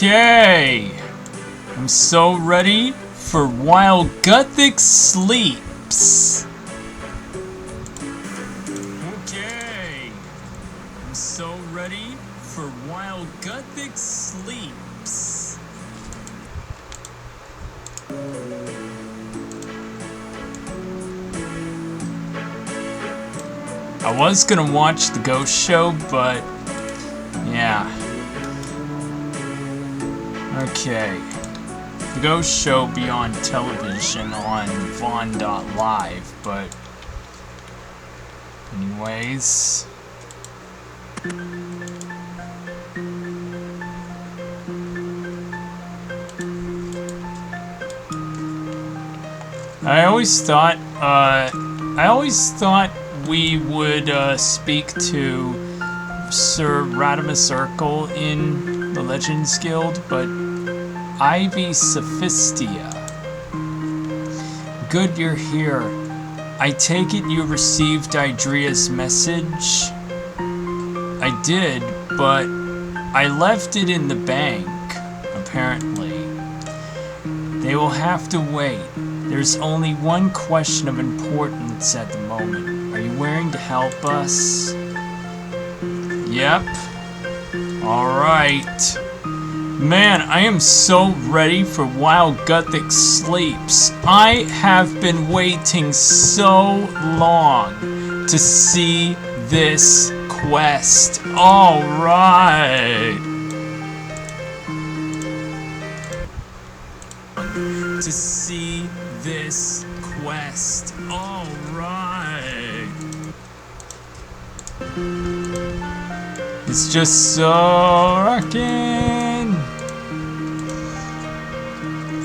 Okay, I'm so ready for while Guthix sleeps. Okay, I'm so ready for while Guthix sleeps. I was gonna watch the ghost show, but yeah. Okay, the ghost show be on television on Vaughn.live, but anyways. I always thought we would speak to Sir Radimus Urkel in the Legends Guild, but Ivy Sophistia. Good you're here. I take it you received Idria's message? I did, but I left it in the bank, apparently. They will have to wait. There's only one question of importance at the moment. Are you willing to help us? Yep. Alright. Man, I am so ready for while Guthix sleeps. I have been waiting so long to see this quest. Alright. To see this quest. Alright. It's just so rockin'.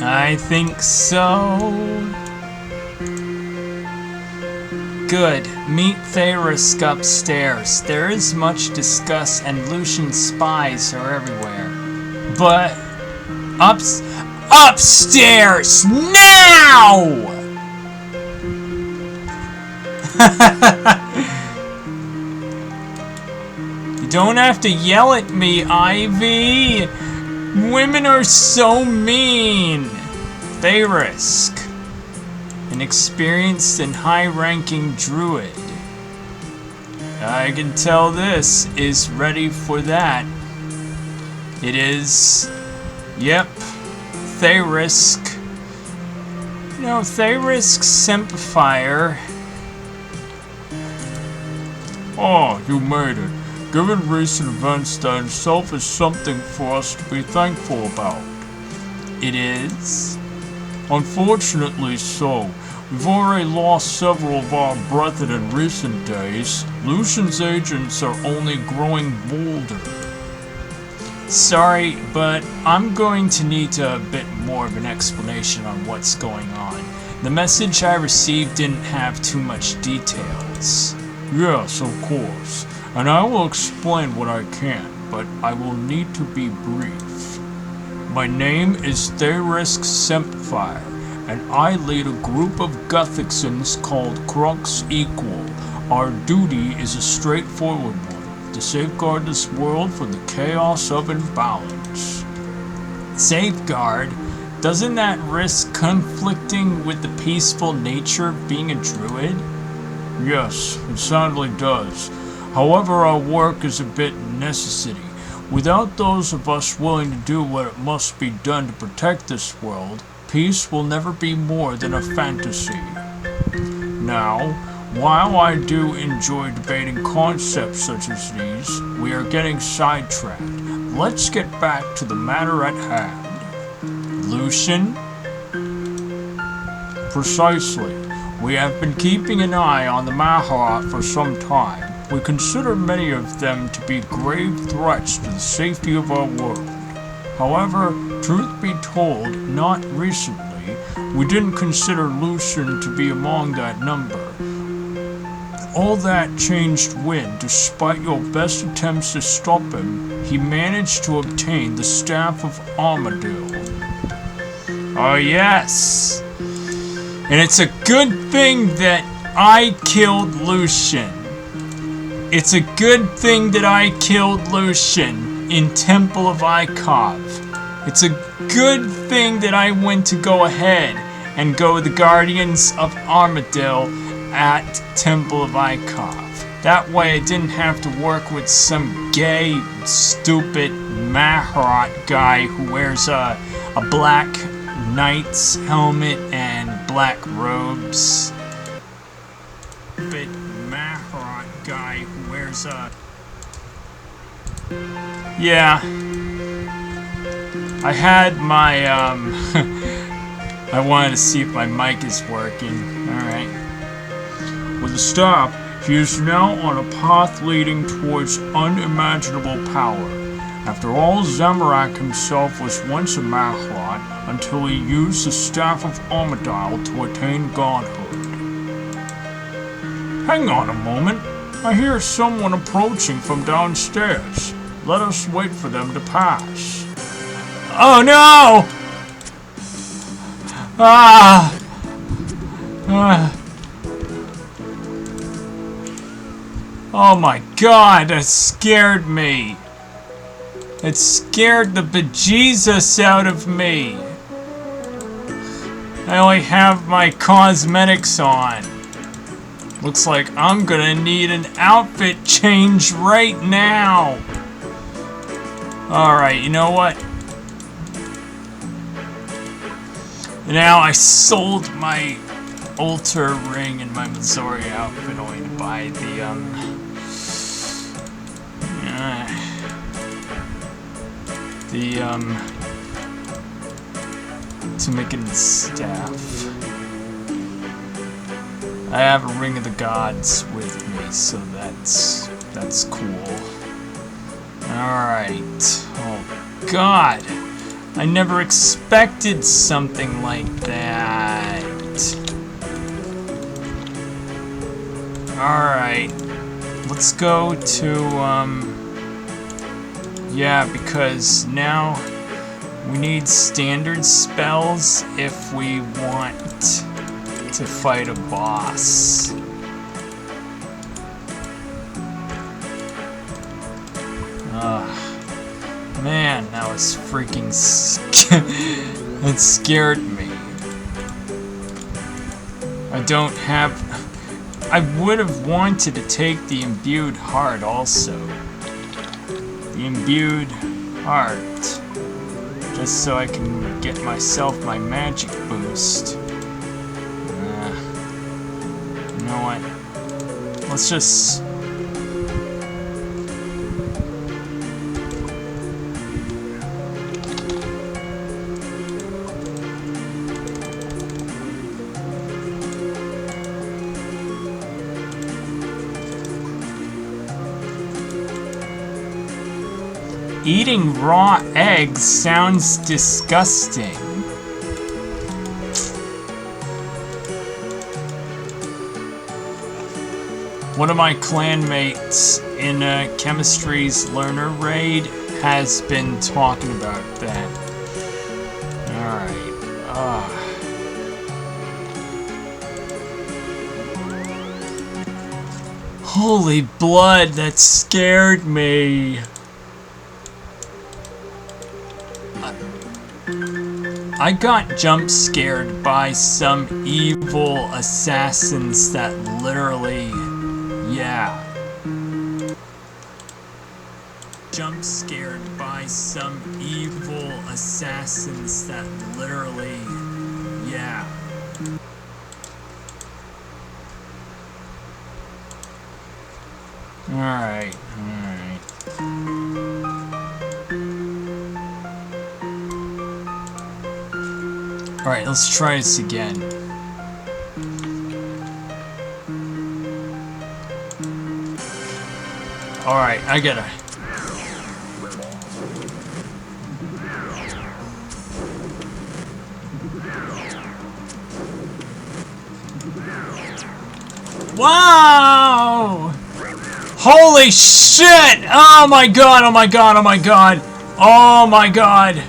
I think so. Good. Meet Tharisk upstairs. There is much discuss and Lucian spies are everywhere. But upstairs now! You don't have to yell at me, Ivy. Women are so mean. Tharisk, an experienced and high-ranking druid. I can tell this is ready for that. It is. Yep. Tharisk. You know, Tharisk Simplifier. Oh, you made it. Given recent events, that itself is something for us to be thankful about. It is. Unfortunately so. We've already lost several of our brethren in recent days. Lucian's agents are only growing bolder. Sorry, but I'm going to need a bit more of an explanation on what's going on. The message I received didn't have too much details. Yes, of course. And I will explain what I can, but I will need to be brief. My name is Tharisk Simplifier, and I lead a group of Guthixans called Crux Equal. Our duty is a straightforward one, to safeguard this world from the chaos of imbalance. Safeguard? Doesn't that risk conflicting with the peaceful nature of being a druid? Yes, it sadly does. However, our work is a bit necessary. Without those of us willing to do what it must be done to protect this world, peace will never be more than a fantasy. Now, while I do enjoy debating concepts such as these, we are getting sidetracked. Let's get back to the matter at hand. Lucian? Precisely. We have been keeping an eye on the Maharat for some time. We consider many of them to be grave threats to the safety of our world. However, truth be told, not recently, we didn't consider Lucian to be among that number. All that changed when, despite your best attempts to stop him, he managed to obtain the Staff of Armadale. Oh yes! And it's a good thing that I killed Lucian. It's a good thing that I killed Lucian in Temple of Ikov. It's a good thing that I went to go ahead and go the Guardians of Armadale at Temple of Ikov. That way I didn't have to work with some gay, stupid Maharat guy who wears a black knight's helmet and black robes. Stupid Maharat guy who wears a... Yeah. I had my, I wanted to see if my mic is working. Alright. With the staff, he is now on a path leading towards unimaginable power. After all, Zamorak himself was once a Maharat until he used the Staff of Armadale to attain godhood. Hang on a moment. I hear someone approaching from downstairs. Let us wait for them to pass. Oh no! Oh my god, that scared me. It scared the bejesus out of me. I only have my cosmetics on. Looks like I'm gonna need an outfit change right now. Alright, you know what? Now I sold my altar ring and my Missouri outfit only to buy to make it in staff. I have a ring of the gods with me, so that's cool. Alright. Oh god. I never expected something like that. Alright. Let's go to, yeah, because now we need standard spells if we want to fight a boss. Man, that was freaking that scared me. I don't have... I would have wanted to take the imbued heart also. The imbued heart. Just so I can get myself my magic boost. You know what? Let's just... Eating raw eggs sounds disgusting. One of my clanmates in Chemistry's Learner Raid has been talking about that. Alright. Holy blood, that scared me. I got jump scared by some evil assassins that literally, yeah. Jump scared by some evil assassins that literally, yeah. Alright. Alright, let's try this again. Alright, I gotta... Wow! Holy shit! Oh my god, oh my god, oh my god! Oh my god!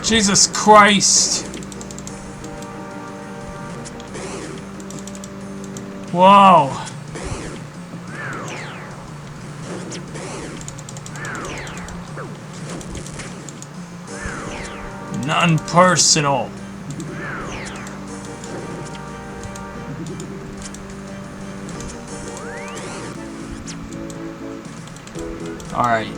Jesus Christ! Whoa! Non-personal. Alright.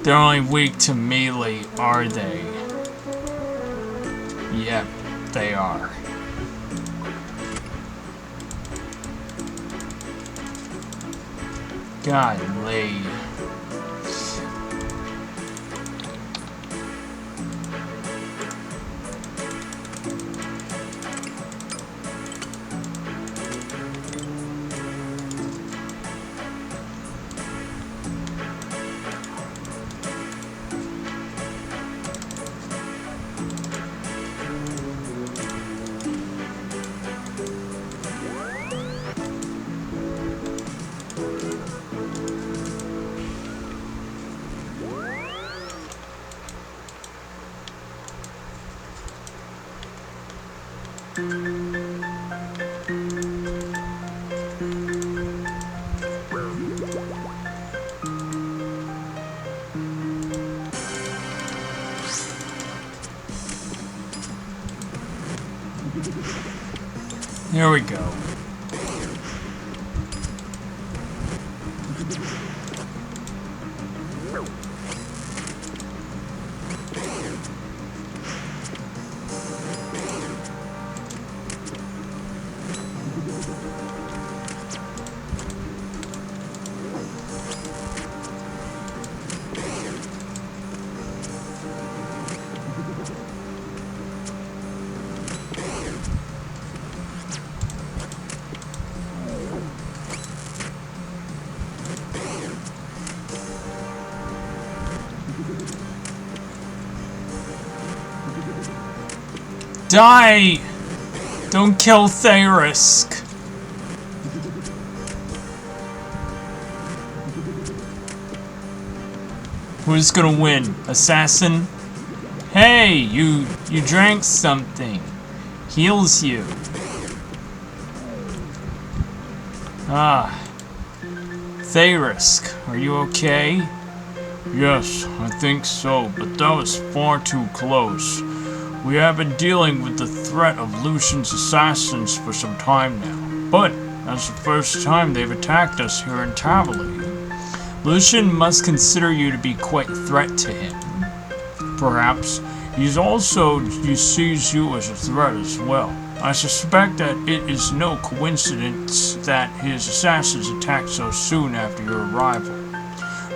They're only weak to melee, are they? Yep, they are. Golly. Here we go. Die! Don't kill Tharisk. Who's gonna win? Assassin? Hey, you drank something. Heals you. Ah. Tharisk, are you okay? Yes, I think so, but that was far too close. We have been dealing with the threat of Lucian's assassins for some time now, but that's the first time they've attacked us here in Tavali. Lucian must consider you to be quite a threat to him. Perhaps. He sees you as a threat as well. I suspect that it is no coincidence that his assassins attacked so soon after your arrival.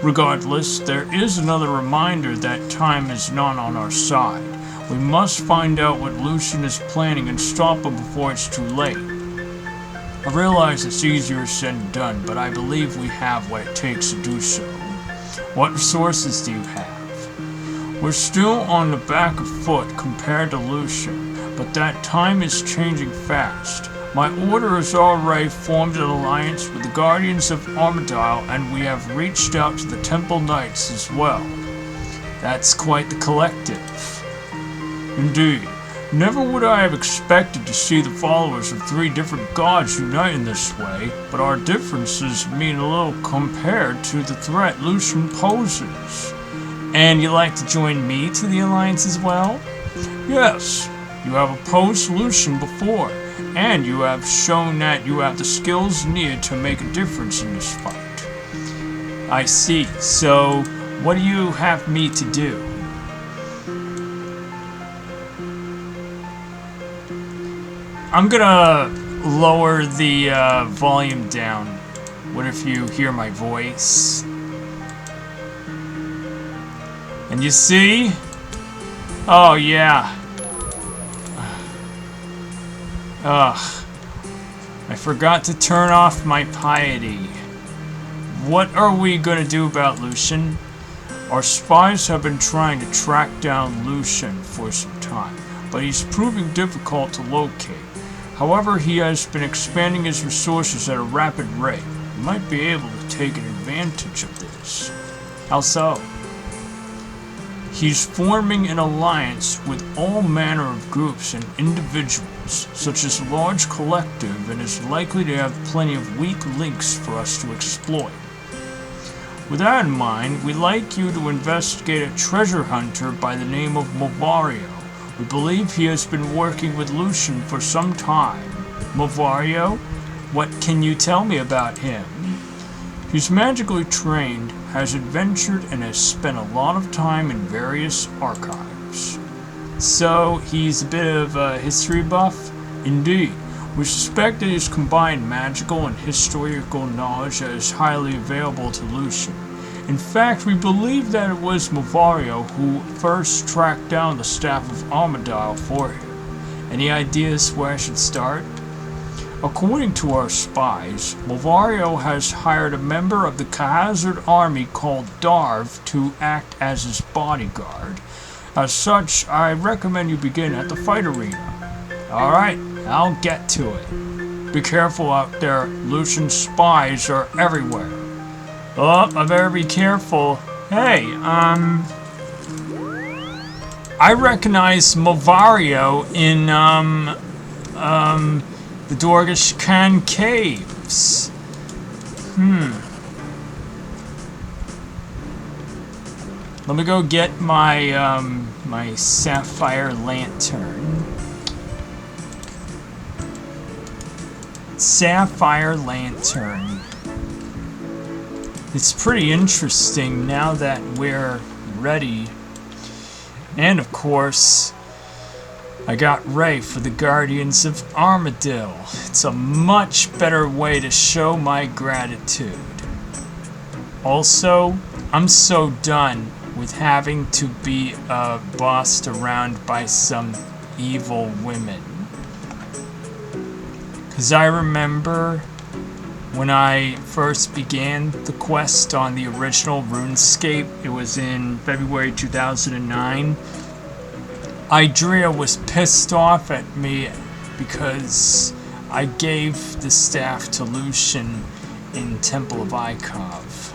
Regardless, there is another reminder that time is not on our side. We must find out what Lucian is planning and stop him before it's too late. I realize it's easier said than done, but I believe we have what it takes to do so. What resources do you have? We're still on the back foot compared to Lucian, but that time is changing fast. My order has already formed an alliance with the Guardians of Armadale, and we have reached out to the Temple Knights as well. That's quite the collective. Indeed. Never would I have expected to see the followers of 3 different gods unite in this way, but our differences mean a little compared to the threat Lucian poses. And you'd like to join me to the alliance as well? Yes. You have opposed Lucian before, and you have shown that you have the skills needed to make a difference in this fight. I see. So, what do you have me to do? I'm gonna lower the volume down. What if you hear my voice? And you see? Oh, yeah. Ugh. I forgot to turn off my piety. What are we gonna do about Lucian? Our spies have been trying to track down Lucian for some time, but he's proving difficult to locate. However, he has been expanding his resources at a rapid rate. We might be able to take an advantage of this. How so? He's forming an alliance with all manner of groups and individuals, such as a large collective, and is likely to have plenty of weak links for us to exploit. With that in mind, we'd like you to investigate a treasure hunter by the name of Movario. We believe he has been working with Lucian for some time. Movario? What can you tell me about him? He's magically trained, has adventured, and has spent a lot of time in various archives. So, he's a bit of a history buff? Indeed. We suspect that his combined magical and historical knowledge is highly available to Lucian. In fact, we believe that it was Movario who first tracked down the staff of Armadale for him. Any ideas where I should start? According to our spies, Movario has hired a member of the Khazard army called Darv to act as his bodyguard. As such, I recommend you begin at the fight arena. Alright, I'll get to it. Be careful out there, Lucian's spies are everywhere. Oh, I better be careful. Hey, I recognize Movario in, the Dorgish Khan Caves. Let me go get my, my sapphire lantern. Sapphire lantern. It's pretty interesting now that we're ready. And of course, I got Ray for the Guardians of Armadale. It's a much better way to show my gratitude. Also, I'm so done with having to be bossed around by some evil women. 'Cause I remember when I first began the quest on the original RuneScape, it was in February 2009. Idrea was pissed off at me because I gave the staff to Lucian in Temple of Ikov.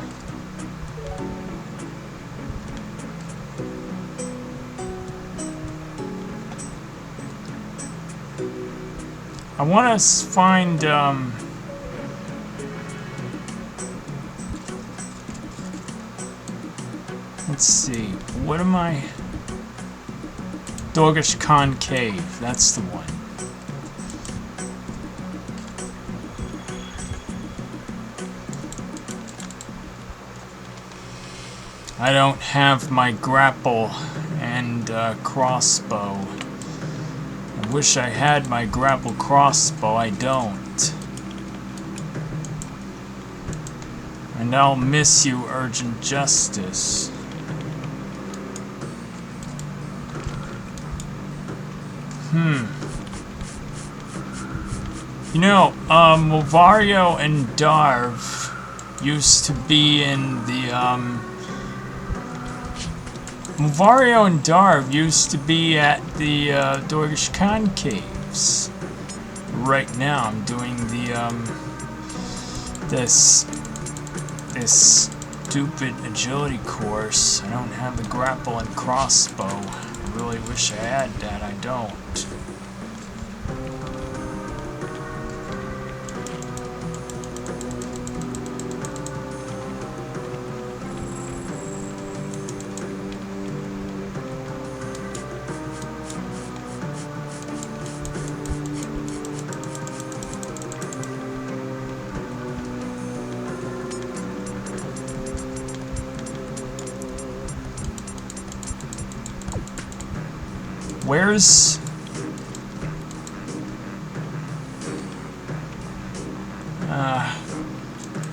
I want to find, let's see, what am I? Dorgish Khan Cave, that's the one. I don't have my grapple and crossbow. I wish I had my grapple crossbow, I don't. And I'll miss you, Urgent Justice. You know, Movario and Darv used to be in the, Movario and Darv used to be at the, Dorgish Khan Caves. Right now, I'm doing the, this stupid agility course. I don't have the grapple and crossbow. I really wish I had that. I don't. Where's...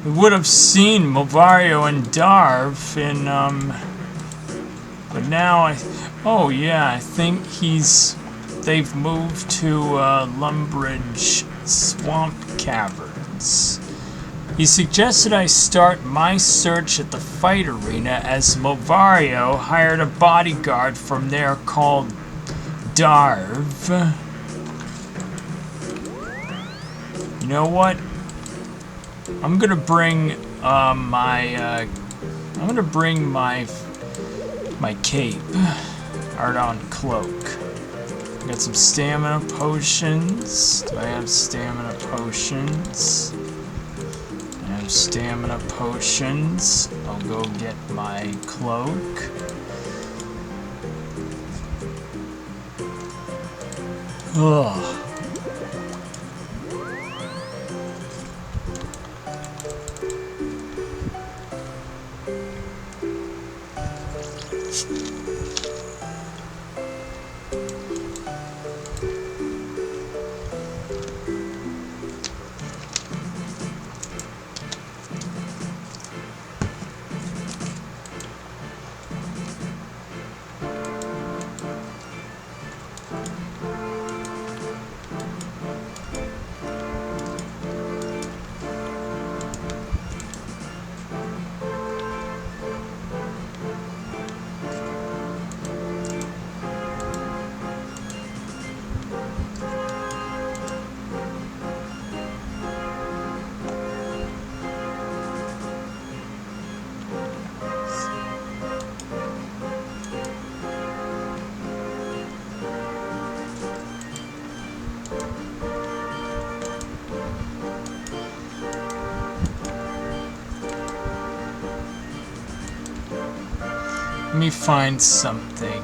we would have seen Movario and Darv in, But now oh yeah, I think they've moved to Lumbridge Swamp Caverns. He suggested I start my search at the fight arena as Movario hired a bodyguard from there called Darv. You know what? I'm gonna bring my cape, Ardon cloak. Got some stamina potions. Do I have stamina potions? I have stamina potions. I'll go get my cloak. Ugh. Let me find something.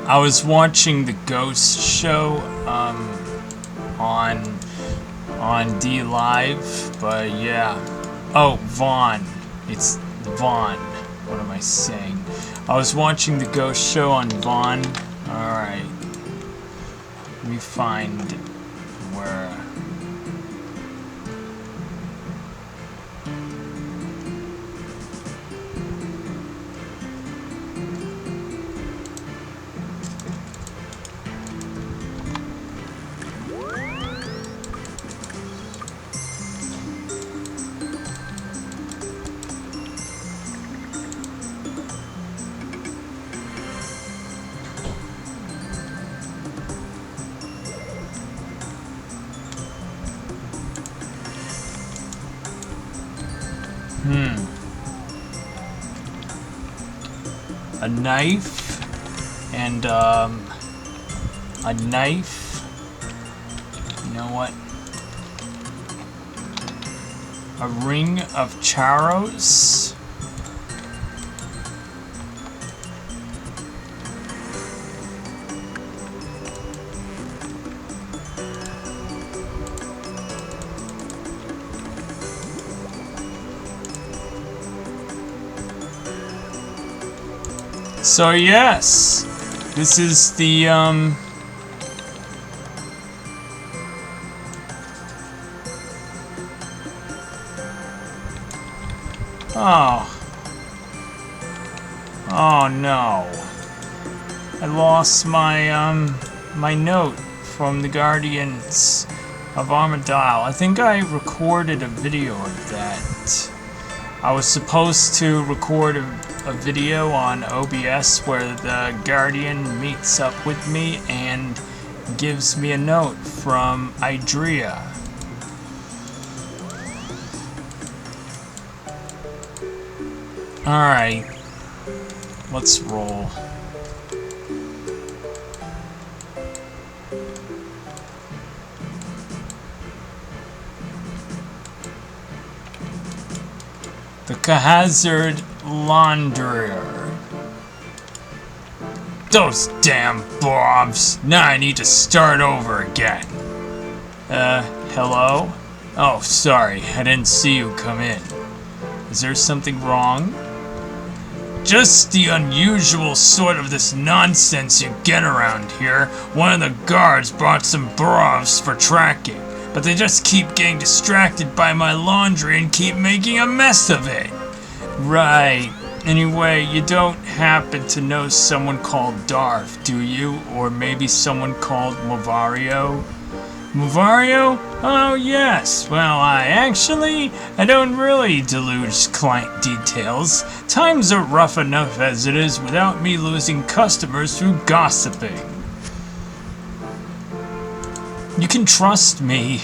I was watching the Ghost Show on D Live, but yeah. Oh, Vaughn. It's Vaughn. What am I saying? I was watching the Ghost Show on Vaughn. Alright. Let me find where... a knife and a knife. You know what? A ring of Charos. So yes, this is the oh no, I lost my my note from the Guardians of Armadale. I think I recorded a video of that. I was supposed to record a video on OBS where the Guardian meets up with me and gives me a note from Idrea. Alright, let's roll. The Cahazard Launderer. Those damn bobs! Now I need to start over again. Hello? Oh, sorry, I didn't see you come in. Is there something wrong? Just the unusual sort of this nonsense you get around here. One of the guards brought some brovs for tracking, but they just keep getting distracted by my laundry and keep making a mess of it. Right. Anyway, you don't happen to know someone called Darth, do you? Or maybe someone called Movario? Movario? Oh, yes. Well, I don't really deluge client details. Times are rough enough as it is without me losing customers through gossiping. You can trust me.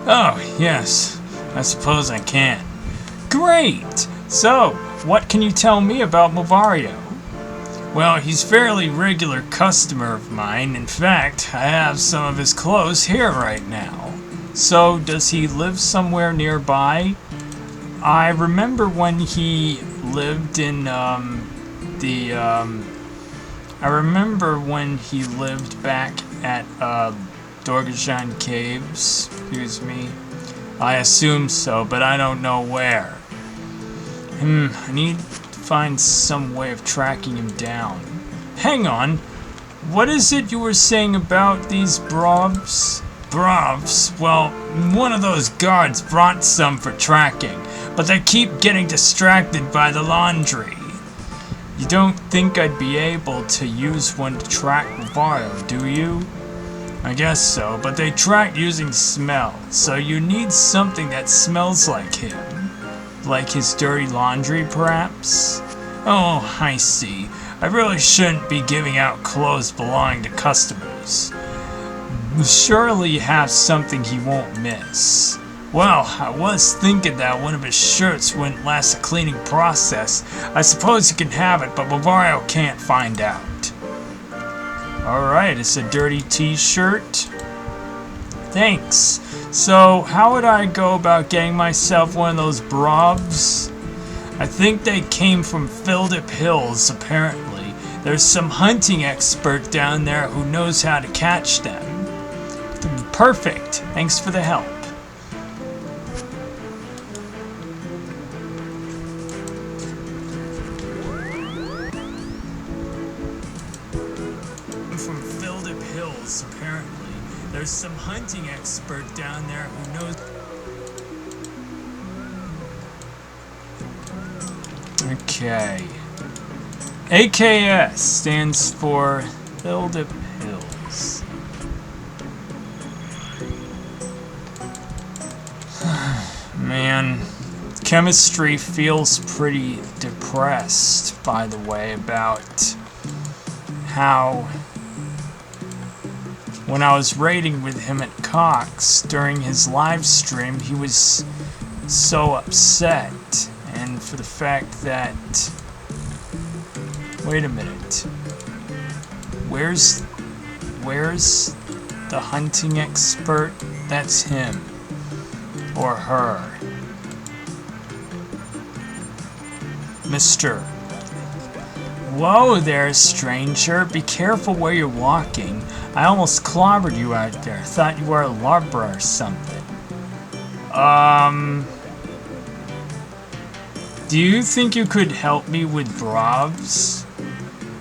Oh, yes. I suppose I can. Great! So, what can you tell me about Movario? Well, he's a fairly regular customer of mine. In fact, I have some of his clothes here right now. So, does he live somewhere nearby? I remember when he lived in, I remember when he lived back at, Dorgajan Caves. Excuse me. I assume so, but I don't know where. I need to find some way of tracking him down. Hang on. What is it you were saying about these brovs? Brovs? Well, one of those guards brought some for tracking, but they keep getting distracted by the laundry. You don't think I'd be able to use one to track Movario, do you? I guess so, but they track using smell, so you need something that smells like him. Like his dirty laundry, perhaps? Oh, I see. I really shouldn't be giving out clothes belonging to customers. Surely you have something he won't miss. Well, I was thinking that one of his shirts wouldn't last a cleaning process. I suppose you can have it, but Movario can't find out. Alright, it's a dirty t-shirt. Thanks. So, how would I go about getting myself one of those brovs? I think they came from Fildip Hills, apparently. There's some hunting expert down there who knows how to catch them. Perfect. Thanks for the help. From Fildip Hills, apparently. There's some hunting expert down there who knows... Okay. AKS stands for Fildip Hills. Man, chemistry feels pretty depressed, by the way, about how when I was raiding with him at Cox during his live stream, he was so upset, and for the fact that... Wait a minute. Where's the hunting expert? That's him. Or her. Mr. Whoa there, stranger. Be careful where you're walking. I almost clobbered you out there. Thought you were a Larbra or something. Do you think you could help me with brovs?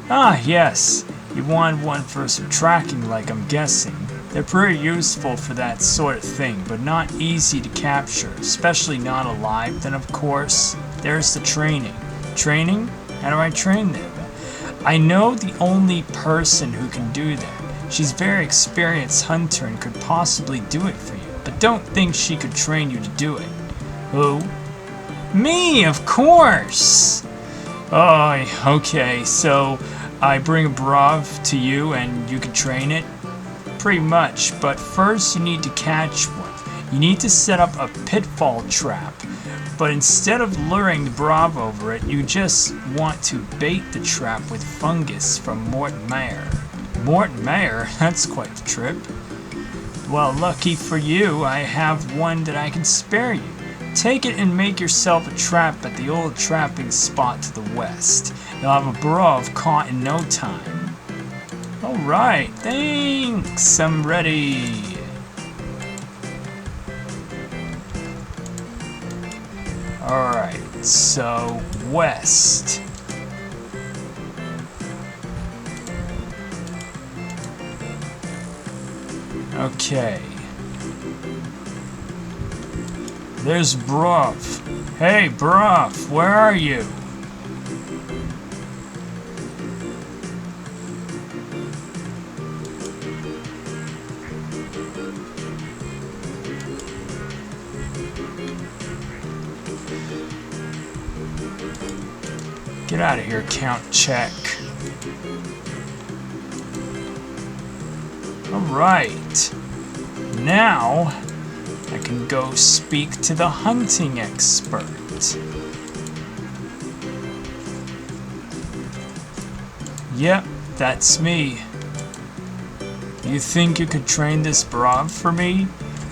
Ah, yes. You want one for some tracking, like I'm guessing. They're pretty useful for that sort of thing, but not easy to capture, especially not alive. Then, of course, there's the training. Training? How do I train them? I know the only person who can do that. She's a very experienced hunter and could possibly do it for you, but don't think she could train you to do it. Who? Me, of course! Oh, okay, so I bring a brov to you and you can train it? Pretty much, but first you need to catch one. You need to set up a pitfall trap, but instead of luring the brov over it, you just want to bait the trap with fungus from Morton Mayer. Morton Mayer? That's quite the trip. Well, lucky for you, I have one that I can spare you. Take it and make yourself a trap at the old trapping spot to the west. You'll have a brov caught in no time. Alright, thanks, I'm ready. Alright, so west. Okay. There's Bruff. Hey, Bruff, where are you? Get out of here, Count Check. Alright. Now, I can go speak to the hunting expert. Yep, that's me. You think you could train this Brav for me?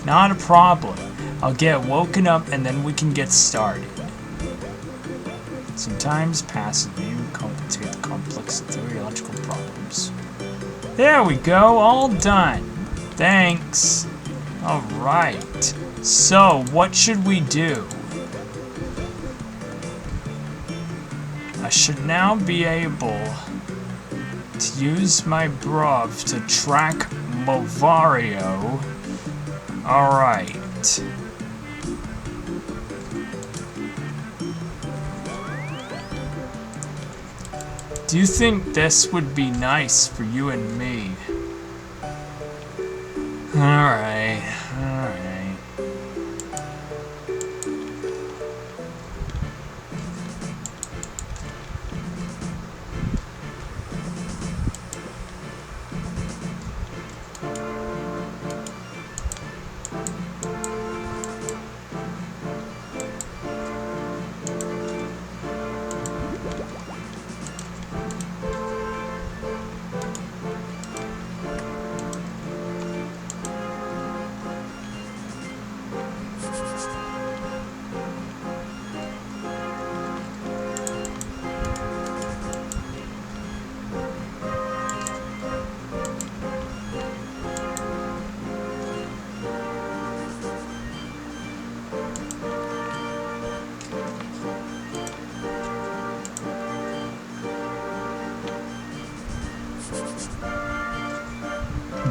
Not a problem. I'll get woken up and then we can get started. Sometimes passively complicate the complex theological problems. There we go, all done. Thanks. Alright. So, what should we do? I should now be able to use my Brav to track Movario. Alright. Do you think this would be nice for you and me? Alright, alright.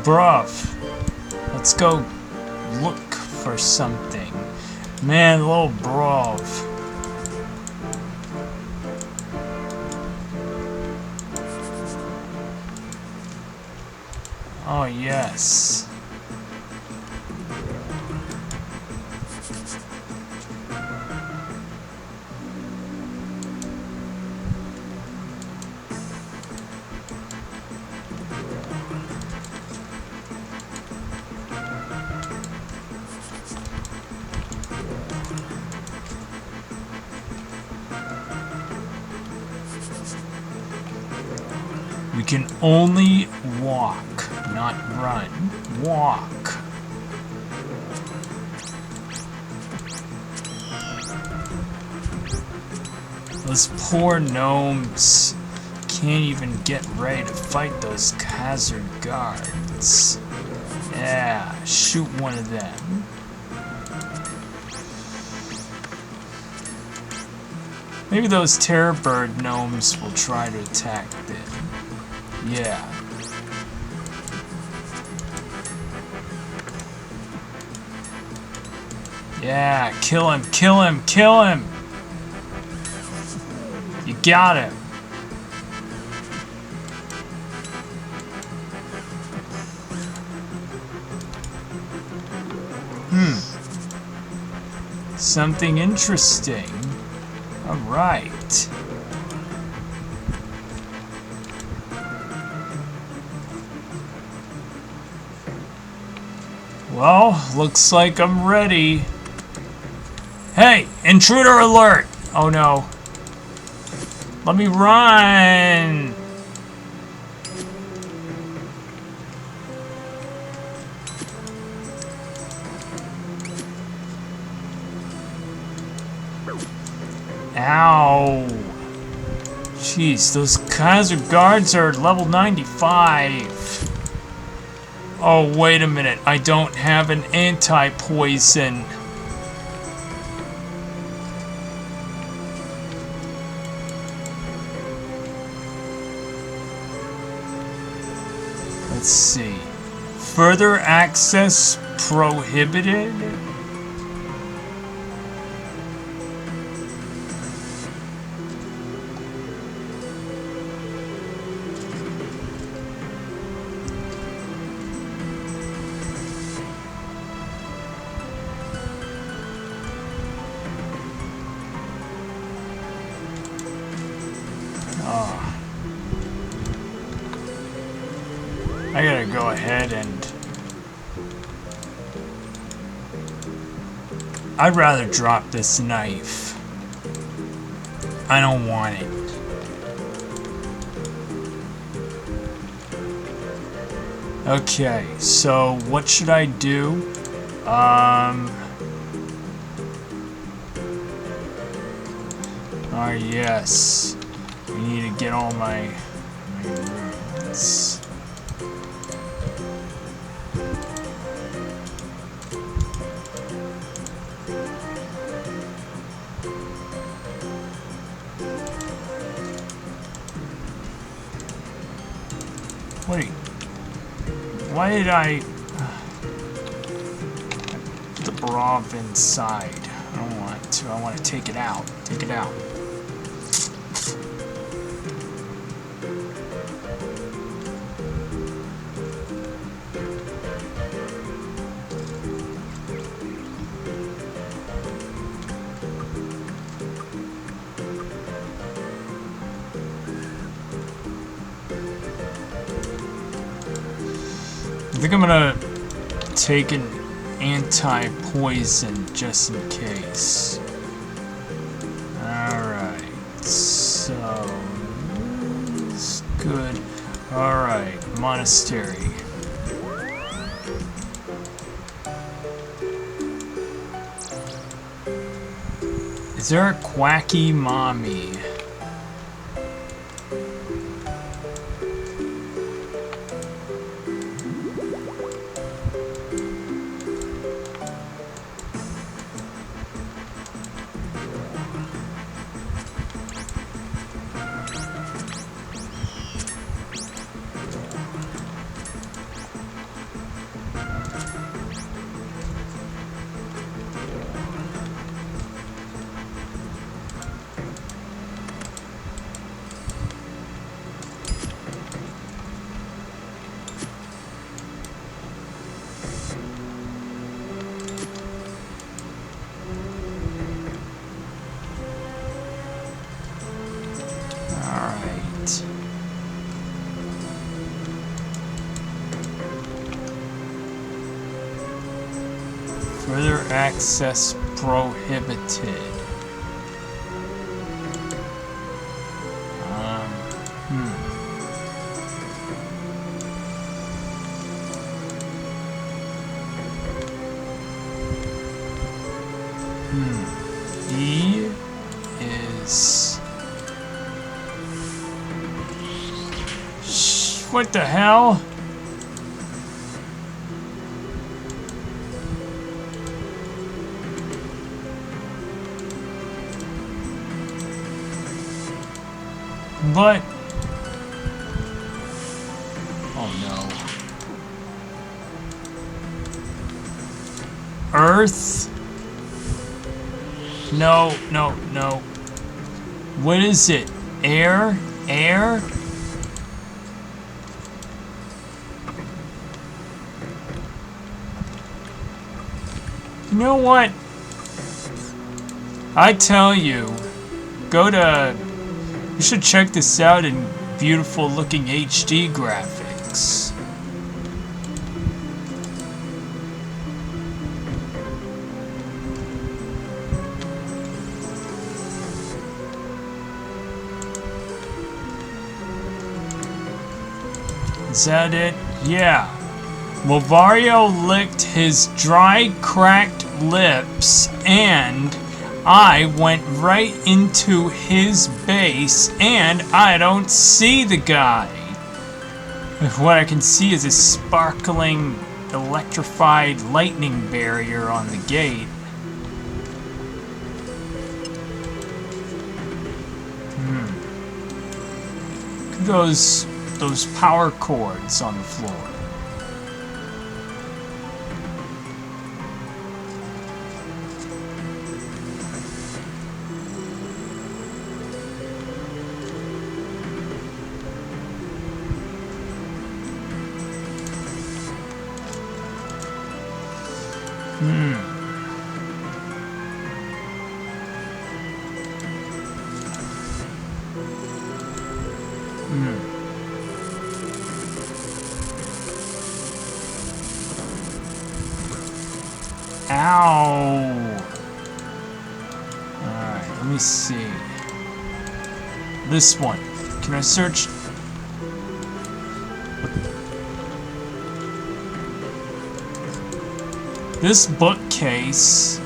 Bruv, let's go look for something. Man, little bruv. Oh, yes. We can only walk, not run. Walk. Those poor gnomes can't even get ready to fight those Khazar guards. Yeah, shoot one of them. Maybe those terror bird gnomes will try to attack them. Yeah. Yeah, kill him, kill him, kill him! You got him. Something interesting. Alright. Well, looks like I'm ready. Hey, intruder alert! Oh no. Let me run! Ow. Jeez, those Khazar guards are level 95. Oh, wait a minute. I don't have an anti-poison. Let's see. Further access prohibited? I gotta go ahead and... I'd rather drop this knife. I don't want it. Okay, so what should I do? Oh yes. I need to get all my roots. Wait. Why did I put the bra inside? I don't want to. I want to take it out. Take it out. I think I'm gonna take an anti-poison just in case. Alright, so it's good. Alright, monastery. Is there a quacky mommy? Further access prohibited. E is... What the hell? But... Oh no. Earth? No, no, no. What is it? Air? Air? You know what? I tell you, go to... You should check this out in beautiful looking HD graphics. Is that it? Yeah. Lovario licked his dry, cracked lips, and I went right into his base, and I don't see the guy. What I can see is a sparkling, electrified lightning barrier on the gate. Those power cords on the floor. Ow! Alright, let me see. This one. Can I search? This bookcase.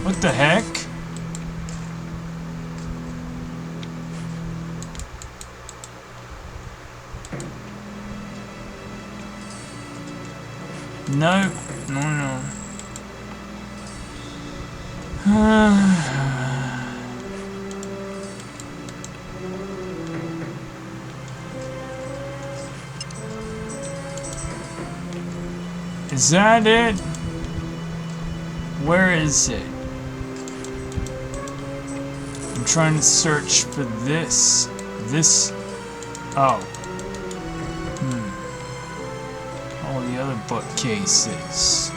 What the heck? No, no. Is that it? Where is it? I'm trying to search for this. Oh. All the other bookcases.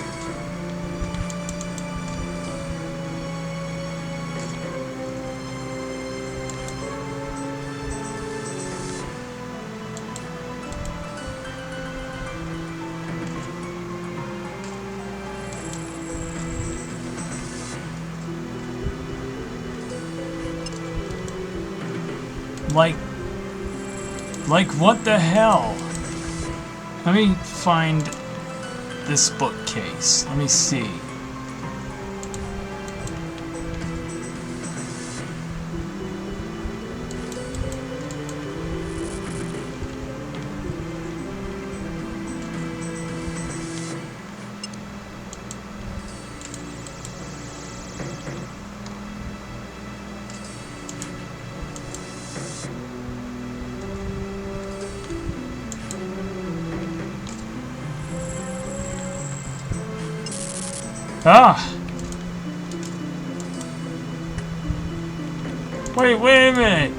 Like what the hell? Let me find this bookcase. Let me see. Ah! Wait a minute!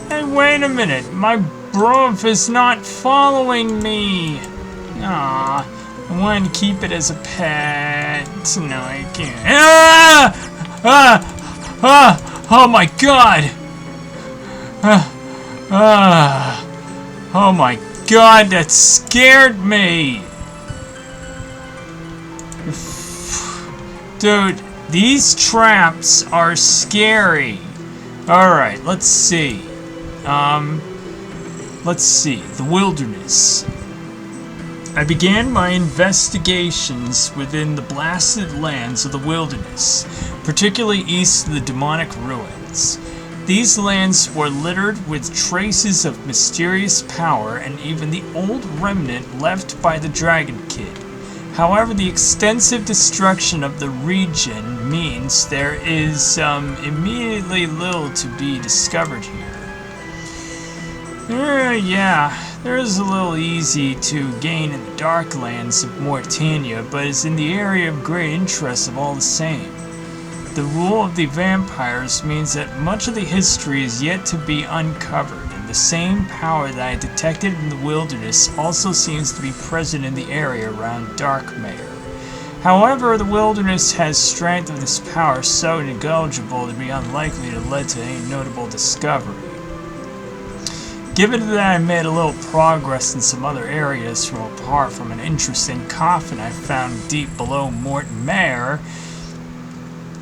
Hey, wait a minute! My bruv is not following me! Ah, I wanted to keep it as a pet. No, I can't. Ah! Ah! Ah! Oh my god! Oh my god, that scared me! Dude, these traps are scary. Alright, let's see. Let's see. The wilderness. I began my investigations within the blasted lands of the wilderness, particularly east of the demonic ruins. These lands were littered with traces of mysterious power and even the old remnant left by the Dragon Kid. However, the extensive destruction of the region means there is immediately little to be discovered here. Yeah, there is a little easy to gain in the Darklands of Mortania, but is in the area of great interest of all the same. The rule of the vampires means that much of the history is yet to be uncovered, and the same power that I detected in the wilderness also seems to be present in the area around Darkmare. However, the wilderness has strength of this power so negligible to be unlikely to lead to any notable discovery. Given that I made a little progress in some other areas apart from an interesting coffin I found deep below Mortmare,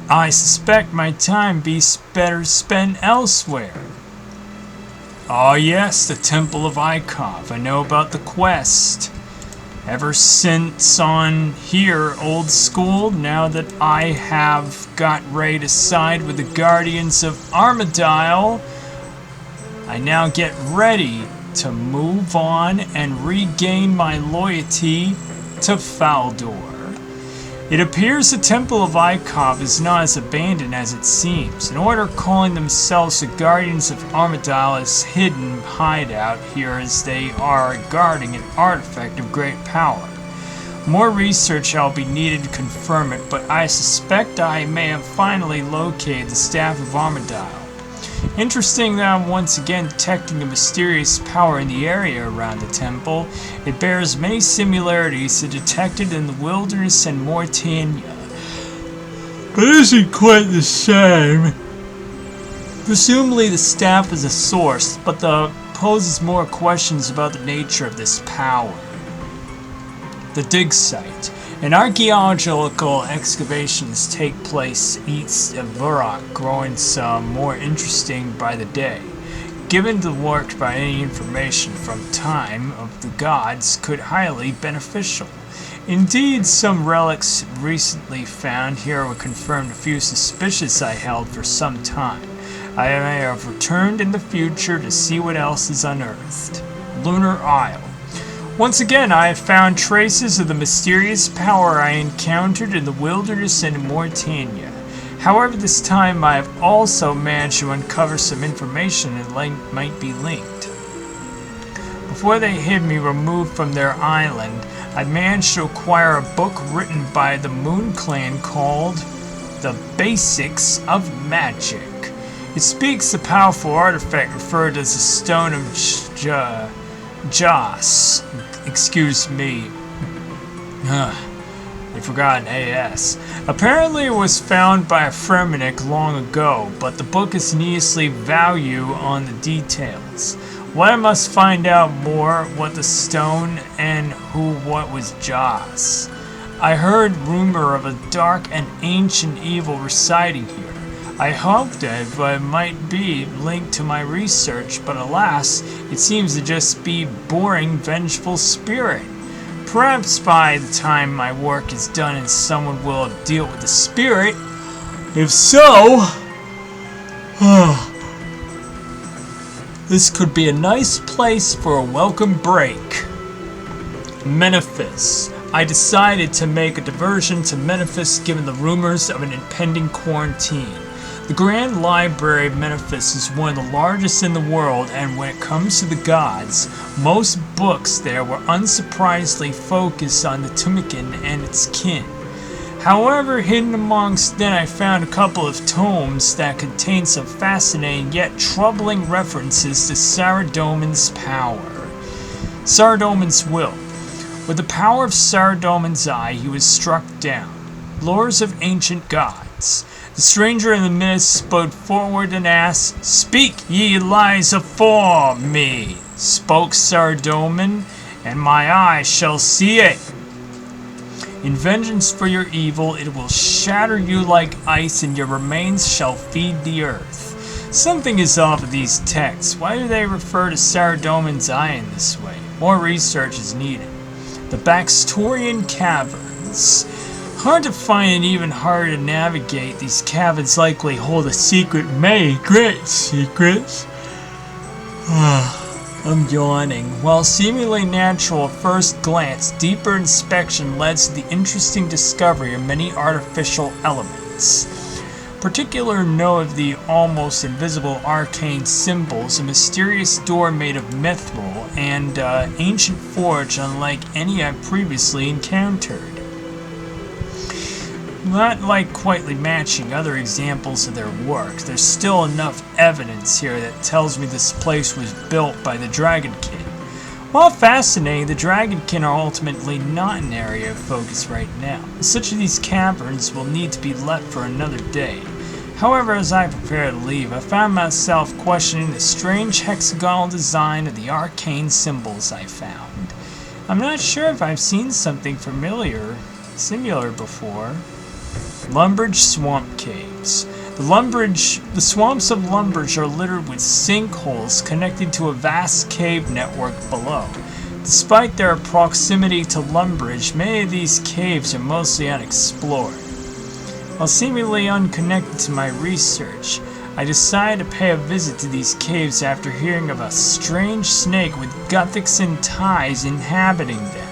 I suspect my time be better spent elsewhere. Oh yes, the Temple of Ikov. I know about the quest. Ever since on here, old school, now that I have got ready to side with the Guardians of Armadile, I now get ready to move on and regain my loyalty to Faldor. It appears the Temple of Ikov is not as abandoned as it seems. An order calling themselves the Guardians of Armadile is hidden hideout here as they are guarding an artifact of great power. More research shall be needed to confirm it, but I suspect I may have finally located the Staff of Armadile. Interesting that I'm once again detecting a mysterious power in the area around the temple. It bears many similarities to detected in the wilderness and Mortania, but isn't quite the same. Presumably the staff is a source, but poses more questions about the nature of this power. The dig site. An archaeological excavations take place east of Burak, growing some more interesting by the day. Given the work by any information from time of the gods could highly beneficial. Indeed, some relics recently found here would confirm a few suspicions I held for some time. I may have returned in the future to see what else is unearthed. Lunar Isle. Once again, I have found traces of the mysterious power I encountered in the wilderness in Mauritania. However, this time I have also managed to uncover some information that might be linked. Before they had me removed from their island, I managed to acquire a book written by the Moon Clan called The Basics of Magic. It speaks a powerful artifact referred to as the Stone of Jas. Excuse me. I forgot an AS. Apparently it was found by a Fremennik long ago, but the book is needlessly value on the details. Well, I must find out more what the stone and what was Jas. I heard rumor of a dark and ancient evil residing here. I hoped that it might be linked to my research, but alas, it seems to just be boring, vengeful spirit. Perhaps by the time my work is done and someone will deal with the spirit. If so, this could be a nice place for a welcome break. Memphis. I decided to make a diversion to Memphis given the rumors of an impending quarantine. The Grand Library of Memphis is one of the largest in the world, and when it comes to the gods, most books there were unsurprisingly focused on the Tumikin and its kin. However, hidden amongst them I found a couple of tomes that contain some fascinating yet troubling references to Saradomin's power. Saradomin's will. With the power of Saradomin's eye, he was struck down. Lores of ancient gods. The stranger in the midst spoke forward and asked, "Speak, ye lies afore me," spoke Saradomin, "and my eye shall see it. In vengeance for your evil, it will shatter you like ice, and your remains shall feed the earth." Something is off with these texts. Why do they refer to Saradomin's eye in this way? More research is needed. The Baxtorian Caverns. Hard to find and even harder to navigate. These caverns likely hold a secret, many great secrets. I'm yawning. While seemingly natural at first glance, deeper inspection led to the interesting discovery of many artificial elements. Particular note of the almost invisible arcane symbols, a mysterious door made of mithril, and ancient forge unlike any I've previously encountered. Not like quite matching other examples of their work, there's still enough evidence here that tells me this place was built by the Dragonkin. While fascinating, the Dragonkin are ultimately not an area of focus right now. Such of these caverns will need to be left for another day. However, as I prepare to leave, I found myself questioning the strange hexagonal design of the arcane symbols I found. I'm not sure if I've seen something similar before. Lumbridge Swamp Caves. The swamps of Lumbridge are littered with sinkholes connected to a vast cave network below. Despite their proximity to Lumbridge, many of these caves are mostly unexplored. While seemingly unconnected to my research, I decided to pay a visit to these caves after hearing of a strange snake with Guthix ties inhabiting them.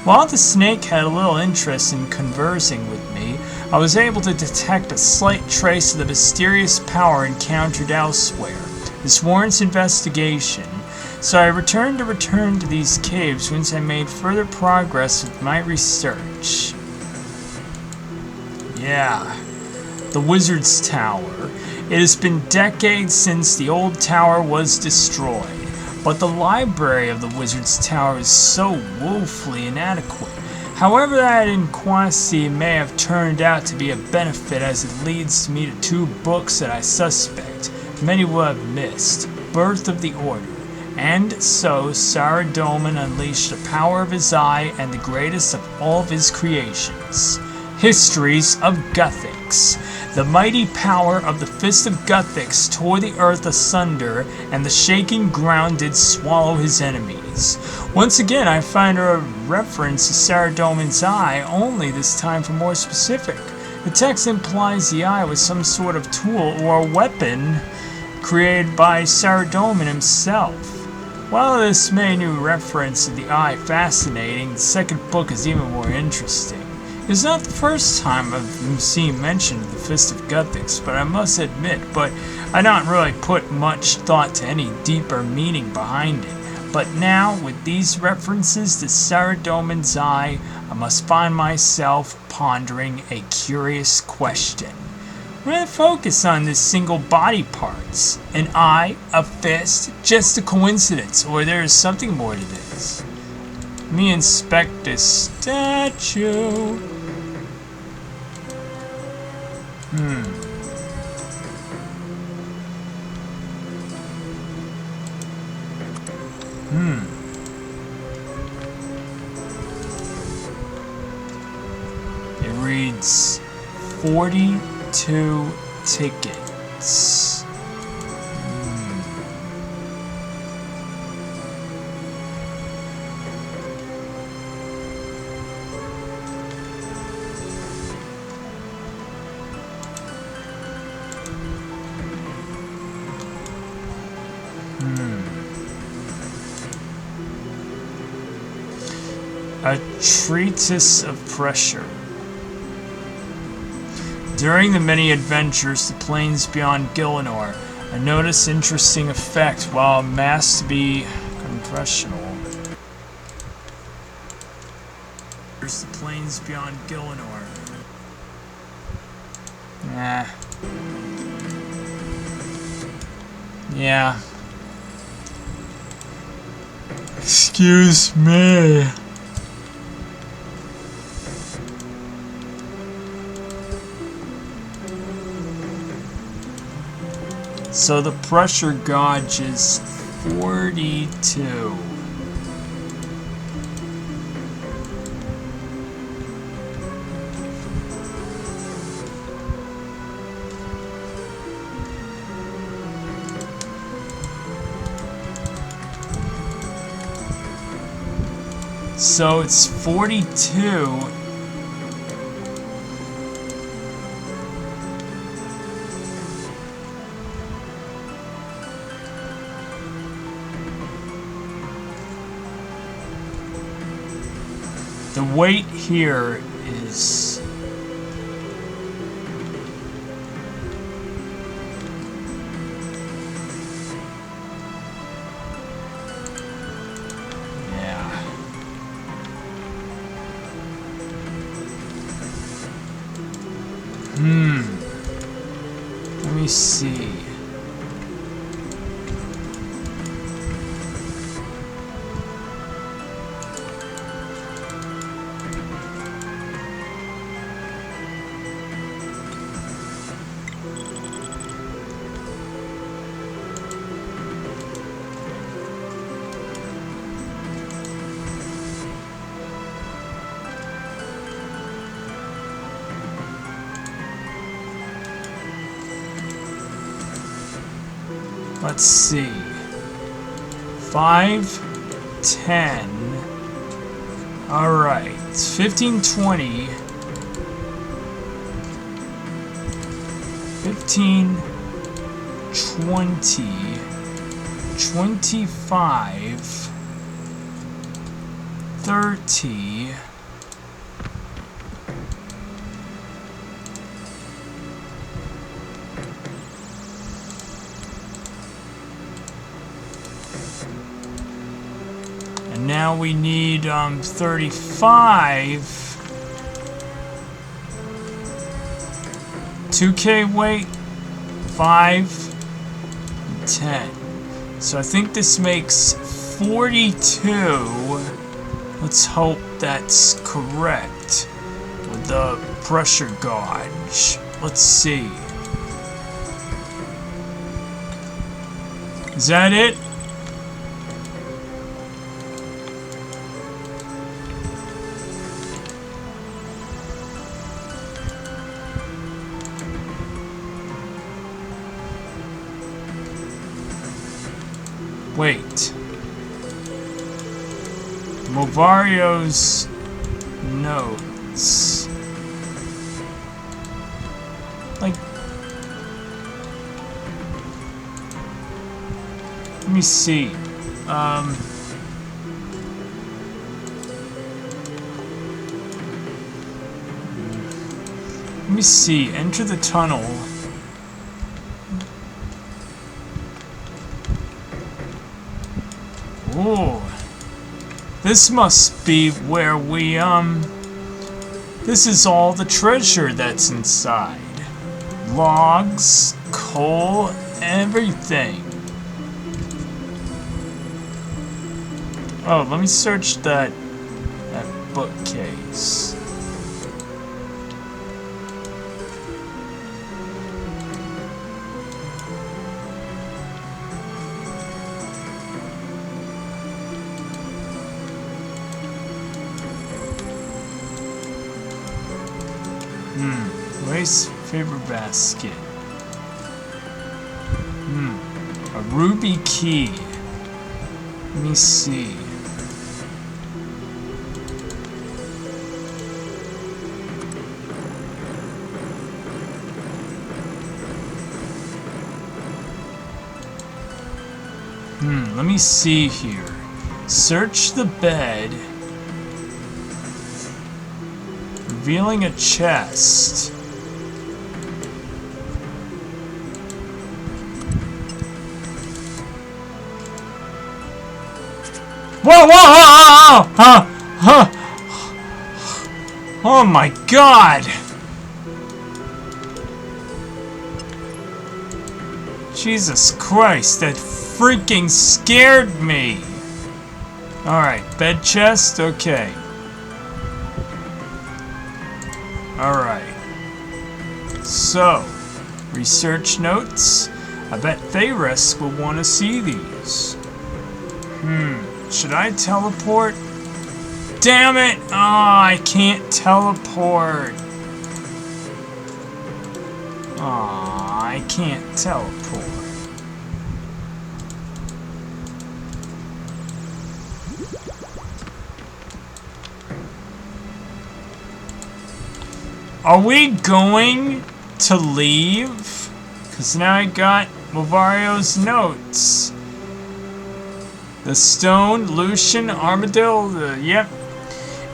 While the snake had a little interest in conversing with me, I was able to detect a slight trace of the mysterious power encountered elsewhere. This warrants investigation, so I returned to these caves once I made further progress with my research. Yeah, the Wizard's Tower. It has been decades since the old tower was destroyed, but the library of the Wizard's Tower is so woefully inadequate. However, that inadequacy may have turned out to be a benefit, as it leads me to two books that I suspect many will have missed, birth of the Order. And so Saradomin unleashed the power of his eye and the greatest of all of his creations. Histories of Guthix. The mighty power of the fist of Guthix tore the earth asunder, and the shaking ground did swallow his enemies. Once again, I find a reference to Saradomin's eye, only this time for more specific. The text implies the eye was some sort of tool or weapon created by Saradomin himself. While this may new reference to the eye fascinating, the second book is even more interesting. It's not the first time I've seen mention of the Fist of Guthix, but I must admit, I don't really put much thought to any deeper meaning behind it. But now, with these references to Saradomin's eye, I must find myself pondering a curious question. I'm going to focus on this single body parts. An eye, a fist, just a coincidence, or there is something more to this. Let me inspect this statue. It reads 42 tickets. A treatise of pressure. During the many adventures to plains beyond Gillinor, I noticed interesting effect while masked to be compressional. There's the plains beyond Gillinor. Nah. Yeah. Excuse me. So the pressure gauge is 42. So it's 42. The weight here is let me see. Let's see. 5, 10. Alright. 15, 20. 15, 20. 25. 30. Now we need 35. 2K weight, 5, 10. So I think this makes 42. Let's hope that's correct with the pressure gauge. Let's see. Is that it? Wait. Movario's notes. Like, let me see. Let me see. Enter the tunnel. Oh, this must be where we, this is all the treasure that's inside. Logs, coal, everything. Oh, let me search that bookcase. Waste paper basket. A ruby key. Let me see. Let me see here. Search the bed. Revealing a chest. Whoa, whoa, oh my God. Jesus Christ, that freaking scared me. Alright, bed chest, okay. Alright. So, research notes. I bet Thayrisk will want to see these. Should I teleport? Damn it! Oh, I can't teleport. Oh, I can't teleport. Are we going to leave? Because now I got Movario's notes. The stone, Lucian, Armadillo, yep.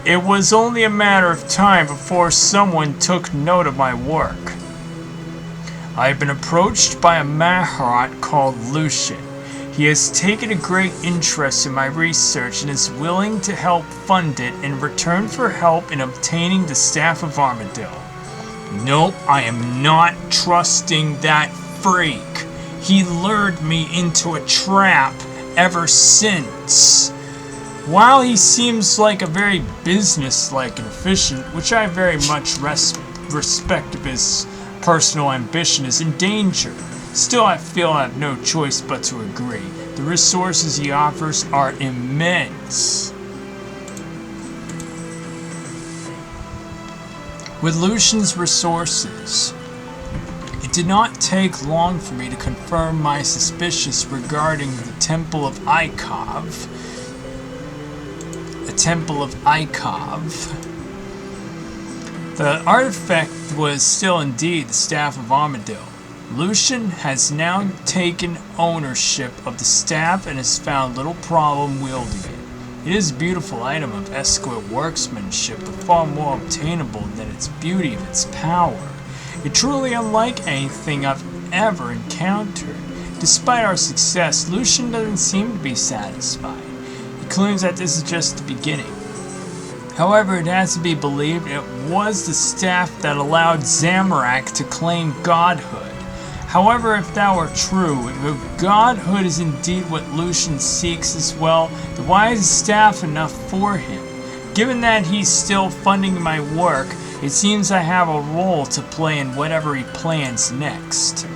It was only a matter of time before someone took note of my work. I have been approached by a Maharat called Lucian. He has taken a great interest in my research and is willing to help fund it in return for help in obtaining the Staff of Armadillo. Nope, I am not trusting that freak. He lured me into a trap ever since. While he seems like a very business-like and efficient, which I very much respect of his personal ambition, is in danger, still I feel I have no choice but to agree. The resources he offers are immense. With Lucian's resources, it did not take long for me to confirm my suspicions regarding the Temple of Ikov. The Temple of Ikov. The artifact was still indeed the Staff of Armadillo. Lucian has now taken ownership of the staff and has found little problem wielding it. It is a beautiful item of exquisite workmanship, but far more obtainable than its beauty of its power. It's truly unlike anything I've ever encountered. Despite our success, Lucian doesn't seem to be satisfied. He claims that this is just the beginning. However, it has to be believed it was the staff that allowed Zamorak to claim godhood. However, if that were true, if godhood is indeed what Lucian seeks as well, then why is the staff enough for him? Given that he's still funding my work, it seems I have a role to play in whatever he plans next.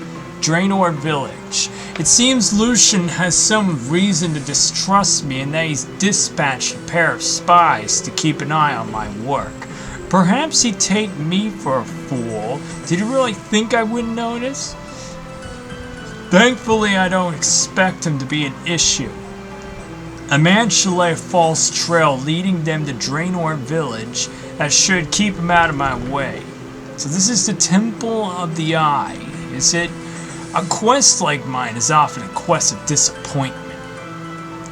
Draenor village. It seems Lucian has some reason to distrust me and that he's dispatched a pair of spies to keep an eye on my work. Perhaps he'd take me for a fool. Did he really think I wouldn't notice? Thankfully, I don't expect him to be an issue. A man should lay a false trail leading them to Draenor village that should keep him out of my way. So this is the Temple of the Eye, is it? A quest like mine is often a quest of disappointment.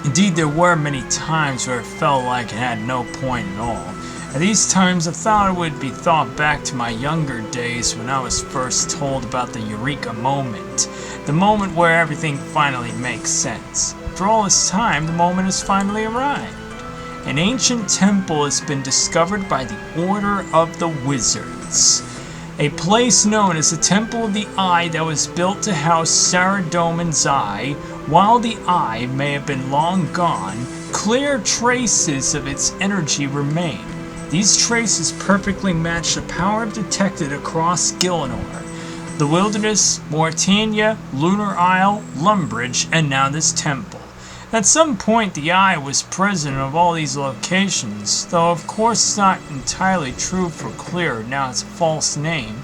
Indeed, there were many times where it felt like it had no point at all. At these times, I thought it would be thought back to my younger days when I was first told about the Eureka moment. The moment where everything finally makes sense. For all this time, the moment has finally arrived. An ancient temple has been discovered by the Order of the Wizards. A place known as the Temple of the Eye that was built to house Saradomin's Eye. While the Eye may have been long gone, clear traces of its energy remain. These traces perfectly match the power detected across Gielinor, the Wilderness, Mauritania, Lunar Isle, Lumbridge, and now this temple. At some point, the Eye was president of all these locations, though of course it's not entirely true for Clear, now it's a false name.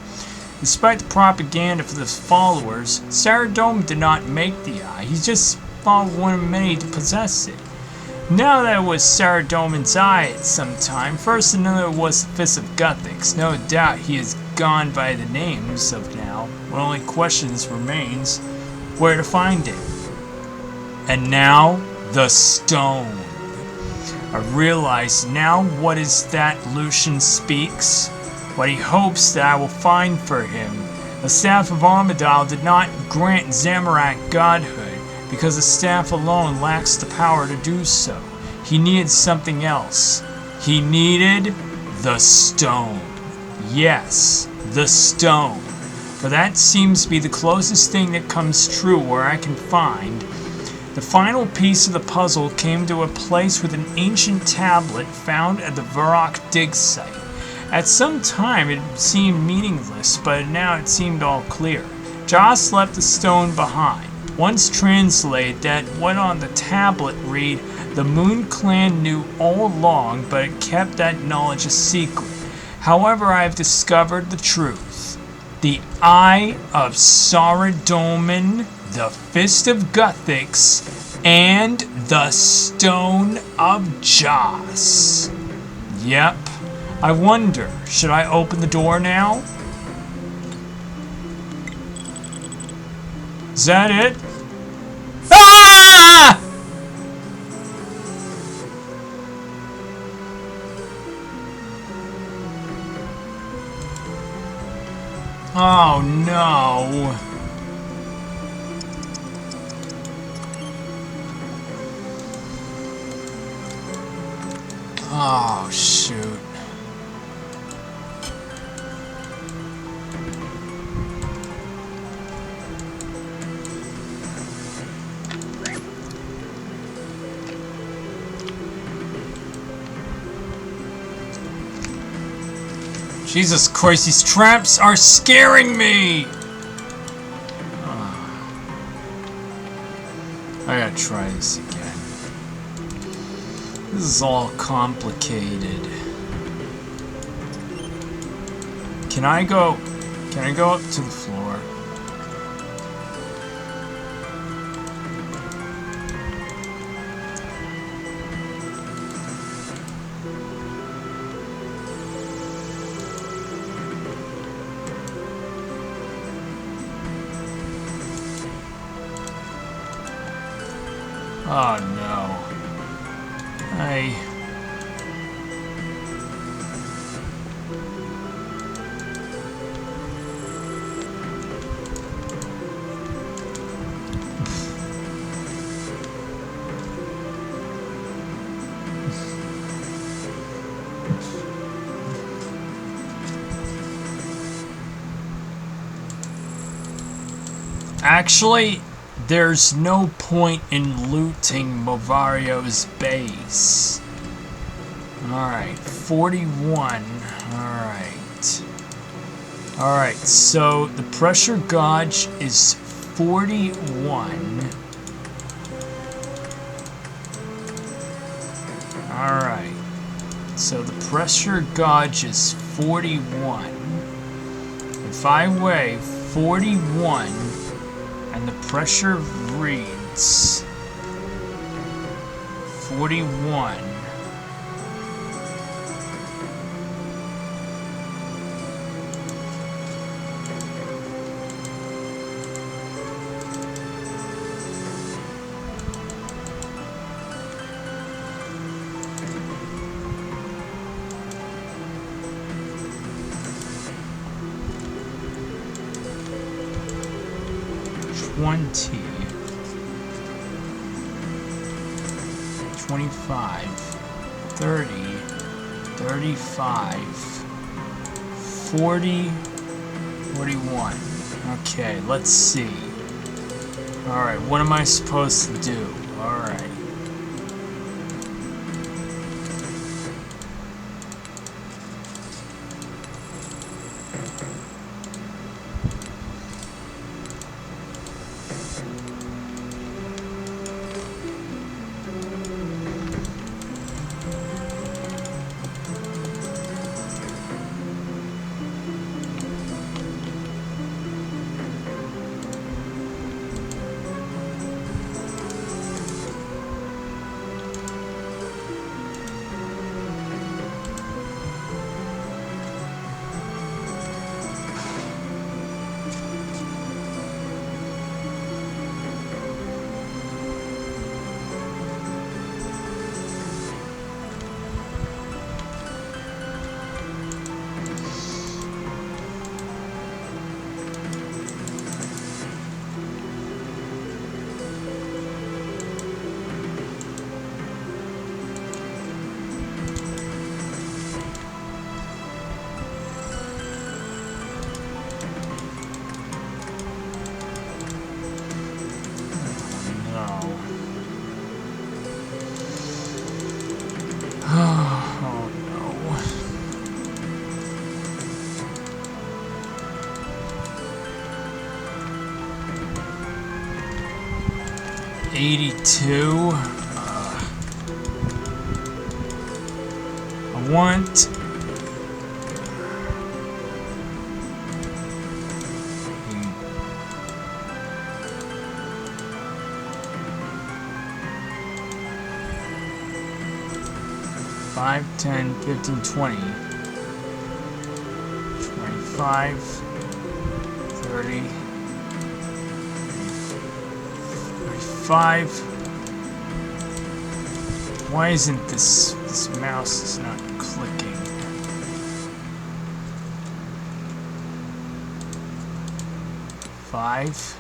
Despite the propaganda for the followers, Saradomin did not make the Eye, he just followed one of many to possess it. Now that it was Saradomin's Eye at some time, first another was the Fist of Guthix. No doubt he has gone by the names of now. What only questions remains where to find it. And now, the stone. I realize now what is that Lucian speaks, what he hopes that I will find for him. The Staff of Armidale did not grant Zamorak godhood, because the staff alone lacks the power to do so. He needed something else. He needed the stone. Yes, the stone. For that seems to be the closest thing that comes true where I can find. The final piece of the puzzle came to a place with an ancient tablet found at the Varrock dig site. At some time it seemed meaningless, but now it seemed all clear. Joss left the stone behind. Once translated, that what on the tablet read, the Moon Clan knew all along, but it kept that knowledge a secret. However, I have discovered the truth. The Eye of Saradomin, the Fist of Guthix, and the Stone of Joss. Yep. I wonder, should I open the door now? Is that it? Ah! Oh no. Oh shoot. Jesus Christ, these traps are scaring me! I gotta try this again. This is all complicated. Can I go up to the floor? Oh no. Actually, there's no point in looting Movario's base. Alright, 41. Alright. Alright, so the pressure gauge is 41. Alright. So the pressure gauge is 41. If I weigh 41 and the pressure reads 41. $20, $25, $30, $35, $40, $41. Okay, let's see. Alright, what am I supposed to do? Alright. Oh no. 82. I want 5, 10, 15, 20, 25, 30, 35. Why isn't this mouse is not clicking? 5,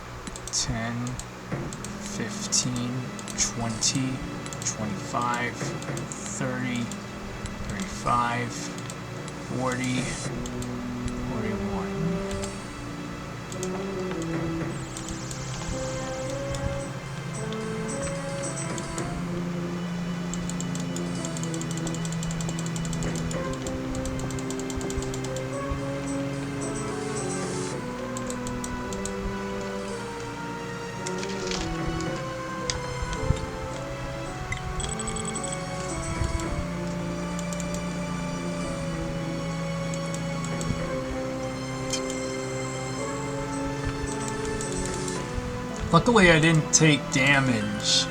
10, 15, 20, 25, 30, 35, 40, 41. Luckily, I didn't take damage.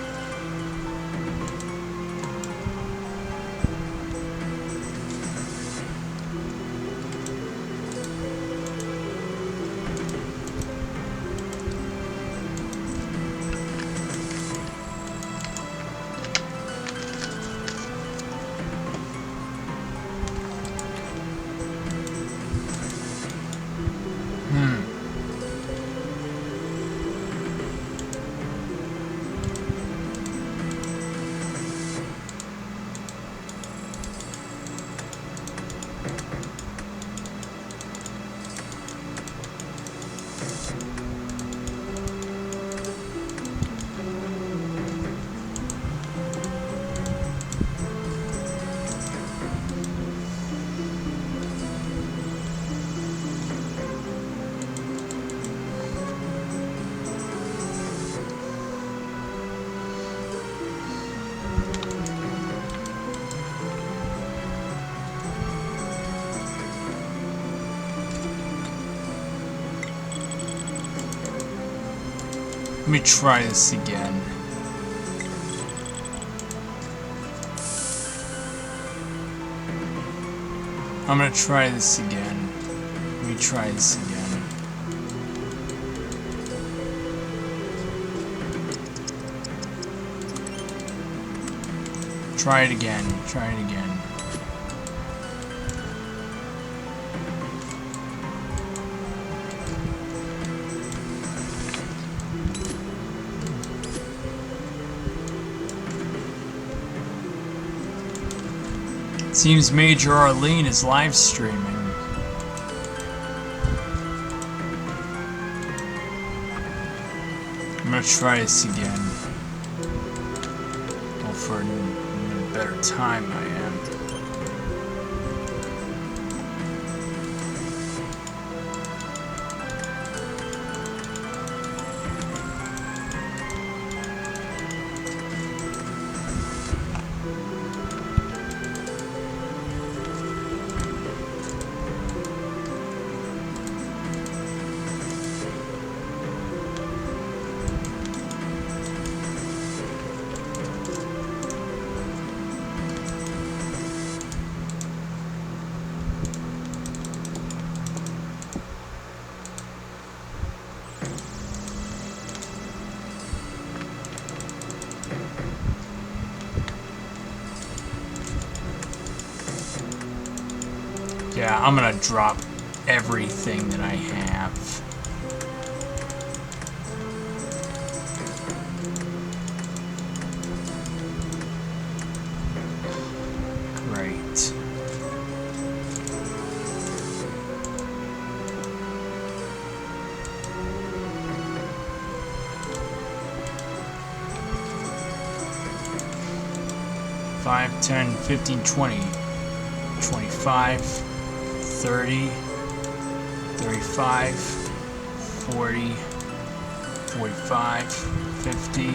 Let me try this again. I'm gonna try this again. Let me try this again. Try it again. Try it again. Seems Major Arlene is live streaming. I'm gonna try this again. Well, for a better time I am. Yeah, I'm gonna drop everything that I have. Great. Five, 10, 15, 20, 25, 30, 35, 40, 45, 50,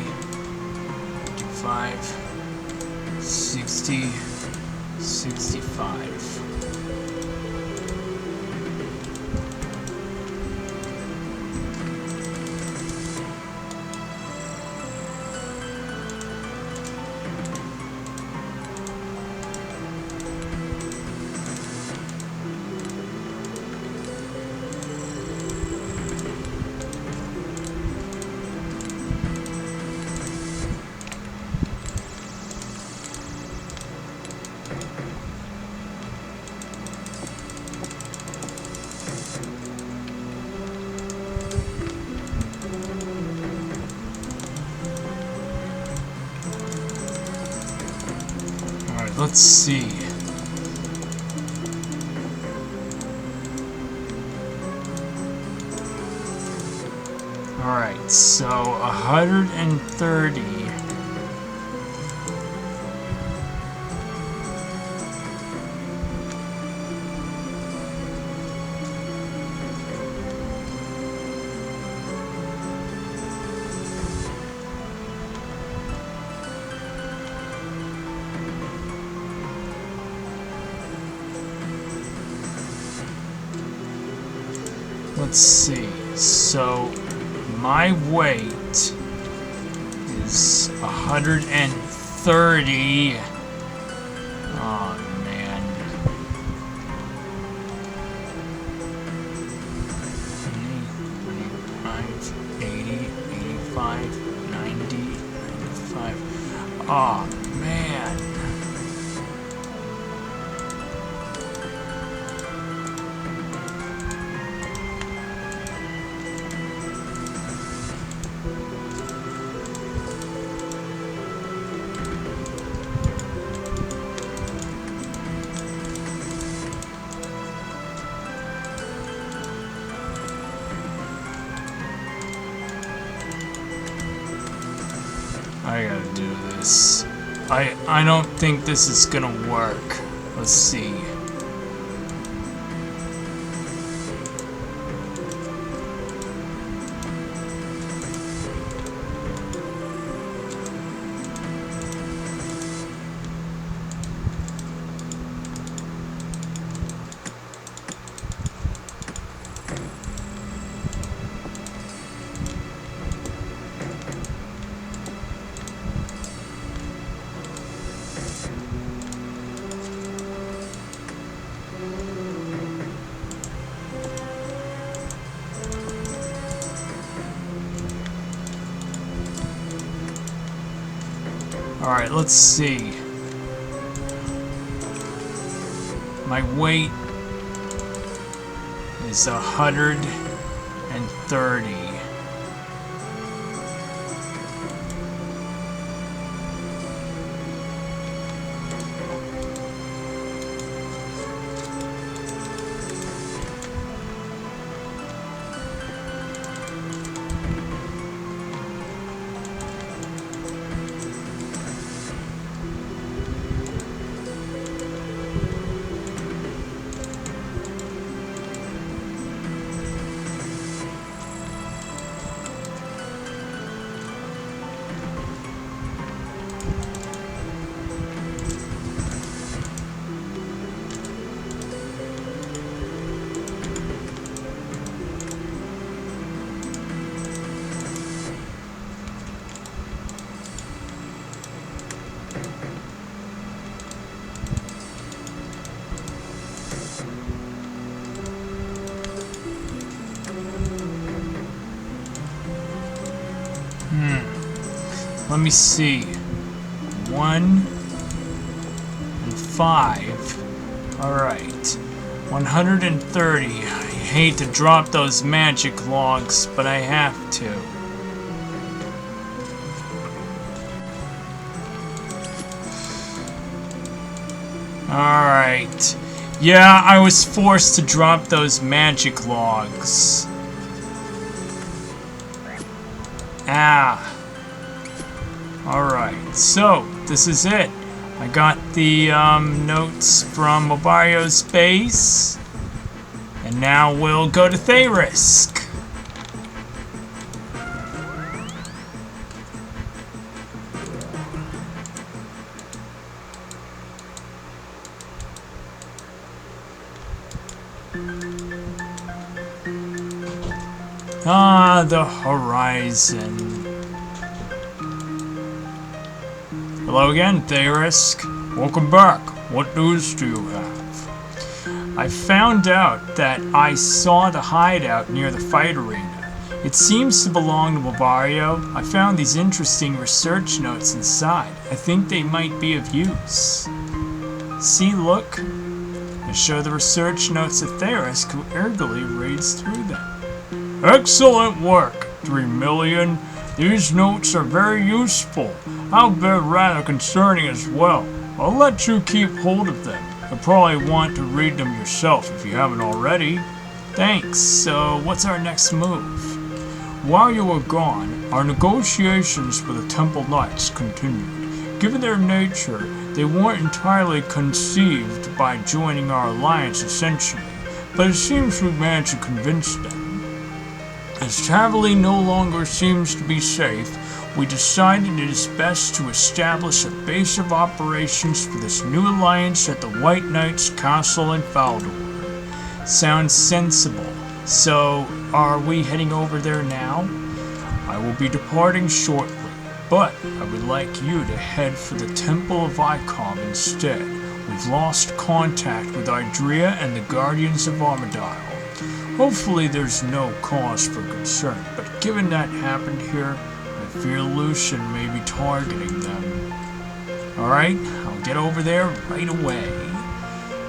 55, 60, 65. Let's see. Alright, so 130. Let's see, so my weight is 130. Oh man. 75, 80, 85, 90, 95. Oh man. I gotta do this. I don't think this is gonna work. Let's see. Alright, let's see. My weight is 130. Let me see. 1 and 5. Alright. 130. I hate to drop those magic logs, but I have to. Alright. Yeah, I was forced to drop those magic logs. Ah. Alright, so this is it. I got the notes from Mobario's base, and now we'll go to Therisk. Ah, the horizon. Hello again, Therisk. Welcome back. What news do you have? I found out that I saw the hideout near the fight arena. It seems to belong to Mobario. I found these interesting research notes inside. I think they might be of use. See, look. They show the research notes of Therisk, who eagerly reads through them. Excellent work, 3 million. These notes are very useful. I'll bet rather concerning as well. I'll let you keep hold of them. You'll probably want to read them yourself if you haven't already. Thanks. So, what's our next move? While you were gone, our negotiations with the Temple Knights continued. Given their nature, they weren't entirely conceived by joining our alliance essentially, but it seems we managed to convince them. As Taverley no longer seems to be safe, we decided it is best to establish a base of operations for this new alliance at the White Knight's castle in Faldor. Sounds sensible. So, are we heading over there now? I will be departing shortly, but I would like you to head for the Temple of Icom instead. We've lost contact with Idrea and the Guardians of Armadile. Hopefully there's no cause for concern, but given that happened here, I fear Lucian may be targeting them. Alright, I'll get over there right away.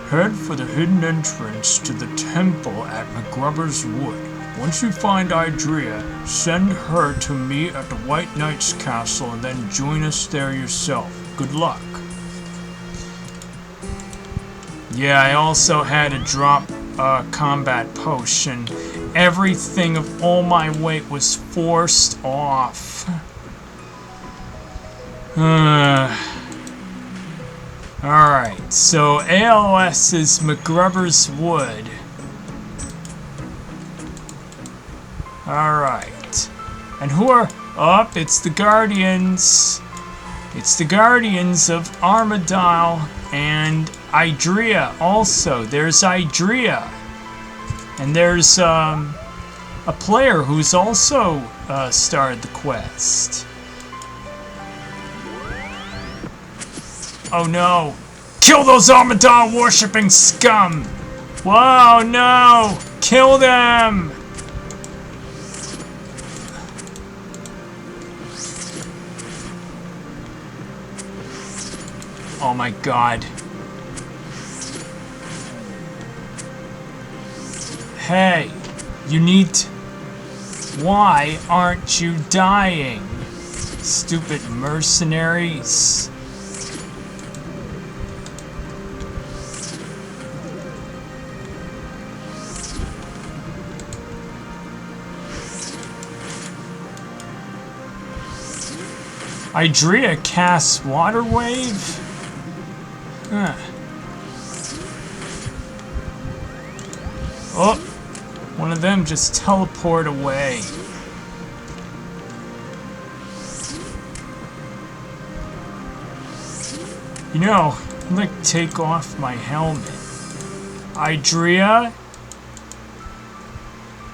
Head for the hidden entrance to the temple at McGrubber's Wood. Once you find Idrea, send her to me at the White Knight's castle and then join us there yourself. Good luck. Yeah, I also had to drop a combat potion. Everything of all my weight was forced off. Alright, so ALS is McGrubber's Wood. Alright. And who are up? It's the Guardians. It's the Guardians of Armadile and Idrea also. There's Idrea. And there's a player who's also started the quest. Oh no! Kill those Armadile worshipping scum! Whoa, no! Kill them! my god. Hey, you need to... Why aren't you dying? Stupid mercenaries. Idrea casts Water Wave? Huh. Oh! One of them just teleport away. You know, I'd like to take off my helmet. Idrea?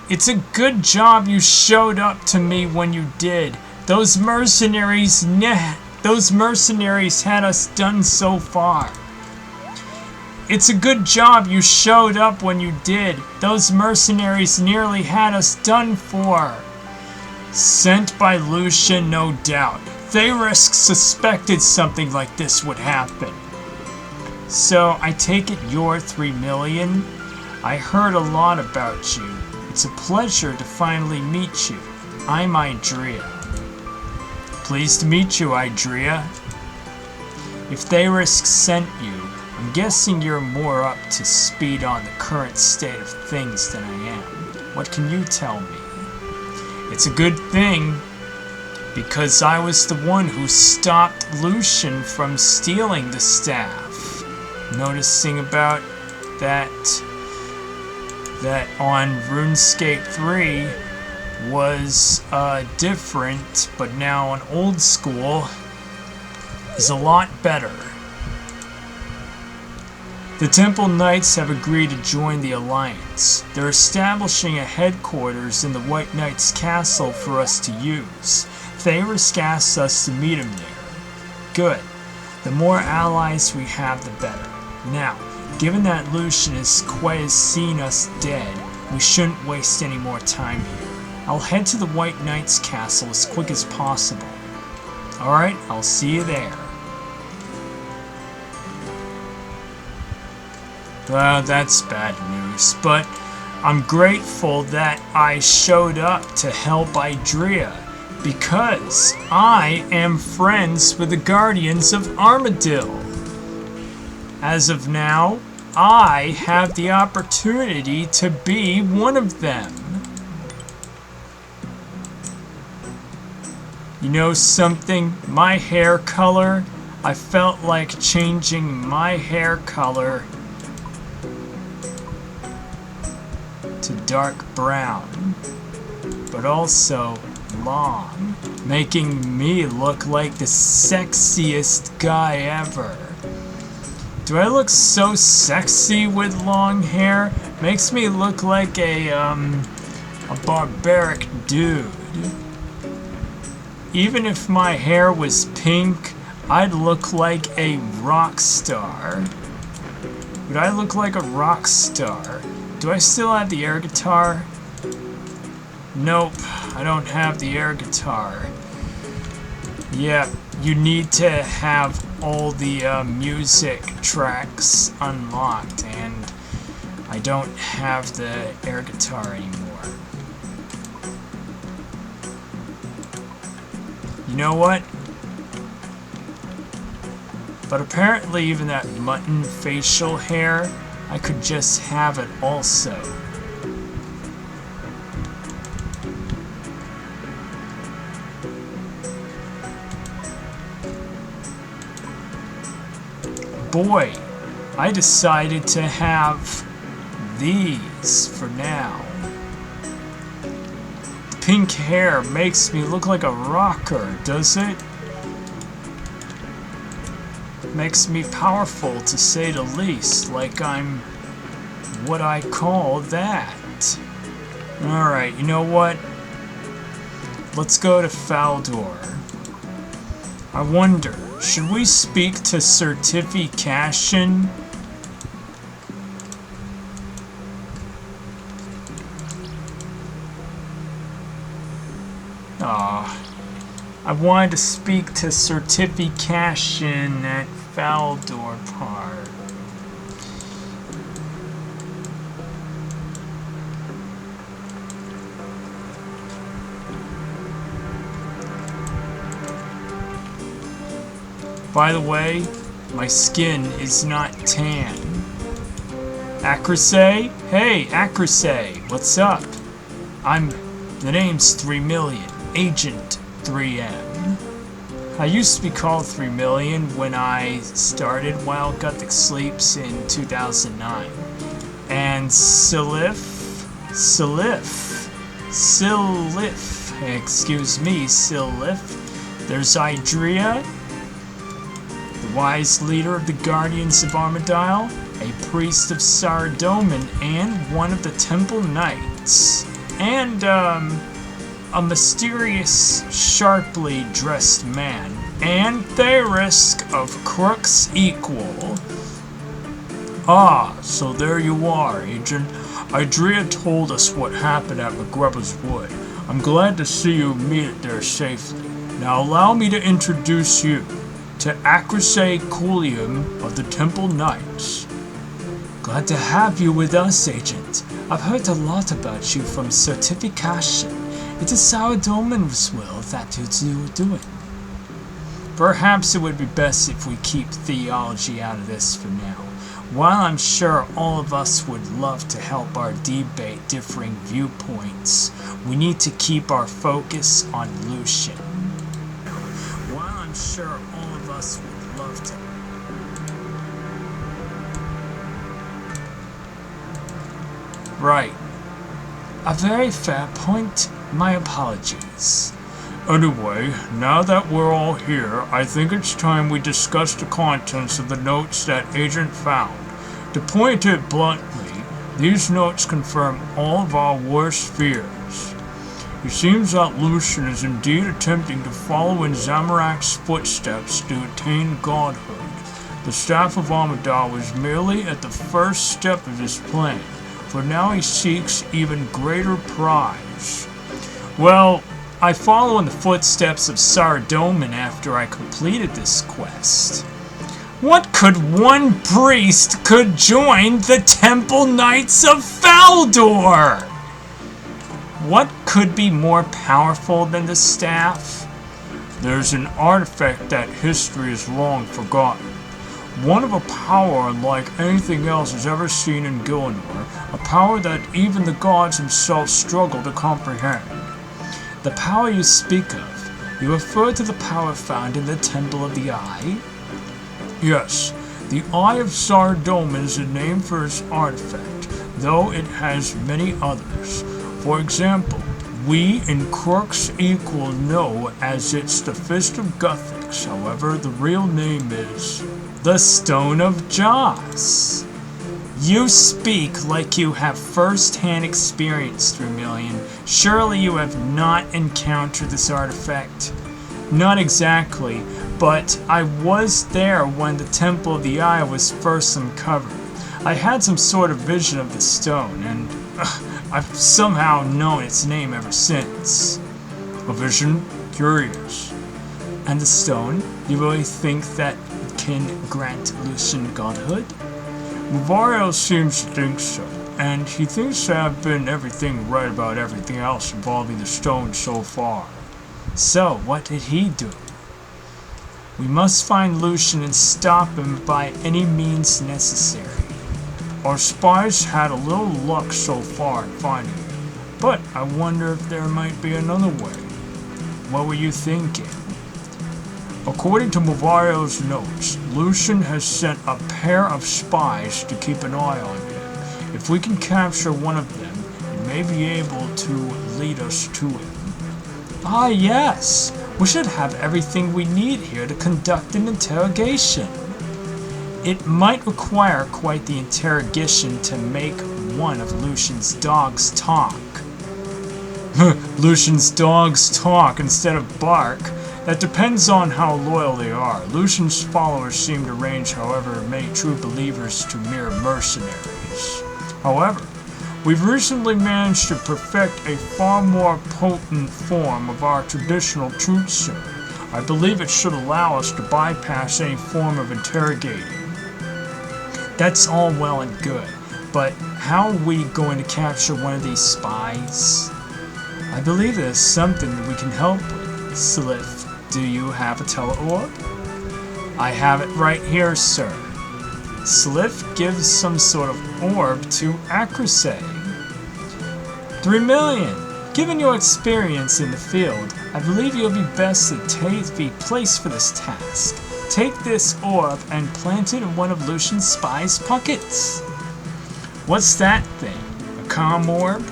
It's a good job you showed up to me when you did. Those mercenaries had us done so far. It's a good job you showed up when you did. Those mercenaries nearly had us done for. Sent by Lucian, no doubt. Thayrisk suspected something like this would happen. So, I take it you're 3 million? I heard a lot about you. It's a pleasure to finally meet you. I'm Idrea. Pleased to meet you, Idrea. If Thayrisk sent you, I'm guessing you're more up to speed on the current state of things than I am. What can you tell me? It's a good thing, because I was the one who stopped Lucian from stealing the staff. Noticing about that on RuneScape 3 was different, but now on old school is a lot better. The Temple Knights have agreed to join the Alliance. They're establishing a headquarters in the White Knight's castle for us to use. Thayrisk asks us to meet him there. Good. The more allies we have, the better. Now, given that Lucian has quite seen us dead, we shouldn't waste any more time here. I'll head to the White Knight's castle as quick as possible. Alright, I'll see you there. Well, that's bad news, but I'm grateful that I showed up to help Idrea, because I am friends with the Guardians of Armadil. As of now, I have the opportunity to be one of them. You know something? My hair color, I felt like changing my hair color to dark brown, but also long, making me look like the sexiest guy ever. Do I look so sexy with long hair? Makes me look like a barbaric dude. Even if my hair was pink, I'd look like a rock star. Would I look like a rock star? Do I still have the air guitar? Nope, I don't have the air guitar. Yeah, you need to have all the music tracks unlocked, and I don't have the air guitar anymore. You know what? But apparently even that mutton facial hair, I could just have it also. Boy, I decided to have these for now. The pink hair makes me look like a rocker, does it? Makes me powerful, to say the least, like I'm what I call that. Alright, you know what? Let's go to Faldor. I wonder, should we speak to Certification? I wanted to speak to Certification at Faldor part. By the way, my skin is not tan. Acrosay? Hey, Acrosay, what's up? The name's 3 Million, Agent 3M. I used to be called 3 Million when I started while Guthix Sleeps in 2009. And Silif, excuse me, Silif. There's Idrea, the wise leader of the Guardians of Armadile, a priest of Saradomin, and one of the Temple Knights. And, a mysterious, sharply dressed man, and Therisk of Crooks Equal. Ah, so there you are, Agent. Idrea told us what happened at McGrubba's Wood. I'm glad to see you made it there safely. Now allow me to introduce you to Acrosay Coolium of the Temple Knights. Glad to have you with us, Agent. I've heard a lot about you from Certification. It is Saradomin's will that you're doing. Perhaps it would be best if we keep theology out of this for now. While I'm sure all of us would love to help our debate differing viewpoints, we need to keep our focus on Lucian. While I'm sure all of us would love to... Right. A very fair point. My apologies. Anyway, now that we're all here, I think it's time we discuss the contents of the notes that Agent found. To point it bluntly, these notes confirm all of our worst fears. It seems that Lucian is indeed attempting to follow in Zamorak's footsteps to attain godhood. The Staff of Armadale was merely at the first step of his plan, for now he seeks even greater prize. Well, I follow in the footsteps of Saradomin after I completed this quest. What could one priest could join the Temple Knights of Faldor? What could be more powerful than the staff? There's an artifact that history has long forgotten. One of a power unlike anything else has ever seen in Gillinor, a power that even the gods themselves struggle to comprehend. The power you speak of, you refer to the power found in the Temple of the Eye? Yes, the Eye of Saradomin is a name for its artifact, though it has many others. For example, we in Crooks Equal know as it's the Fist of Guthix, however the real name is the Stone of Joss. You speak like you have first-hand experience, 3 Million. Surely you have not encountered this artifact. Not exactly, but I was there when the Temple of the Eye was first uncovered. I had some sort of vision of the stone, and I've somehow known its name ever since. A vision? Curious. And the stone? You really think that can grant Lucian godhood? Muvario seems to think so, and he thinks to have been everything right about everything else involving the stone so far. So, what did he do? We must find Lucian and stop him by any means necessary. Our spies had a little luck so far in finding him, but I wonder if there might be another way. What were you thinking? According to Muvario's notes, Lucian has sent a pair of spies to keep an eye on him. If we can capture one of them, he may be able to lead us to him. Ah, yes! We should have everything we need here to conduct an interrogation. It might require quite the interrogation to make one of Lucian's dogs talk. Lucian's dogs talk instead of bark. That depends on how loyal they are. Lucian's followers seem to range however many true believers to mere mercenaries. However, we've recently managed to perfect a far more potent form of our traditional truth serum, I believe it should allow us to bypass any form of interrogating. That's all well and good, but how are we going to capture one of these spies? I believe there's something that we can help with. Slith, do you have a teleorb? I have it right here, sir. Slith gives some sort of orb to Acrusay. 3 million! Given your experience in the field, I believe you'll be best to be placed for this task. Take this orb and plant it in one of Lucian's spy's pockets. What's that thing? A comm orb?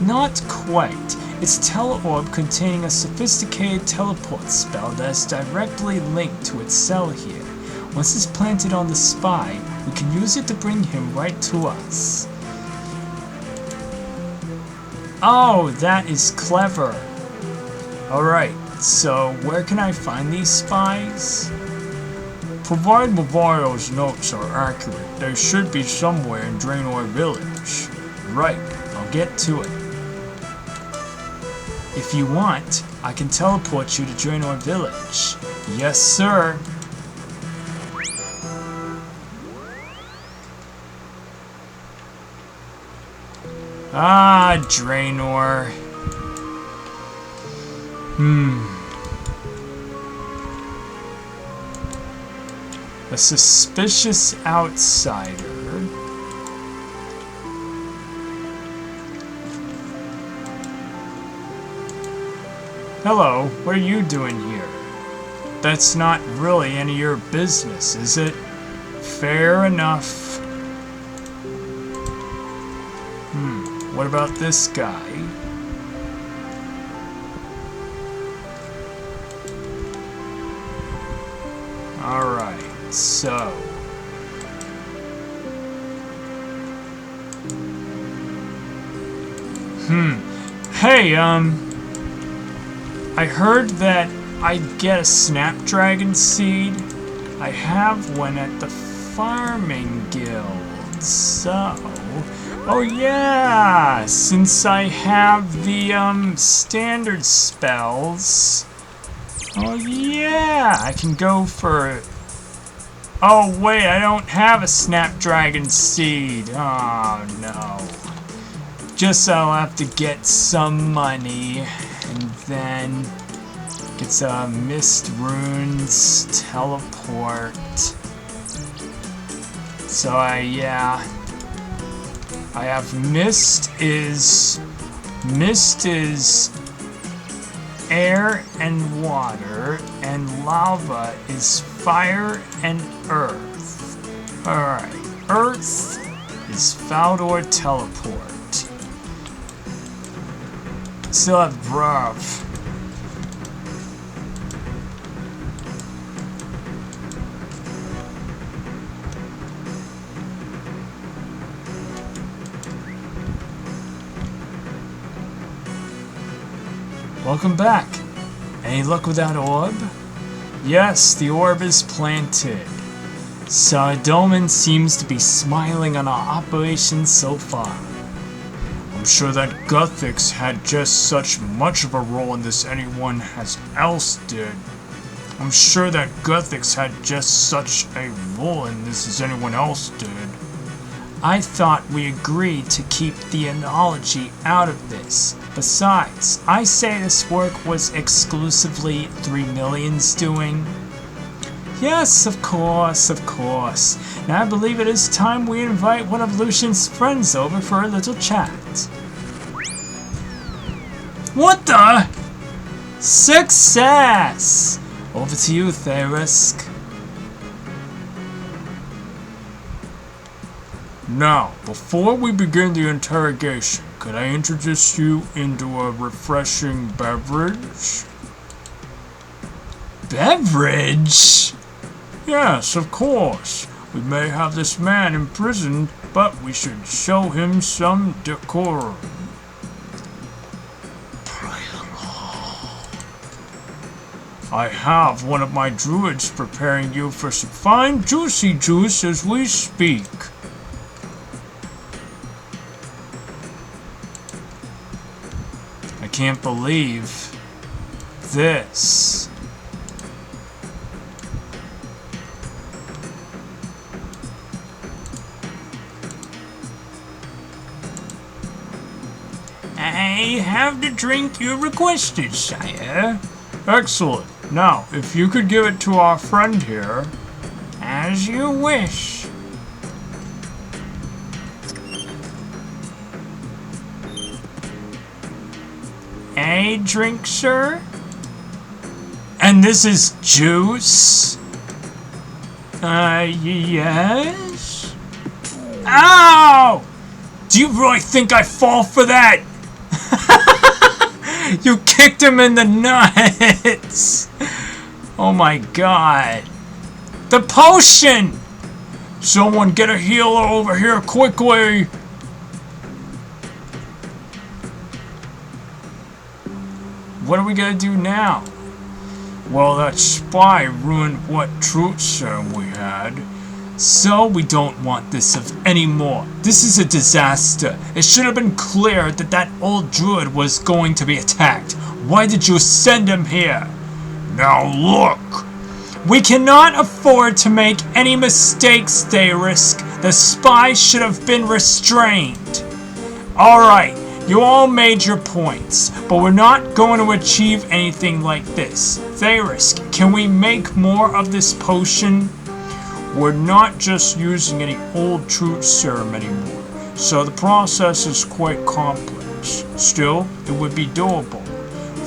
Not quite. It's a teleorb containing a sophisticated teleport spell that is directly linked to its cell here. Once it's planted on the spy, we can use it to bring him right to us. Oh, that is clever. Alright, so where can I find these spies? Provided Mavio's notes are accurate, they should be somewhere in Draenor Village. Right, I'll get to it. If you want, I can teleport you to Draenor Village. Yes, sir. Ah, Draenor. A suspicious outsider. Hello, what are you doing here? That's not really any of your business, is it? Fair enough. What about this guy? Alright, so... Hey, I heard that I get a Snapdragon seed. I have one at the Farming Guild, so... Oh yeah! Since I have the, standard spells... Oh yeah! I can go for... Oh wait, I don't have a Snapdragon seed! Oh no. Just I'll have to get some money, and then... get some Mist Runes, Teleport... So yeah... I have Mist is air and water, and lava is fire and earth. Alright, earth is Faldor Teleport. Still have Brav. Welcome back. Any luck with that orb? Yes, the orb is planted. Saradomin seems to be smiling on our operation so far. I'm sure that Guthix had just such much of a role in this anyone else did. I'm sure that Guthix had just such a role in this as anyone else did. I thought we agreed to keep the analogy out of this. Besides, I say this work was exclusively 3 Million's doing. Yes, of course, of course. Now I believe it is time we invite one of Lucian's friends over for a little chat. What the? Success! Over to you, Therisk. Now, before we begin the interrogation, could I introduce you into a refreshing beverage? Beverage? Yes, of course. We may have this man imprisoned, but we should show him some decorum. I have one of my druids preparing you for some fine juicy juice as we speak. I can't believe this. I have the drink you requested, sire. Excellent. Now, if you could give it to our friend here. As you wish. A drink, sir? And this is juice? Yes? Ow! Do you really think I fall for that? You kicked him in the nuts! Oh my god. The potion! Someone get a healer over here quickly! What are we gonna do now? Well, that spy ruined what truth serum we had. So we don't want this anymore. This is a disaster. It should have been clear that that old druid was going to be attacked. Why did you send him here? Now look! We cannot afford to make any mistakes, Thayrisk. The spy should have been restrained. Alright, you all made your points, but we're not going to achieve anything like this. Thayrisk, can we make more of this potion? We're not just using any old truth serum anymore, so the process is quite complex. Still, it would be doable.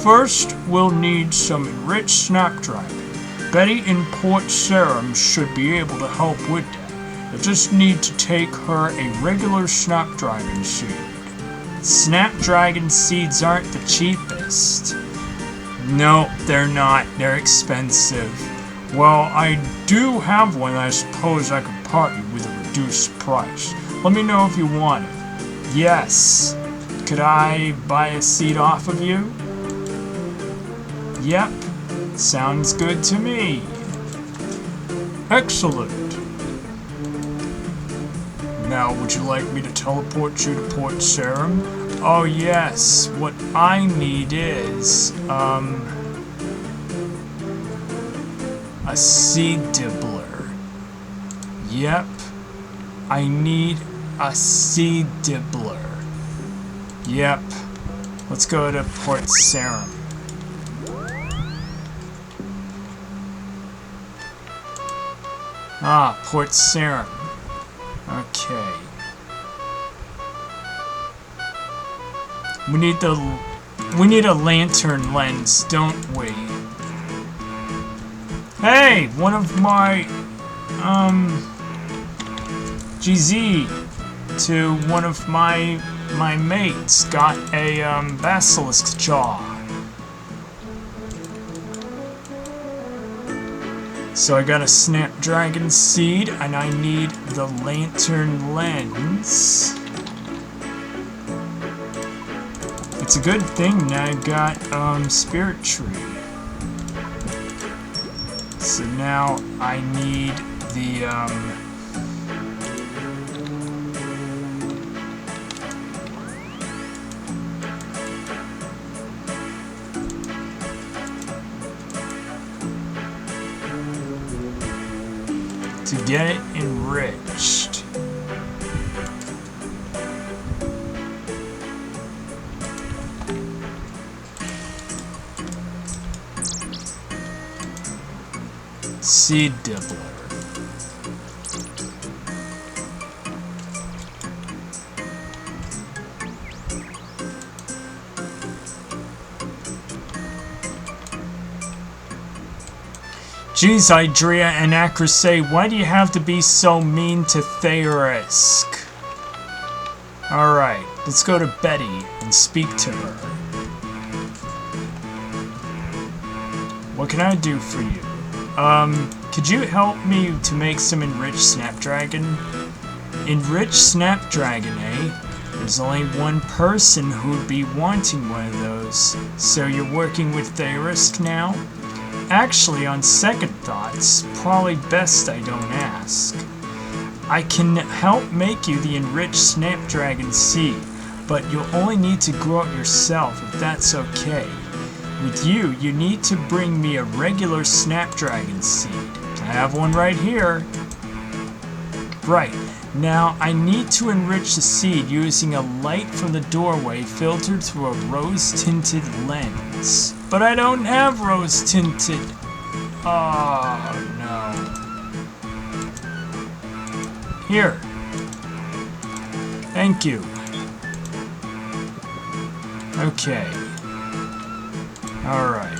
First, we'll need some enriched snapdragon. Betty in Port Serum should be able to help with that. You'll just need to take her a regular snapdragon seed. Snapdragon seeds aren't the cheapest. No, they're not. They're expensive. Well, I do have one I suppose I could part you with a reduced price. Let me know if you want it. Yes. Could I buy a seed off of you? Yep. Sounds good to me. Excellent. Now, would you like me to teleport you to Port Serum? Oh yes, what I need is, a seed dibbler. Yep, I need a seed dibbler. Yep, let's go to Port Serum. Ah, Port Serum. Okay. We need a lantern lens, don't we? Hey, one of my GZ to one of my mates got a basilisk jaw. So I got a snapdragon seed, and I need the lantern lens. It's a good thing that I got spirit tree. So now I need the to get it enriched. Seed dibbler. Geez, Idrea and Acrosay, why do you have to be so mean to Thayrisk? Alright, let's go to Betty and speak to her. What can I do for you? Could you help me to make some enriched snapdragon? Enriched snapdragon, eh? There's only one person who'd be wanting one of those. So you're working with Thayrisk now? Actually, on second thoughts, probably best I don't ask. I can help make you the enriched snapdragon seed, but you'll only need to grow it yourself if that's okay. With you, you need to bring me a regular snapdragon seed. I have one right here. Right, Now, I need to enrich the seed using a light from the doorway filtered through a rose-tinted lens. But I don't have rose-tinted. Oh, no. Here. Thank you. Okay. Alright.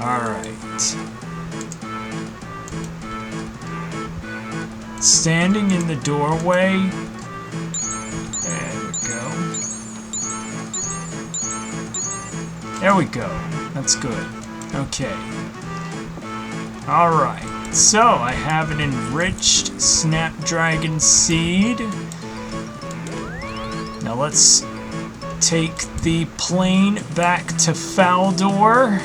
Alright. Standing in the doorway. There we go. There we go. That's good. Okay. Alright. So, I have an enriched snapdragon seed. Now let's take the plane back to Faldor.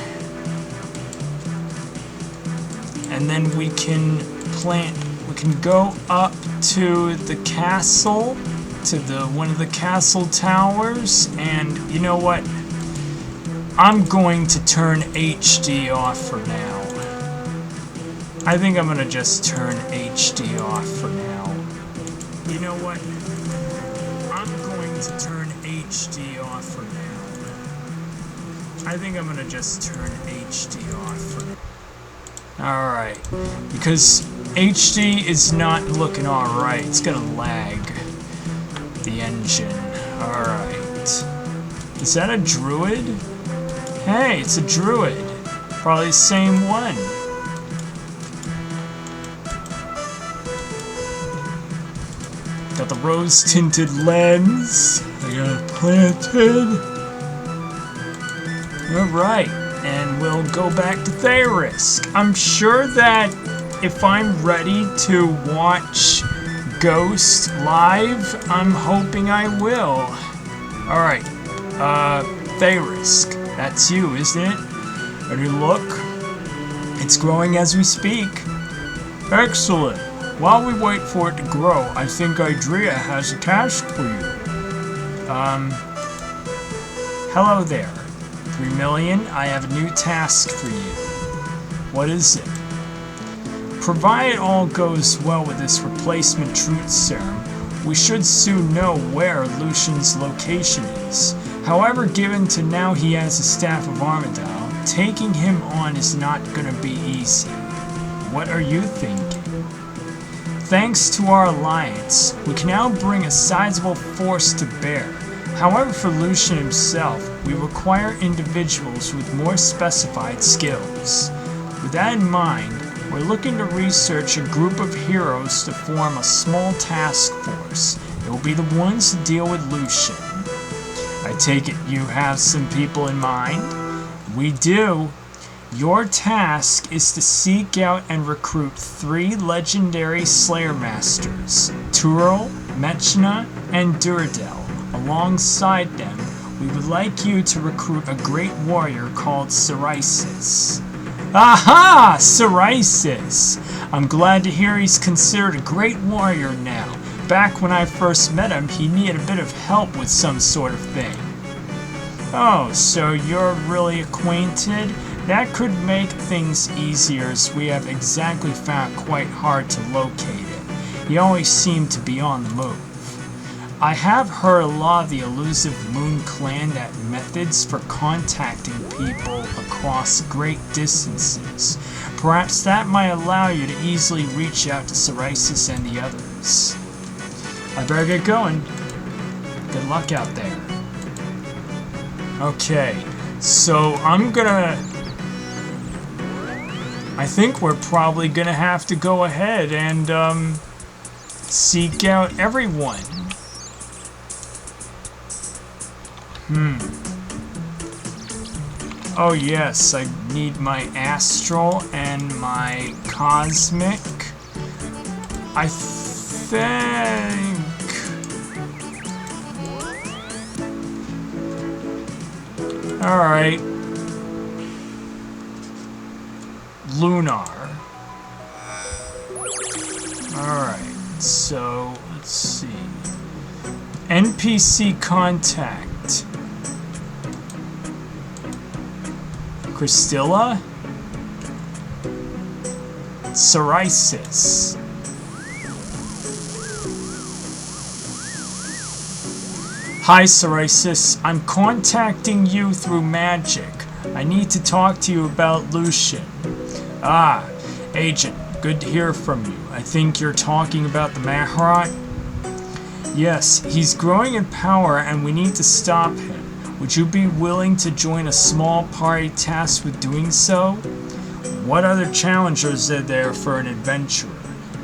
And then we can go up to the castle, to one of the castle towers, and you know what? I'm going to turn HD off for now. I think I'm gonna just turn HD off for now. You know what? I'm going to turn HD off for now. I think I'm gonna just turn HD off for now. Alright, because HD is not looking alright. It's gonna lag the engine. Alright. Is that a druid? Hey, it's a druid. Probably the same one. Got the rose-tinted lens. I got it planted. Alright. And we'll go back to Therisk. I'm sure that if I'm ready to watch Ghost live, I'm hoping I will. Alright, Therisk, that's you, isn't it? Ready to look? It's growing as we speak. Excellent. While we wait for it to grow, I think Idrea has a task for you. Hello there. 3 million, I have a new task for you. What is it? Provided all goes well with this replacement truth serum, we should soon know where Lucian's location is. However, given to now he has a staff of Armadale, taking him on is not gonna be easy. What are you thinking? Thanks to our alliance, we can now bring a sizable force to bear. However, for Lucian himself, we require individuals with more specified skills. With that in mind, we're looking to research a group of heroes to form a small task force. It will be the ones to deal with Lucian. I take it you have some people in mind? We do. Your task is to seek out and recruit 3 legendary Slayer Masters, Turil, Mechna, and Duradel. Alongside them, we would like you to recruit a great warrior called Sirisis. Aha! Sirisis! I'm glad to hear he's considered a great warrior now. Back when I first met him, he needed a bit of help with some sort of thing. Oh, so you're really acquainted? That could make things easier, as we have exactly found it quite hard to locate him. He always seemed to be on the move. I have heard a lot of the elusive Moon Clan that methods for contacting people across great distances. Perhaps that might allow you to easily reach out to Sirisis and the others. I better get going. Good luck out there. Okay, so I think we're probably gonna have to go ahead and seek out everyone. Oh yes, I need my astral and my cosmic. I think... Alright. Lunar. Alright, so let's see. NPC contact. Christilla? psoriasis. Hi, psoriasis. I'm contacting you through magic. I need to talk to you about Lucian. Ah, Agent, good to hear from you. I think you're talking about the Maharat? Yes, he's growing in power and we need to stop him. Would you be willing to join a small party tasked with doing so? What other challengers are there for an adventurer?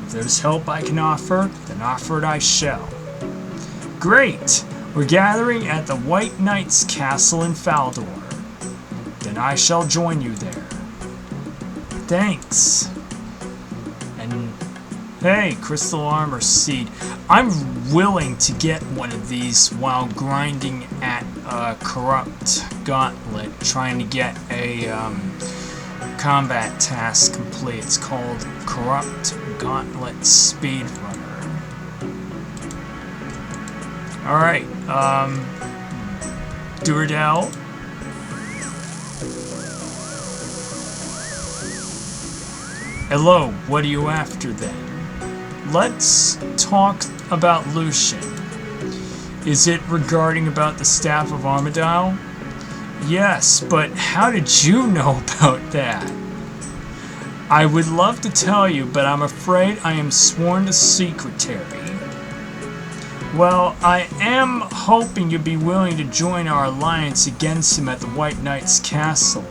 If there's help I can offer, then offer it I shall. Great! We're gathering at the White Knight's castle in Faldor. Then I shall join you there. Thanks. And hey, Crystal Armor Seed. I'm willing to get one of these while grinding at Corrupt Gauntlet, trying to get a combat task complete. It's called Corrupt Gauntlet Speedrunner. Alright, Duradel. Hello, what are you after then? Let's talk about Lucian. Is it regarding about the Staff of Armadale? Yes, but how did you know about that? I would love to tell you, but I'm afraid I am sworn to secretary. Well, I am hoping you'd be willing to join our alliance against him at the White Knight's castle.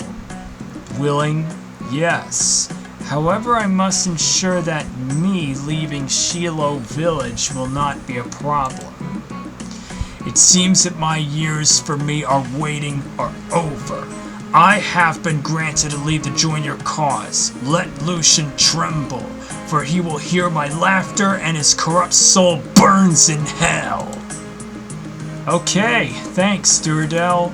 Willing? Yes. However, I must ensure that me leaving Shiloh Village will not be a problem. It seems that my years for me are waiting are over. I have been granted a leave to join your cause. Let Lucian tremble, for he will hear my laughter and his corrupt soul burns in hell. Okay, thanks, Duradel.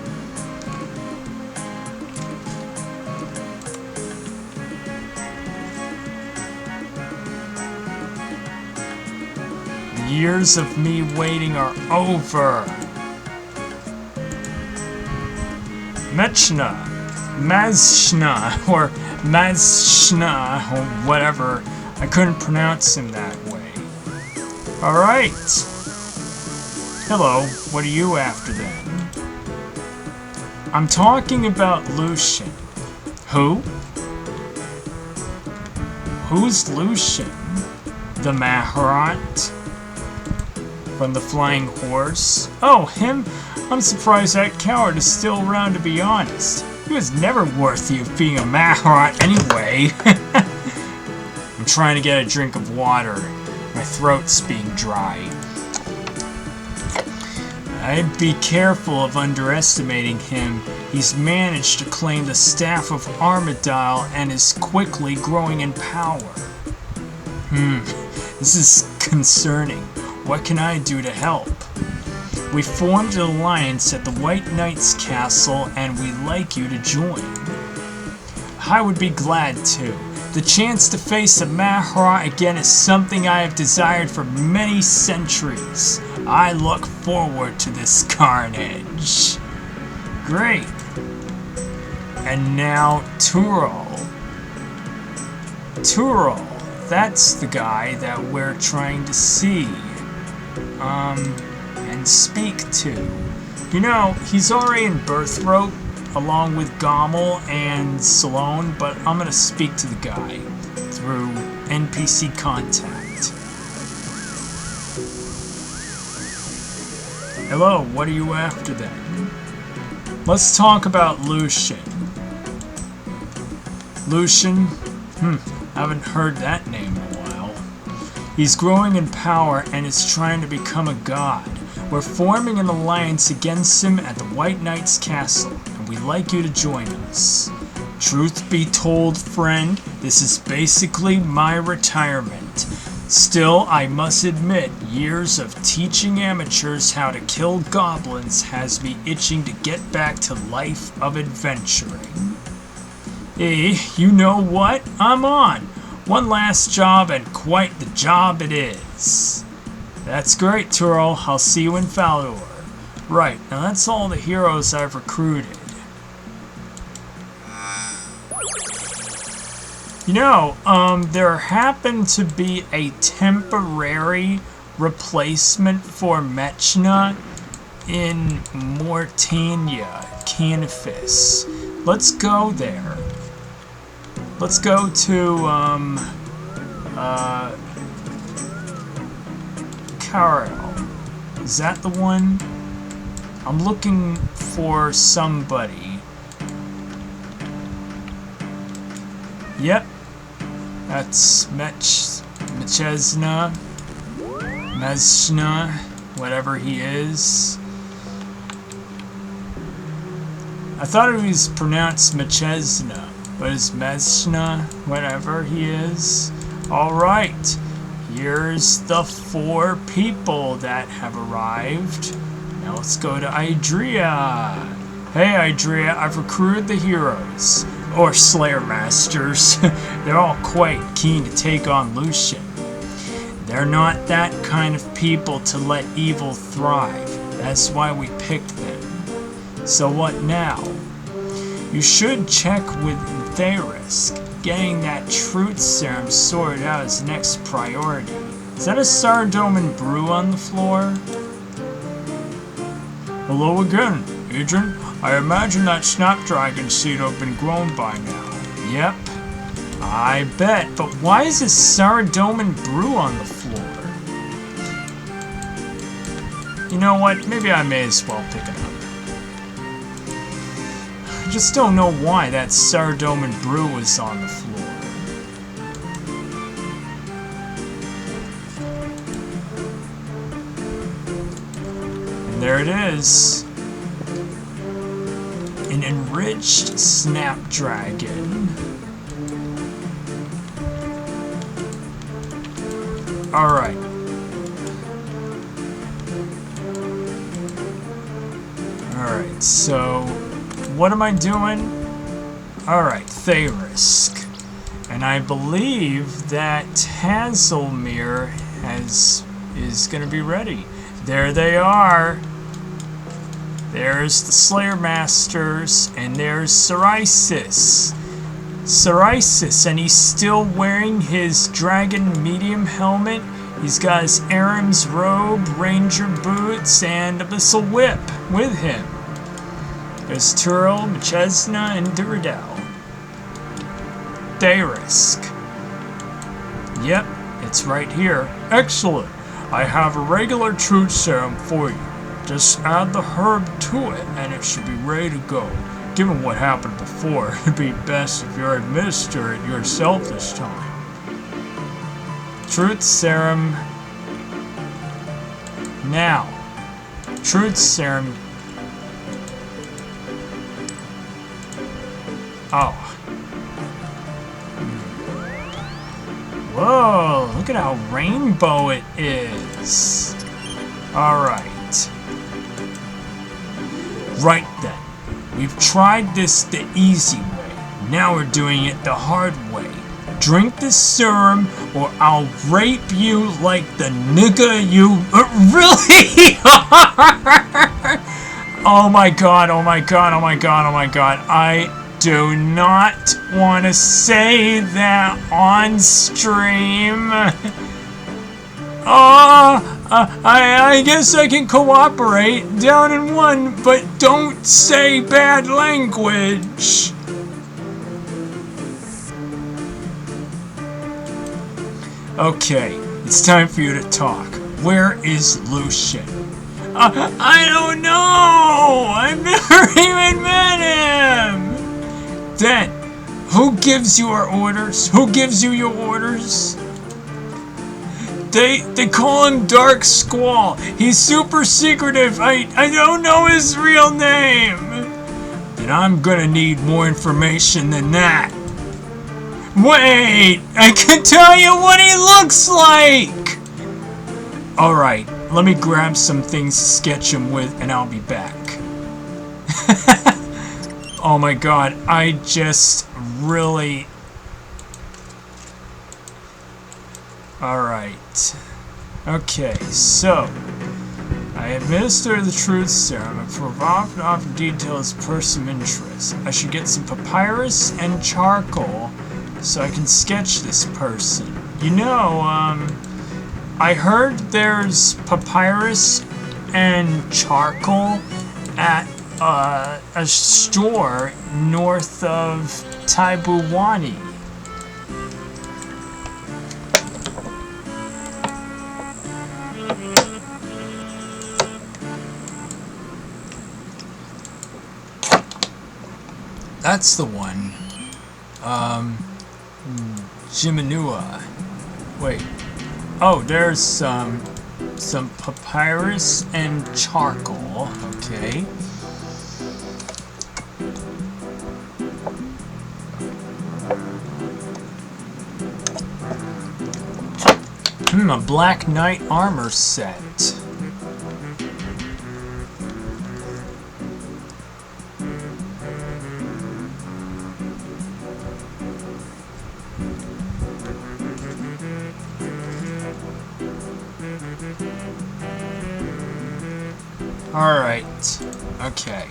The years of me waiting are over. Mechna, Mazshna, or Mazshna, or whatever. I couldn't pronounce him that way. Alright. Hello, what are you after then? I'm talking about Lucian. Who? Who's Lucian? The Maharat? From the Flying Horse? Oh, him? I'm surprised that coward is still around, to be honest. He was never worthy of being a Maharat anyway. I'm trying to get a drink of water. My throat's being dry. I'd be careful of underestimating him. He's managed to claim the Staff of Armadale and is quickly growing in power. This is concerning. What can I do to help? We formed an alliance at the White Knight's castle and we'd like you to join. I would be glad to. The chance to face a Maharat again is something I have desired for many centuries. I look forward to this carnage. Great. And now Turul. Turul, that's the guy that we're trying to see. And speak to. You know, he's already in Birthroat, along with Gommel and Salone, but I'm gonna speak to the guy through NPC contact. Hello, what are you after then? Let's talk about Lucian. Lucian? Haven't heard that name in a while. He's growing in power and is trying to become a god. We're forming an alliance against him at the White Knight's castle, and we'd like you to join us. Truth be told, friend, this is basically my retirement. Still, I must admit, years of teaching amateurs how to kill goblins has me itching to get back to life of adventuring. Hey, you know what? I'm on. One last job, and quite the job it is. That's great, Turul. I'll see you in Faldor. Right, now that's all the heroes I've recruited. You know, there happened to be a temporary replacement for Mechna in Mortania, Canifis. Let's go there. Let's go to, Carl. Is that the one? I'm looking for somebody. Yep. That's Mechna, whatever he is. I thought it was pronounced Mechna, but it's Mechna, whatever he is. Alright, here's the 4 people that have arrived. Now let's go to Idrea. Hey Idrea, I've recruited the heroes. Or Slayer Masters. They're all quite keen to take on Lucian. They're not that kind of people to let evil thrive. That's why we picked them. So what now? You should check with Therisk. Getting that truth serum sorted out is next priority. Is that a Sardoman brew on the floor? Hello again, Adrian. I imagine that snapdragon seed have been grown by now. Yep, I bet. But why is this Sardoman brew on the floor? You know what? Maybe I may as well pick it up. I just don't know why that Sardoman brew was on the floor. And there it is. An enriched snapdragon. Alright. Alright, so what am I doing? Alright, Therisk. And I believe that Hazelmere is gonna be ready. There they are. There's the Slayer Masters, and there's Psoriasis. And he's still wearing his Dragon Medium helmet. He's got his Aram's robe, Ranger boots, and Abyssal Whip with him. There's Turl, Mechna, and Duradel. Therisk. Yep, it's right here. Excellent. I have a regular truth serum for you. Just add the herb to it, and it should be ready to go. Given what happened before, it'd be best if you administer it yourself this time. Truth serum. Now. Truth serum. Oh. Whoa, look at how rainbow it is. Alright. Right then. We've tried this the easy way. Now we're doing it the hard way. Drink this serum or I'll rape you like the nigga you really are. Oh my god, oh my god, oh my god, oh my god. I do not want to say that on stream. I guess I can cooperate down in 1, but don't say bad language. Okay, it's time for you to talk. Where is Lucian? I don't know! I've never even met him! Then, who gives you our orders? Who gives you your orders? They call him Dark Squall. He's super secretive. I don't know his real name. And I'm gonna need more information than that. Wait, I can tell you what he looks like. Alright, let me grab some things to sketch him with and I'll be back. Oh my god, I just really... Alright. Okay, so... I administer the truth serum and provide details of personal interest. I should get some papyrus and charcoal so I can sketch this person. You know, I heard there's papyrus and charcoal at a store north of Taibuwani. That's the one. Jimanua. Wait. Oh, there's some papyrus and charcoal. Okay. A Black Knight armor set. Alright. Okay.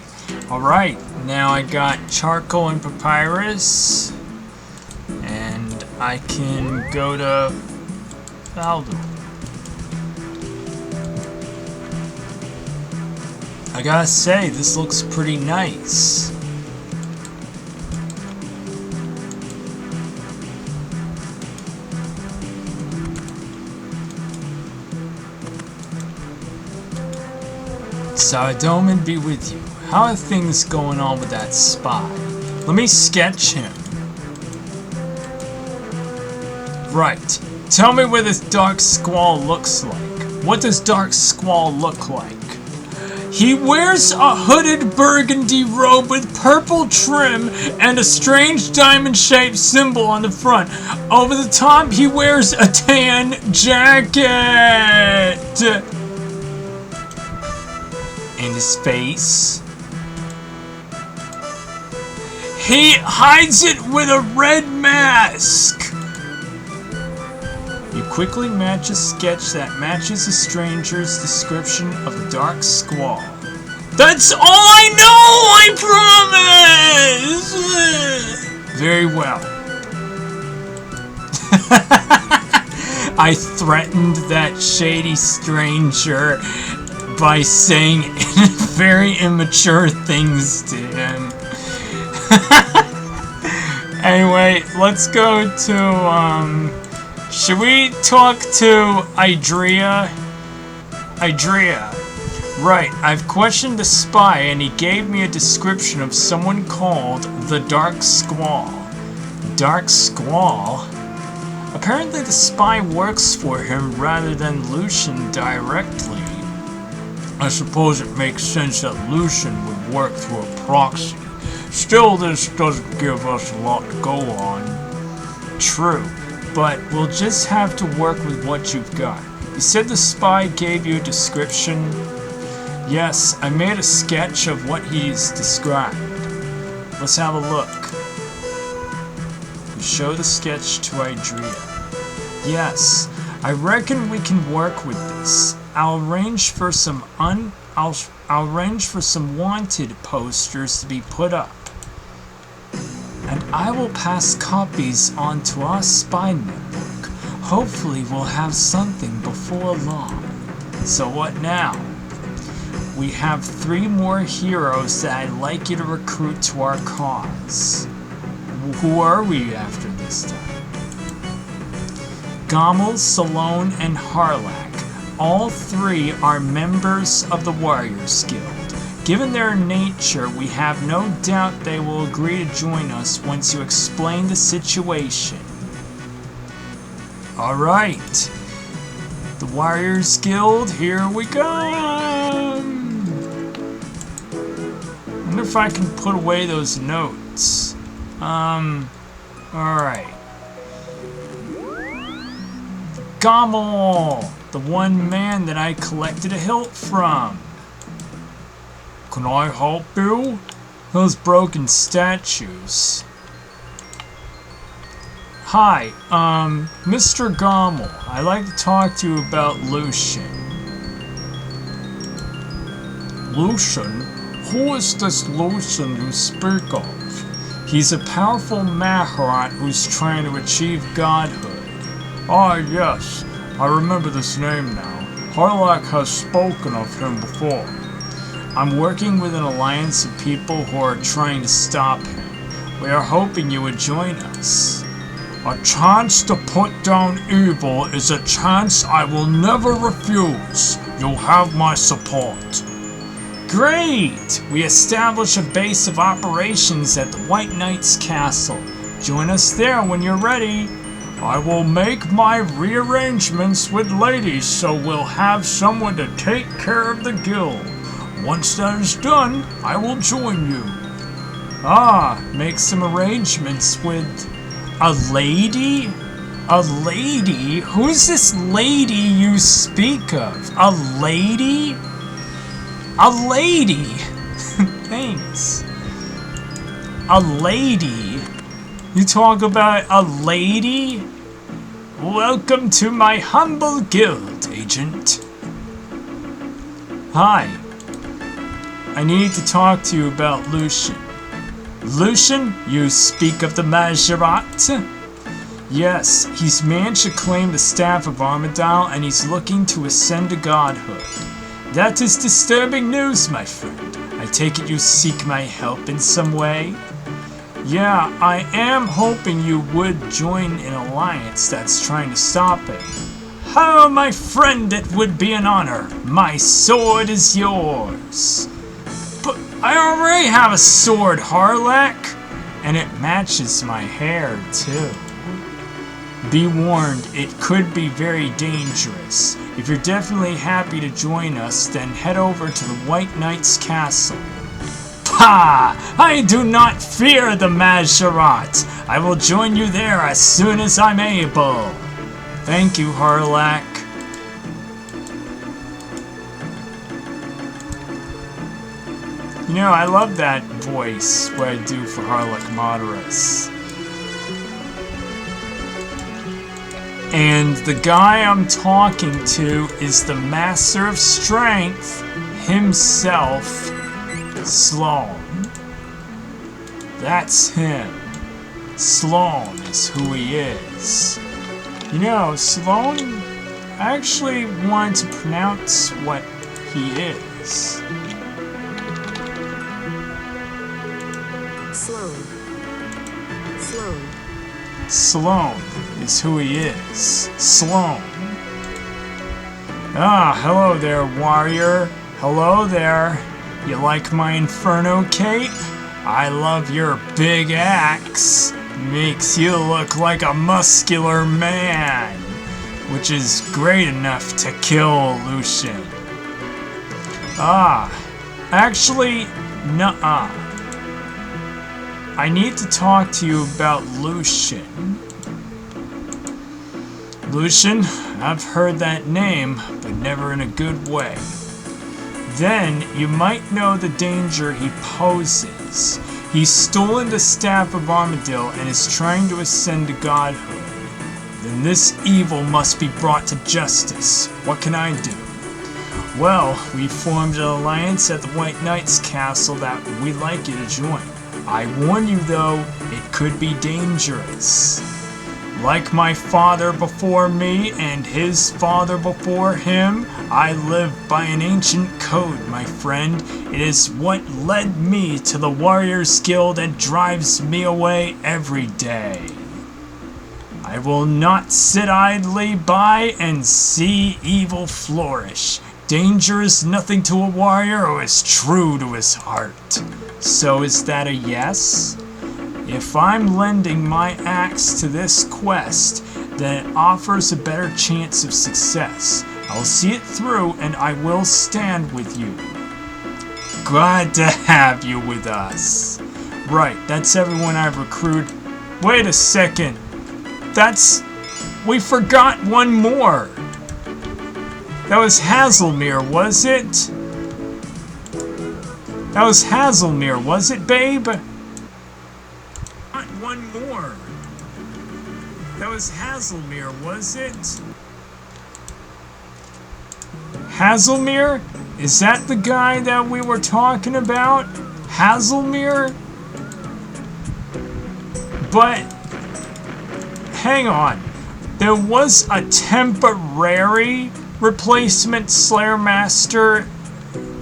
Alright. Now I got charcoal and papyrus. And I can go to Faldo. I gotta say, this looks pretty nice. Saradomin be with you. How are things going on with that spy? Let me sketch him. Right. Tell me what this Dark Squall looks like. What does Dark Squall look like? He wears a hooded burgundy robe with purple trim and a strange diamond-shaped symbol on the front. Over the top, he wears a tan jacket. And his face. He hides it with a red mask. You quickly match a sketch that matches a stranger's description of the Dark Squall. That's all I know, I promise! Very well. I threatened that shady stranger by saying very immature things to him. Anyway, let's go to, should we talk to Idrea? Idrea. Right, I've questioned the spy and he gave me a description of someone called the Dark Squall. Dark Squall? Apparently the spy works for him rather than Lucian directly. I suppose it makes sense that Lucian would work through a proxy. Still, this doesn't give us a lot to go on. True, but we'll just have to work with what you've got. You said the spy gave you a description? Yes, I made a sketch of what he's described. Let's have a look. You show the sketch to Idrea. Yes, I reckon we can work with this. I'll arrange for some wanted posters to be put up. And I will pass copies on to our spy network. Hopefully we'll have something before long. So what now? We have 3 more heroes that I'd like you to recruit to our cause. Who are we after this time? Gommel, Salone, and Harlack. All 3 are members of the Warriors Guild. Given their nature, we have no doubt they will agree to join us once you explain the situation. Alright. The Warriors Guild, here we go! Wonder if I can put away those notes. Alright. Gommel! The one man that I collected a hilt from. Can I help you? Those broken statues. Hi, Mr. Gommel. I'd like to talk to you about Lucian. Lucian? Who is this Lucian you speak of? He's a powerful Maharat who's trying to achieve godhood. Ah, yes. I remember this name now. Harlock has spoken of him before. I'm working with an alliance of people who are trying to stop him. We are hoping you would join us. A chance to put down evil is a chance I will never refuse. You'll have my support. Great! We establish a base of operations at the White Knight's castle. Join us there when you're ready. I will make my rearrangements with ladies so we'll have someone to take care of the guild. Once that is done, I will join you. Ah, make some arrangements with a lady? A lady? Who's this lady you speak of? A lady? A lady? Thanks. A lady? You talk about a lady? Welcome to my humble guild, agent. Hi. I need to talk to you about Lucian. Lucian, you speak of the Majorat? Yes, he's managed to claim the staff of Armadale and he's looking to ascend to godhood. That is disturbing news, my friend. I take it you seek my help in some way? Yeah, I am hoping you would join an alliance that's trying to stop it. Oh, my friend, it would be an honor. My sword is yours. But I already have a sword, Harlack. And it matches my hair, too. Be warned, it could be very dangerous. If you're definitely happy to join us, then head over to the White Knight's castle. Pah! I do not fear the Majorat. I will join you there as soon as I'm able. Thank you, Harlack. You know, I love that voice, what I do for Harlack Moderus. And the guy I'm talking to is the Master of Strength himself, Sloan. That's him. Sloan is who he is. You know, Sloan actually wanted to pronounce what he is. Sloan is who he is. Sloan. Ah, hello there, warrior. Hello there. You like my Inferno cape? I love your big axe. Makes you look like a muscular man. Which is great enough to kill Lucian. Ah, actually, nuh-uh. I need to talk to you about Lucian. Lucian, I've heard that name, but never in a good way. Then, you might know the danger he poses. He's stolen the staff of Armadale and is trying to ascend to godhood. Then this evil must be brought to justice. What can I do? Well, we formed an alliance at the White Knight's castle that we'd like you to join. I warn you though, it could be dangerous. Like my father before me and his father before him, I live by an ancient code, my friend. It is what led me to the Warriors Guild and drives me away every day. I will not sit idly by and see evil flourish. Danger is nothing to a warrior who is true to his heart. So is that a yes? If I'm lending my axe to this quest, then it offers a better chance of success. I'll see it through and I will stand with you. Glad to have you with us. Right, that's everyone I've recruited. Wait a second. We forgot one more. That was Hazelmere, was it? That was Hazelmere, was it, babe? Not one more. That was Hazelmere, was it? Hazelmere? Is that the guy that we were talking about? Hazelmere? But hang on. There was a temporary replacement Slayer Master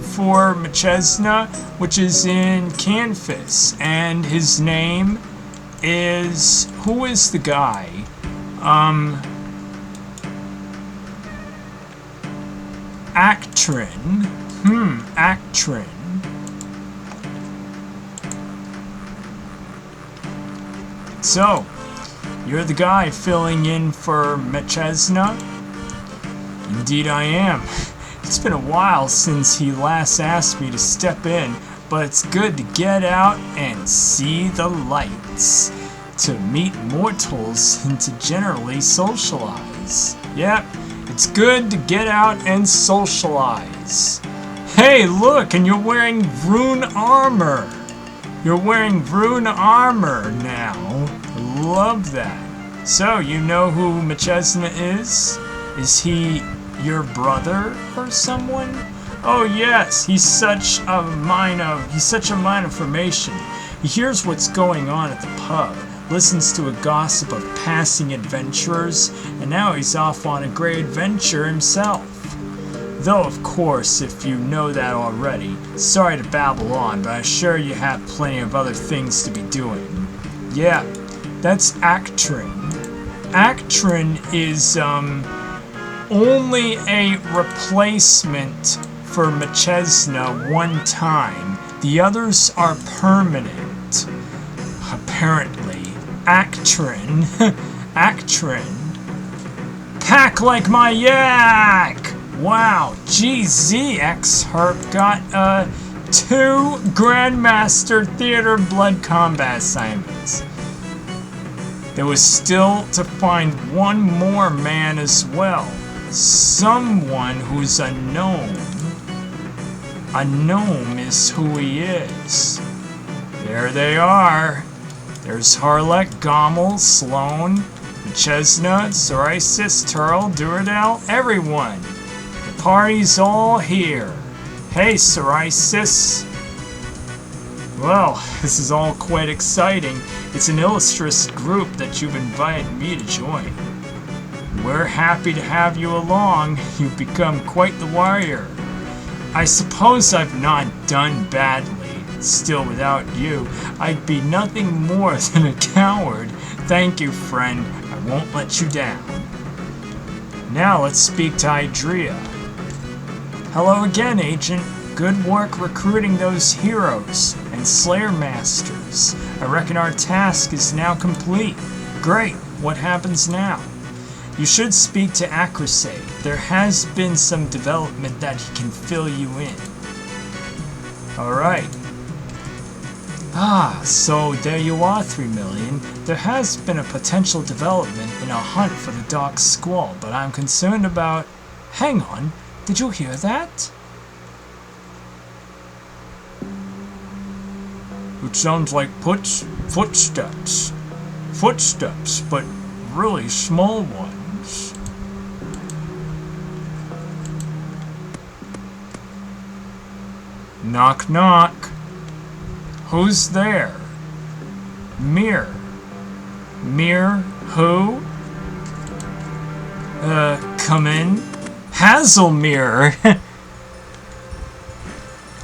for Machesna, which is in Canfis, and his name is... who is the guy? Actrin. Actrin. So, you're the guy filling in for Machesna? Indeed I am. It's been a while since he last asked me to step in, but it's good to get out and see the lights, to meet mortals and to generally socialize. Yep, it's good to get out and socialize. Hey, look, and you're wearing rune armor. You're wearing rune armor now. Love that. So, you know who Machesna is? Is he your brother or someone? Oh yes, he's such a mine of information. He hears what's going on at the pub, listens to a gossip of passing adventurers, and now he's off on a great adventure himself. Though, of course, if you know that already, sorry to babble on, but I'm sure you have plenty of other things to be doing. Yeah, that's Actrin. Actrin is, only a replacement for Machesna one time. The others are permanent. Apparently. Actrin. Actrin. Pack like my yak! Wow, GZ X-Herp got, 2 Grandmaster Theater Blood Combat assignments. There was still to find one more man as well. Someone who's a gnome. A gnome is who he is. There they are. There's Harlech, Gommel, Sloan, Machesna, Psoriasis, Turl, Duradel, everyone. The party's all here. Hey, Psoriasis. Well, this is all quite exciting. It's an illustrious group that you've invited me to join. We're happy to have you along. You've become quite the warrior. I suppose I've not done badly. Still, without you, I'd be nothing more than a coward. Thank you, friend. I won't let you down. Now let's speak to Idrea. Hello again, Agent. Good work recruiting those heroes and Slayer Masters. I reckon our task is now complete. Great. What happens now? You should speak to Acrosate. There has been some development that he can fill you in. Alright. So there you are, 3 million. There has been a potential development in a hunt for the Dark Squall, but I'm concerned about... Hang on, did you hear that? It sounds like footsteps. Footsteps, but really small ones. Knock knock. Who's there? Mir. Mir who? Come in. Hazelmere.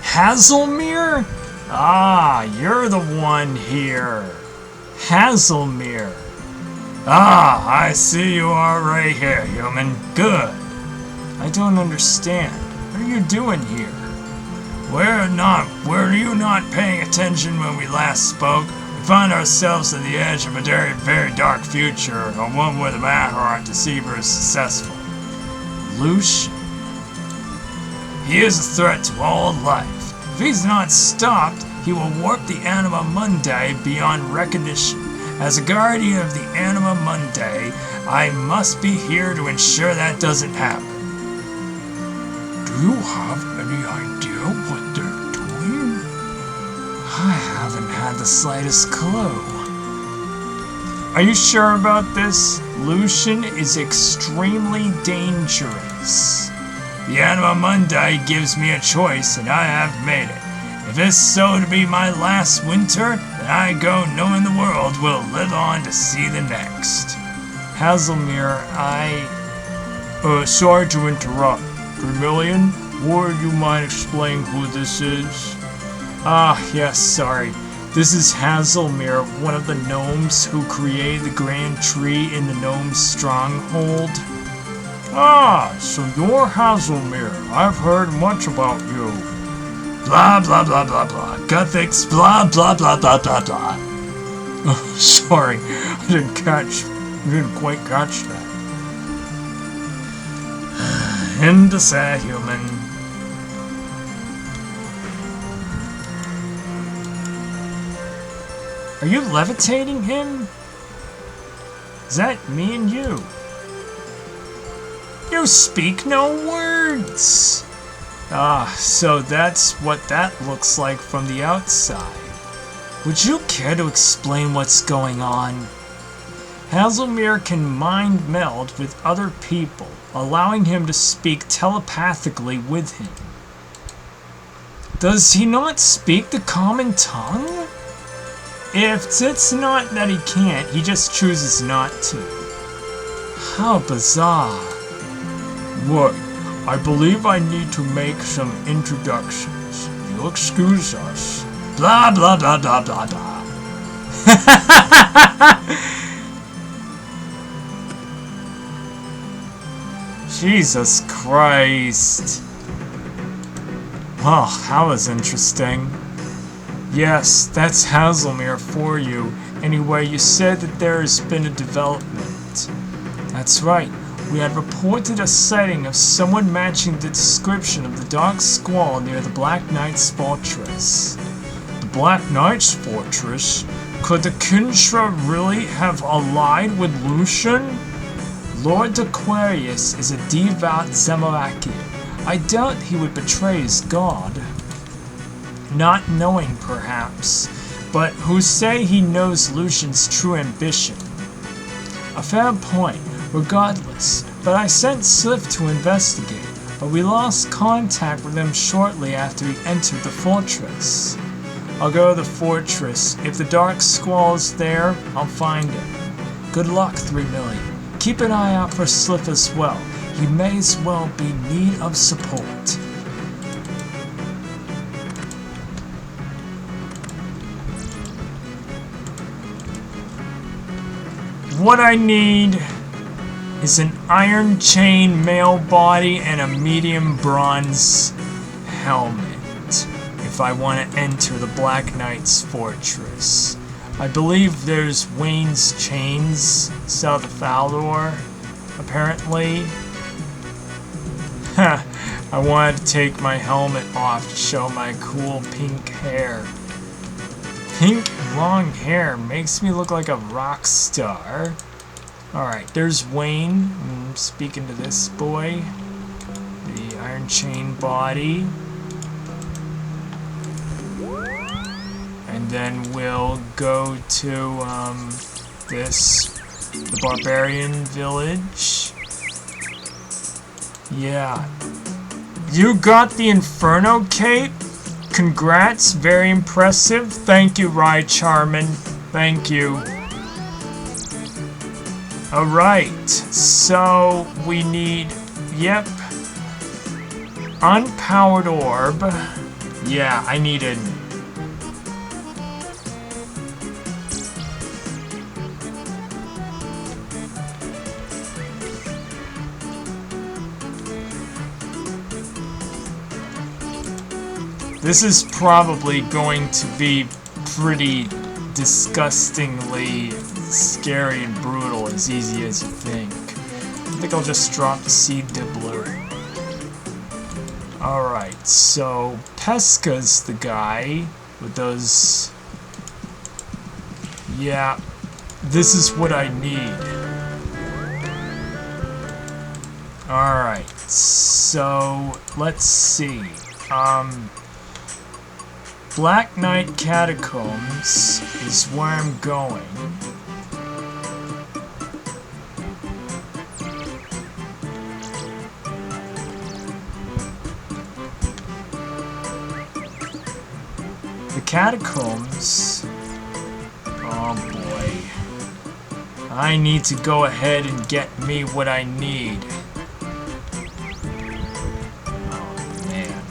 Hazelmere? Ah, you're the one here. Hazelmere. Ah, I see you are right here, human. Good. I don't understand. What are you doing here? Were you not paying attention when we last spoke? We find ourselves at the edge of a very, very dark future, or one where the Mahart Deceiver is successful. Lucian. He is a threat to all life. If he's not stopped, he will warp the Anima Mundi beyond recognition. As a guardian of the Anima Mundi, I must be here to ensure that doesn't happen. Do you have any idea what they're doing? I haven't had the slightest clue. Are you sure about this? Lucian is extremely dangerous. The Anima Mundi gives me a choice, and I have made it. If it's so to be my last winter, then I go knowing the world will live on to see the next. Hazelmere, sorry to interrupt. Vermilion, would you mind explaining who this is? Yes, sorry. This is Hazelmere, one of the gnomes who created the grand tree in the gnome's stronghold. So you're Hazelmere. I've heard much about you. Blah, blah, blah, blah, blah. Guthix, blah, blah, blah, blah, blah, blah. Oh, sorry. I didn't quite catch that. And a sad human. Are you levitating him? Is that me and you? You speak no words! So that's what that looks like from the outside. Would you care to explain what's going on? Hazelmere can mind meld with other people, allowing him to speak telepathically with him. Does he not speak the common tongue? If it's not that he can't, he just chooses not to. How bizarre. What? I believe I need to make some introductions. If you'll excuse us. Blah, blah, blah, blah, blah, blah. Jesus Christ. Oh, that was interesting. Yes, that's Hazelmere for you. Anyway, you said that there has been a development. That's right. We had reported a sighting of someone matching the description of the Dark Squall near the Black Knight's fortress. The Black Knight's fortress? Could the Kinshra really have allied with Lucian? Lord Aquarius is a devout Zemarakian. I doubt he would betray his god. Not knowing, perhaps, but who say he knows Lucian's true ambition. A fair point, regardless, but I sent Swift to investigate, but we lost contact with him shortly after he entered the fortress. I'll go to the fortress. If the Dark Squall's there, I'll find him. Good luck, 3 million. Keep an eye out for Swift as well. He may as well be in need of support. What I need is an iron chain male body and a medium bronze helmet if I want to enter the Black Knight's fortress. I believe there's Wayne's chains south of Faldor, apparently. I wanted to take my helmet off to show my cool pink hair. Pink long hair makes me look like a rock star. Alright, there's Wayne. I'm speaking to this boy. The iron chain body. And then we'll go to the barbarian village. Yeah. You got the Inferno cape? Congrats, very impressive. Thank you, Rai Charmin. Thank you. Alright, so we need, yep, unpowered orb. Yeah, I need it. This is probably going to be pretty disgustingly scary and brutal, as easy as you think. I think I'll just drop the seed dibbler. Alright, so Pesca's the guy with those... Yeah, this is what I need. Alright, so let's see. Black Knight Catacombs is where I'm going. catacombs. Oh boy. I need to go ahead and get me what I need. Oh man.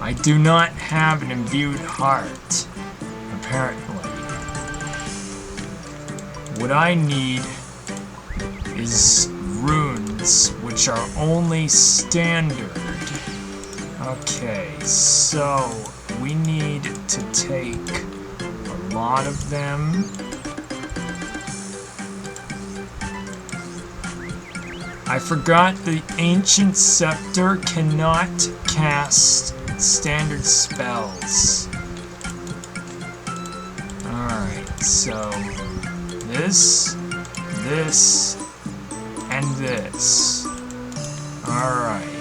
I do not have an imbued heart, apparently. What I need is runes, which are only standard. Okay, so we need to take a lot of them. I forgot the ancient scepter cannot cast standard spells. Alright, so this, and this. Alright.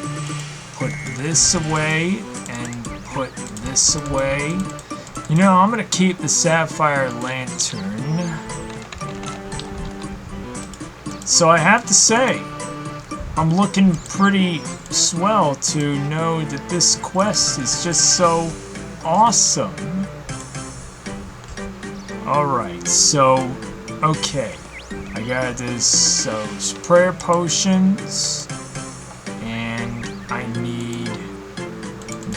Put this away, and put this away. You know, I'm gonna keep the sapphire lantern. So I have to say, I'm looking pretty swell to know that this quest is just so awesome. Alright, so, okay. I got those prayer potions, and I need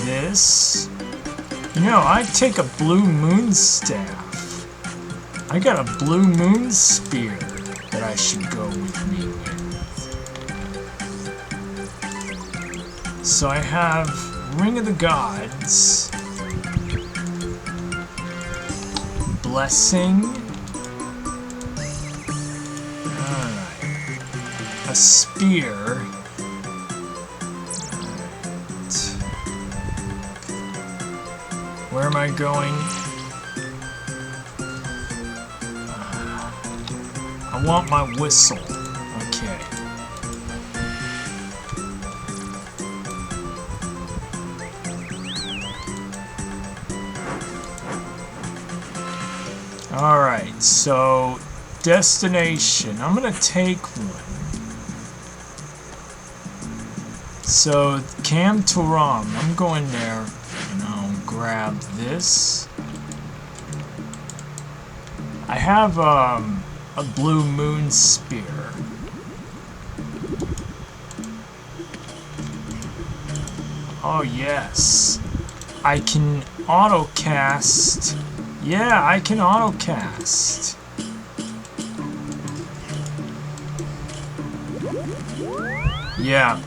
this. You know, I'd take a blue moon staff. I got a blue moon spear that I should go with me with. So I have Ring of the Gods, Blessing, alright, a spear, where am I going? I want my whistle. Okay. Alright, so destination. I'm gonna take one. So Cam Turam, I'm going there. And I'll grab this. I have a blue moon spear. Oh yes, I can auto cast. Yeah, I can auto cast. Yeah,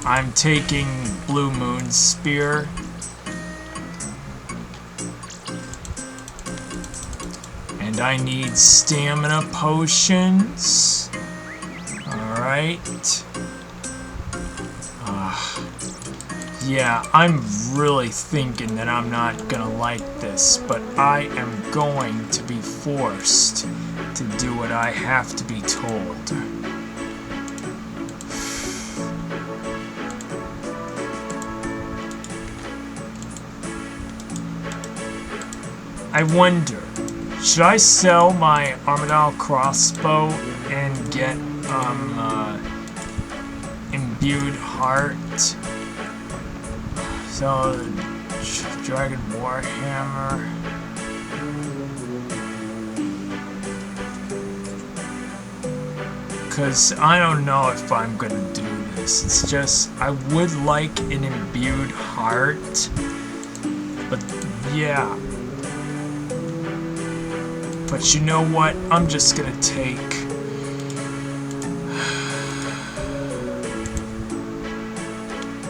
I'm taking blue moon spear. And I need stamina potions. Alright. Yeah, I'm really thinking that I'm not gonna like this, but I am going to be forced to do what I have to be told. I wonder, should I sell my Armadale crossbow and get imbued heart? So, Dragon Warhammer. Because I don't know if I'm gonna do this. It's just, I would like an imbued heart. But, yeah. But you know what? I'm just gonna take...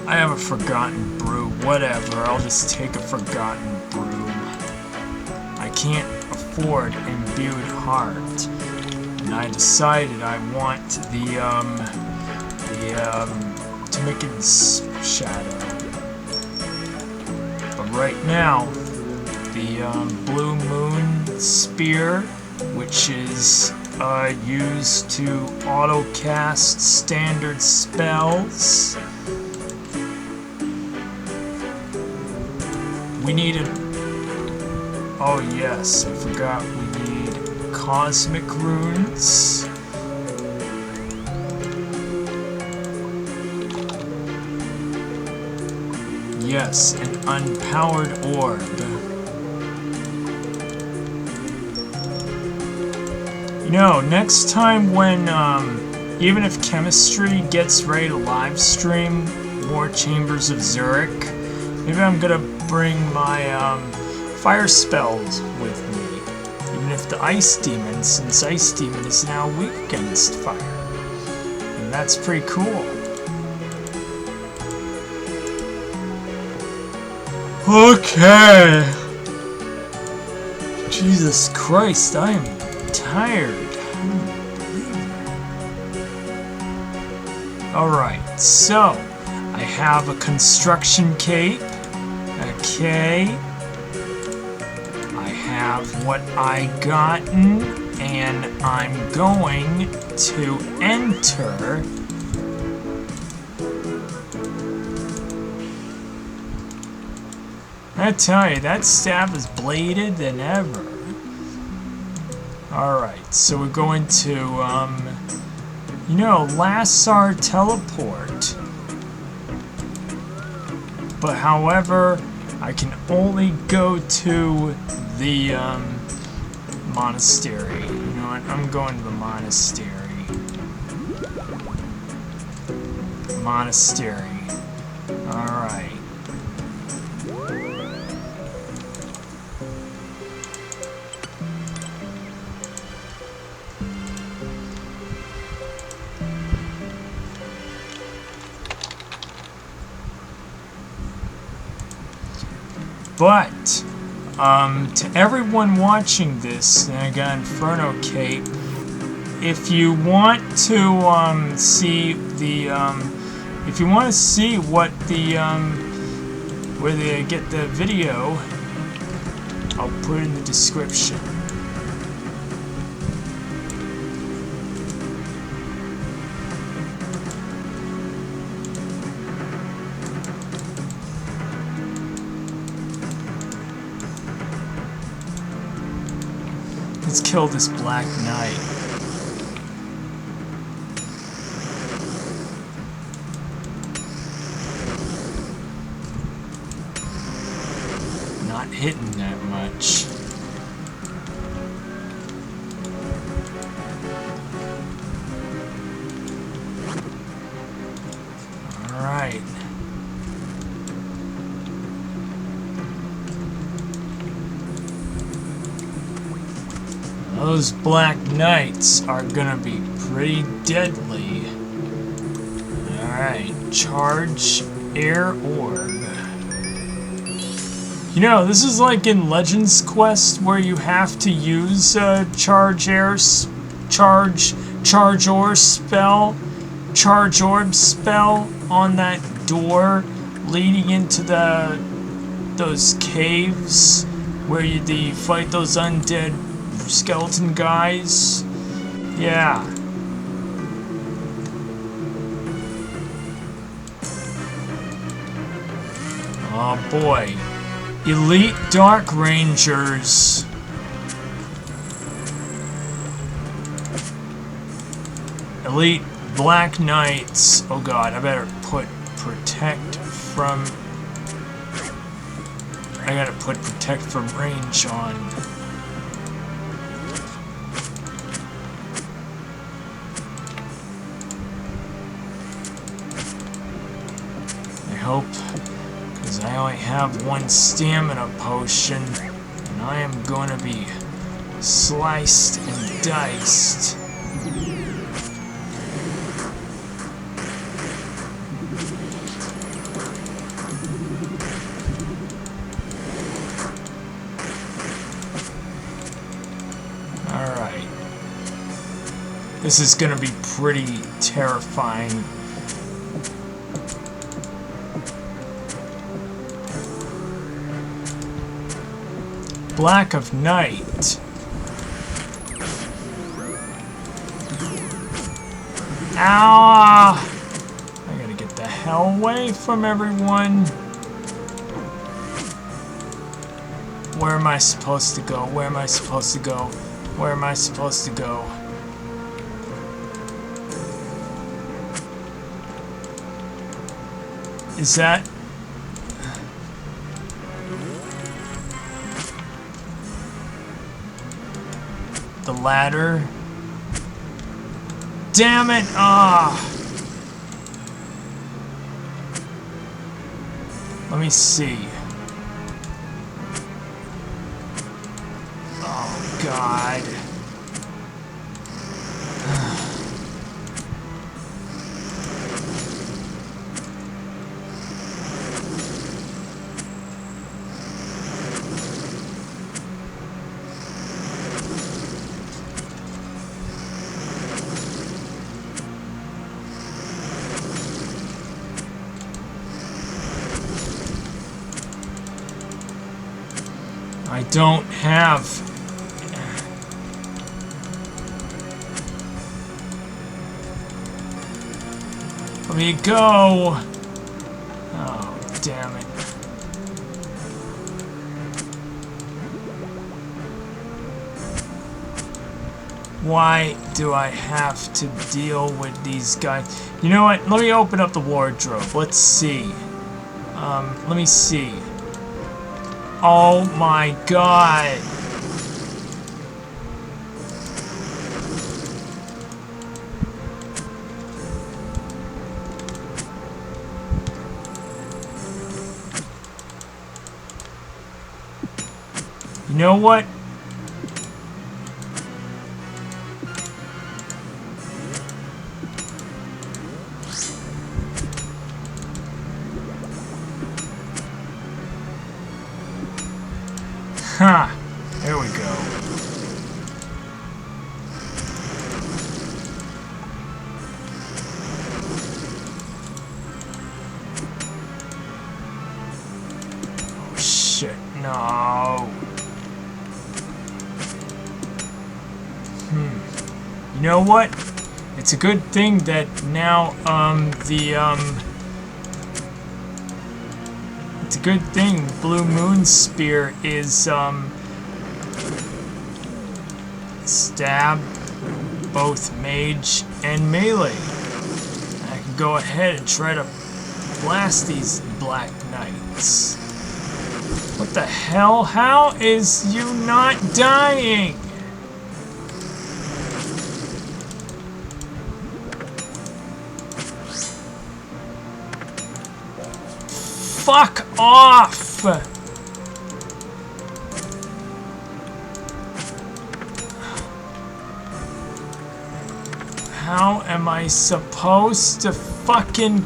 I have a forgotten brew. Whatever, I'll just take a forgotten brew. I can't afford imbued heart. And I decided I want the Timikin's shadow. But right now, the blue moon spear, which is used to auto cast standard spells. We need a... Oh yes, I forgot we need cosmic runes. Yes, an unpowered orb. You know, next time when, even if chemistry gets ready to live stream more Chambers of Zurich, maybe I'm gonna bring my, fire spells with me. Even if the Ice Demon, since Ice Demon is now weak against fire. And that's pretty cool. Okay. Jesus Christ, I am tired. Alright, so I have a construction cape. Okay. I have what I gotten, and I'm going to enter. I tell you, that staff is bladed than ever. Alright, so we're going to, you know, Lassar teleport. But however, I can only go to the, monastery. You know what, I'm going to the monastery. Monastery. Alright. But, to everyone watching this, and I got Inferno Cape, if you want to, see the, if you want to see what the, where they get the video, I'll put it in the description. Let's kill this Black Knight. Not hitting that much. Alright. Those Black Knights are gonna be pretty deadly. Alright, charge air orb. You know, this is like in Legends Quest where you have to use charge orb spell on that door leading into those caves where you fight those undead skeleton guys. Yeah. Oh boy. Elite Dark Rangers. Elite Black Knights. Oh god, I better put protect from... I gotta put protect from range on. Hope, because I only have one stamina potion, and I am gonna be sliced and diced. Alright. This is gonna be pretty terrifying. Black of Night. Ah! I gotta get the hell away from everyone. Where am I supposed to go? Where am I supposed to go? Where am I supposed to go? Is that... ladder. Damn it! Ah! Let me see. Oh, God. I don't have... Let me go! Oh, damn it. Why do I have to deal with these guys? You know what? Let me open up the wardrobe. Let's see. Let me see. Oh my God. You know what? Ha! There we go. Oh shit, no. You know what? It's a good thing that now, it's a good thing Blue Moon Spear is, stab, both mage and melee. I can go ahead and try to blast these Black Knights. What the hell? How is you not dying? Fuck off! How am I supposed to fucking...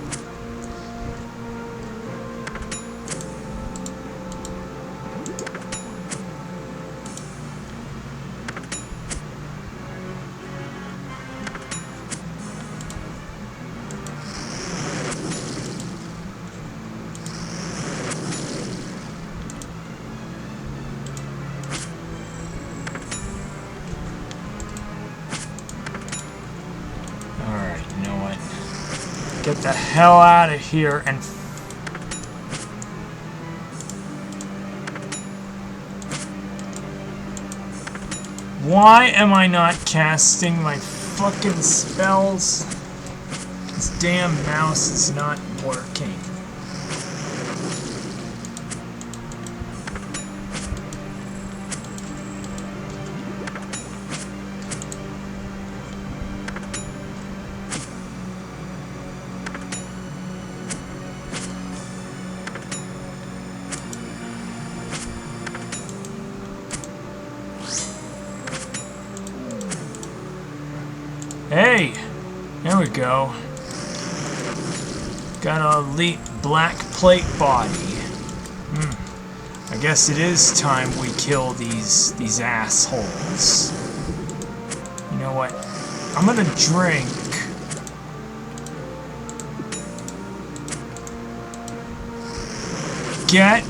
Get the hell out of here and... Why am I not casting my fucking spells? This damn mouse is not working. Hey, there we go. Got an elite black plate body. I guess it is time we kill these assholes. You know what? I'm gonna drink. Get...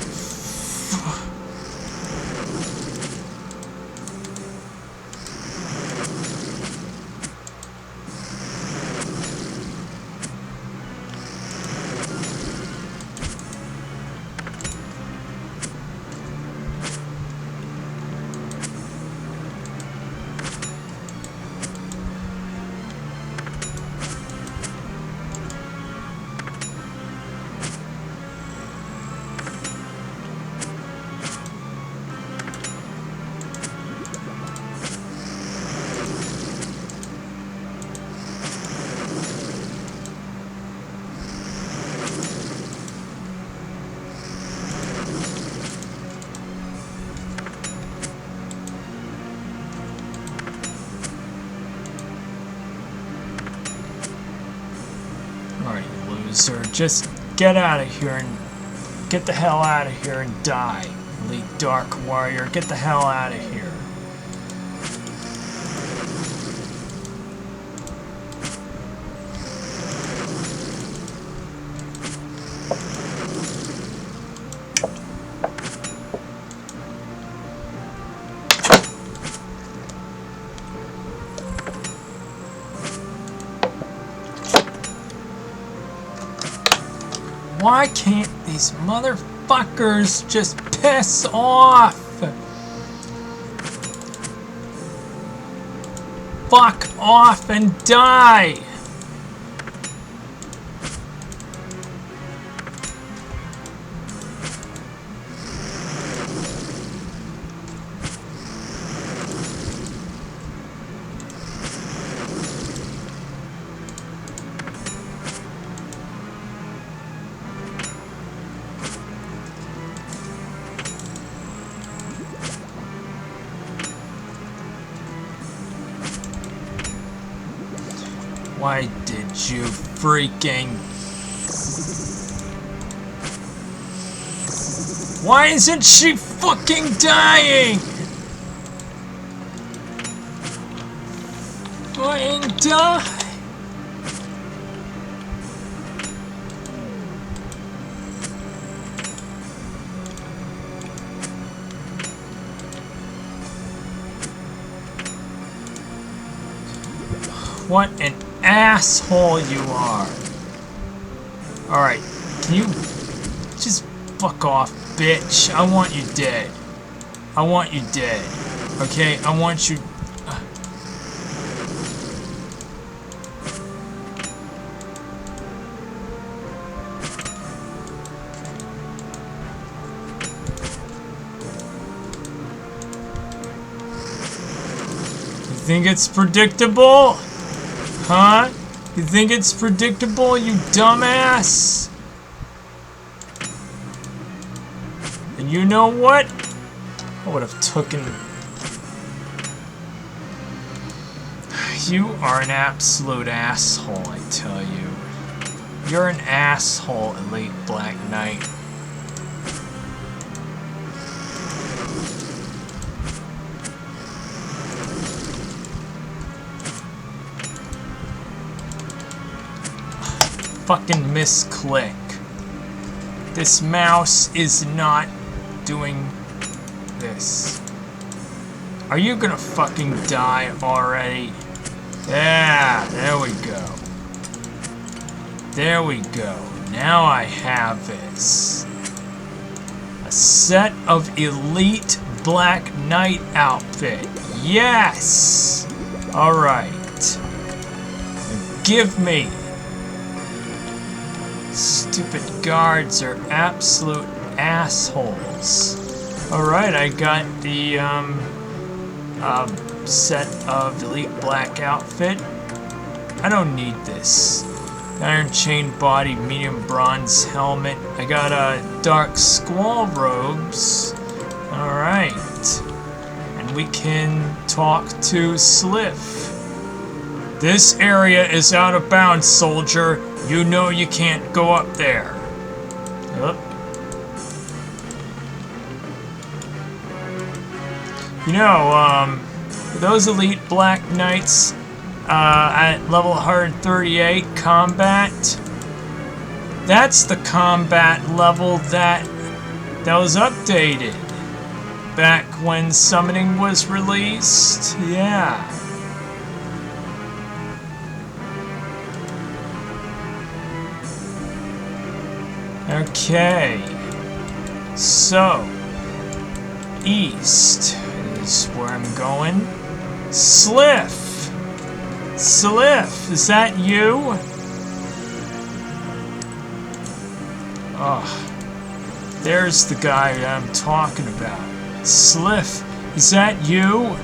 Alright, you loser. Just get out of here and get the hell out of here and die. Elite Dark Warrior, get the hell out of here. Why can't these motherfuckers just piss off? Fuck off and die! Why did you freaking... Why isn't she fucking dying? Fucking die! What an asshole you are. Alright, can you just fuck off, bitch? I want you dead. I want you dead. Okay, I want you... You think it's predictable? Huh? You think it's predictable, you dumbass? And you know what? I would have taken... You are an absolute asshole, I tell you. You're an asshole, Elite Black Knight. Fucking misclick. This mouse is not doing this. Are you gonna fucking die already? Yeah, there we go. There we go. Now I have this. A set of Elite Black Knight outfit. Yes! Alright. Give me. Stupid guards are absolute assholes. Alright, I got the set of Elite Black outfit. I don't need this. Iron chain body, medium bronze helmet. I got dark squall robes. Alright. And we can talk to Sliff. This area is out of bounds, soldier. You know you can't go up there. Yep. You know, those Elite Black Knights at level 138 combat, that's the combat level that was updated back when summoning was released. Yeah. Okay, so east is where I'm going. Sliff! Sliff, is that you? Oh, there's the guy I'm talking about. Sliff, is that you?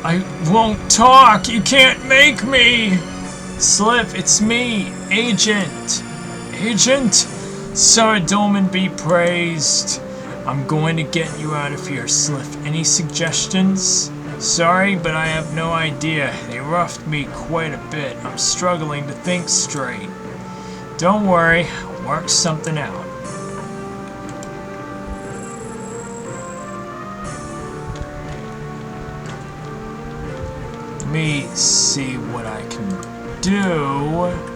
I won't talk, you can't make me! Sliff, it's me, Agent. Agent, Saradolman be praised. I'm going to get you out of here, Sliff. Any suggestions? Sorry, but I have no idea. They roughed me quite a bit. I'm struggling to think straight. Don't worry, I'll work something out. Let me see what I can do.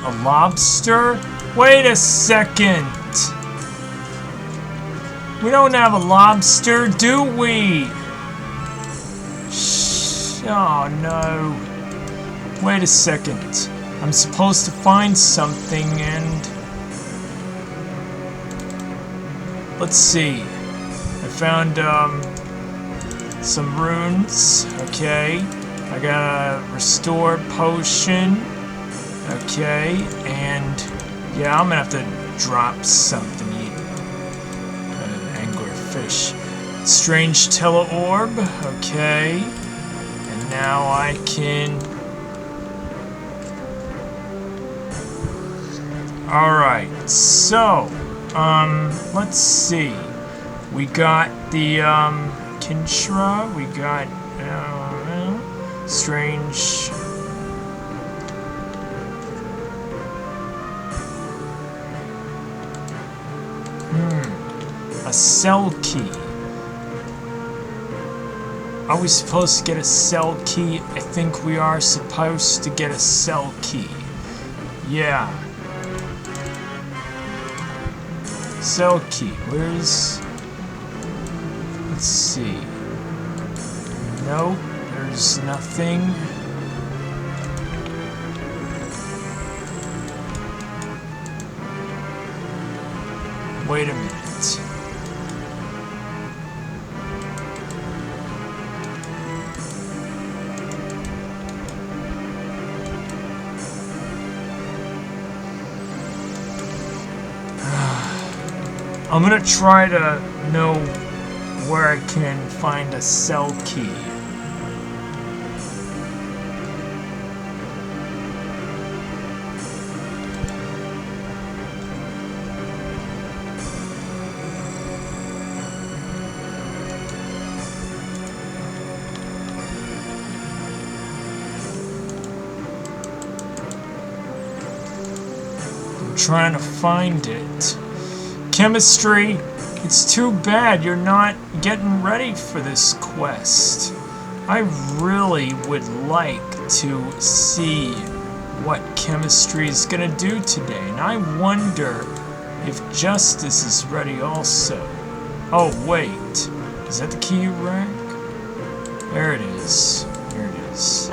A lobster? Wait a second! We don't have a lobster, do we? Oh no. Wait a second. I'm supposed to find something and... Let's see. I found some runes. Okay. I got a restore potion. Okay, and yeah, I'm gonna have to drop something. Eat an anglerfish. Strange teleorb. Okay, and now I can. All right, so let's see. We got the Kinshra. We got strange. A cell key. Are we supposed to get a cell key? I think we are supposed to get a cell key. Yeah. Cell key. Where's... Let's see. Nope. There's nothing. Wait a minute. I'm gonna try to know where I can find a cell key. I'm trying to find it. Chemistry, it's too bad you're not getting ready for this quest. I really would like to see what chemistry is gonna do today, and I wonder if justice is ready also. Oh wait, is that the key rack? There it is. There it is.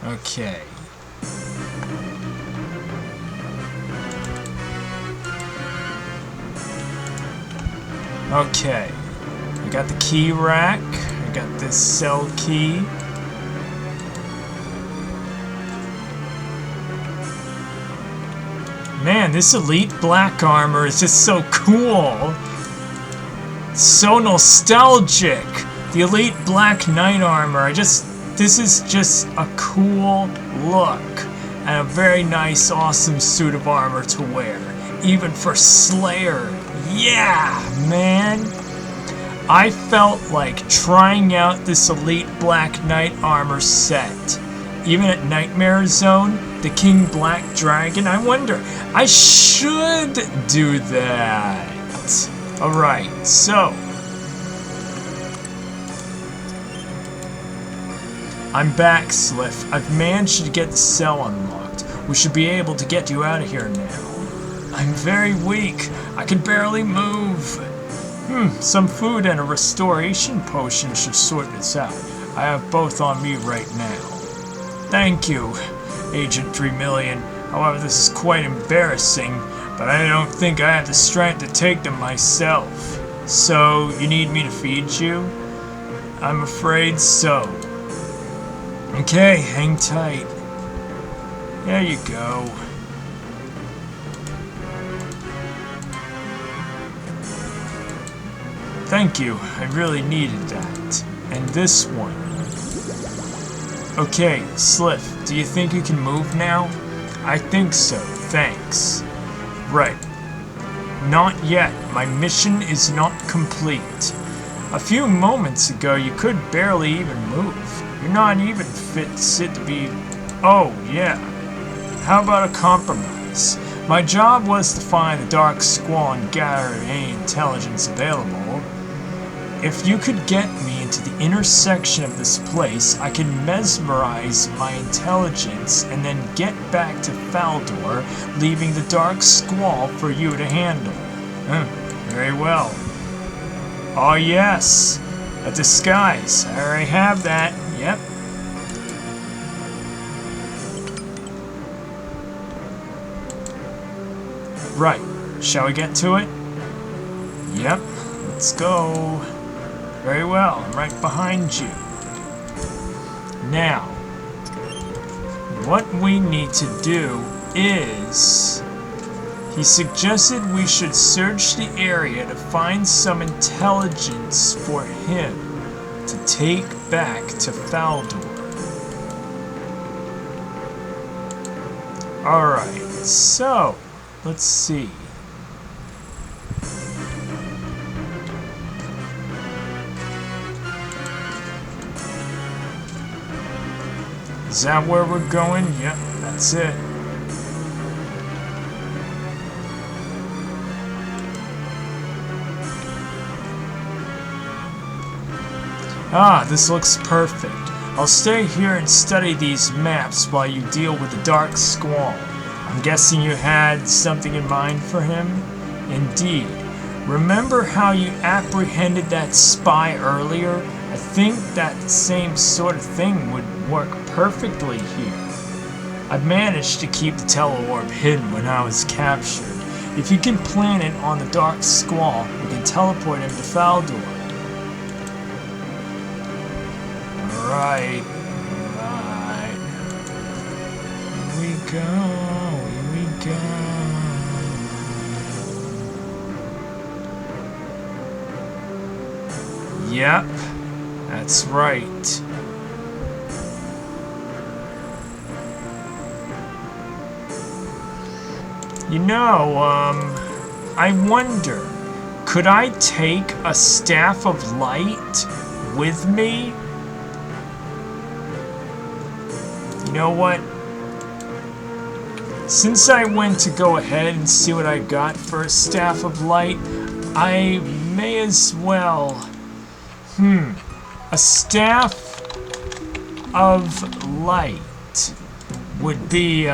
Okay. Okay, I got the key rack, I got this cell key. Man, this elite black armor is just so cool. So nostalgic. The elite black knight armor, this is just a cool look and a very nice, awesome suit of armor to wear, even for Slayer. Yeah, man! I felt like trying out this elite black knight armor set. Even at Nightmare Zone, the King Black Dragon, I wonder, I should do that. Alright, so. I'm back, Sliff. I've managed to get the cell unlocked. We should be able to get you out of here now. I'm very weak. I can barely move. Some food and a restoration potion should sort this out. I have both on me right now. Thank you, Agent 3 Million. However, this is quite embarrassing, but I don't think I have the strength to take them myself. So, you need me to feed you? I'm afraid so. Okay, hang tight. There you go. Thank you, I really needed that. And this one. Okay, Sliff, do you think you can move now? I think so, thanks. Right. Not yet, my mission is not complete. A few moments ago, you could barely even move. You're not even fit to be... Oh, yeah. How about a compromise? My job was to find the Dark Squall and gather any intelligence available. If you could get me into the intersection of this place, I can mesmerize my intelligence and then get back to Faldor, leaving the Dark Squall for you to handle. Very well. Oh yes, a disguise. I already have that. Yep. Right. Shall we get to it? Yep. Let's go. Very well. I'm right behind you. Now, what we need to do is... He suggested we should search the area to find some intelligence for him to take back to Faldor. Alright, so, let's see. Is that where we're going? Yep, that's it. Ah, this looks perfect. I'll stay here and study these maps while you deal with the Dark Squall. I'm guessing you had something in mind for him? Indeed. Remember how you apprehended that spy earlier? I think that same sort of thing would work perfectly here. I managed to keep the teleorb hidden when I was captured. If you can plant it on the Dark Squall, we can teleport him to Faldor. Right. Here we go. Yep, that's right. You know, I wonder, could I take a Staff of Light with me? You know what? Since I went to go ahead and see what I got for a Staff of Light, I may as well... A Staff of Light would be,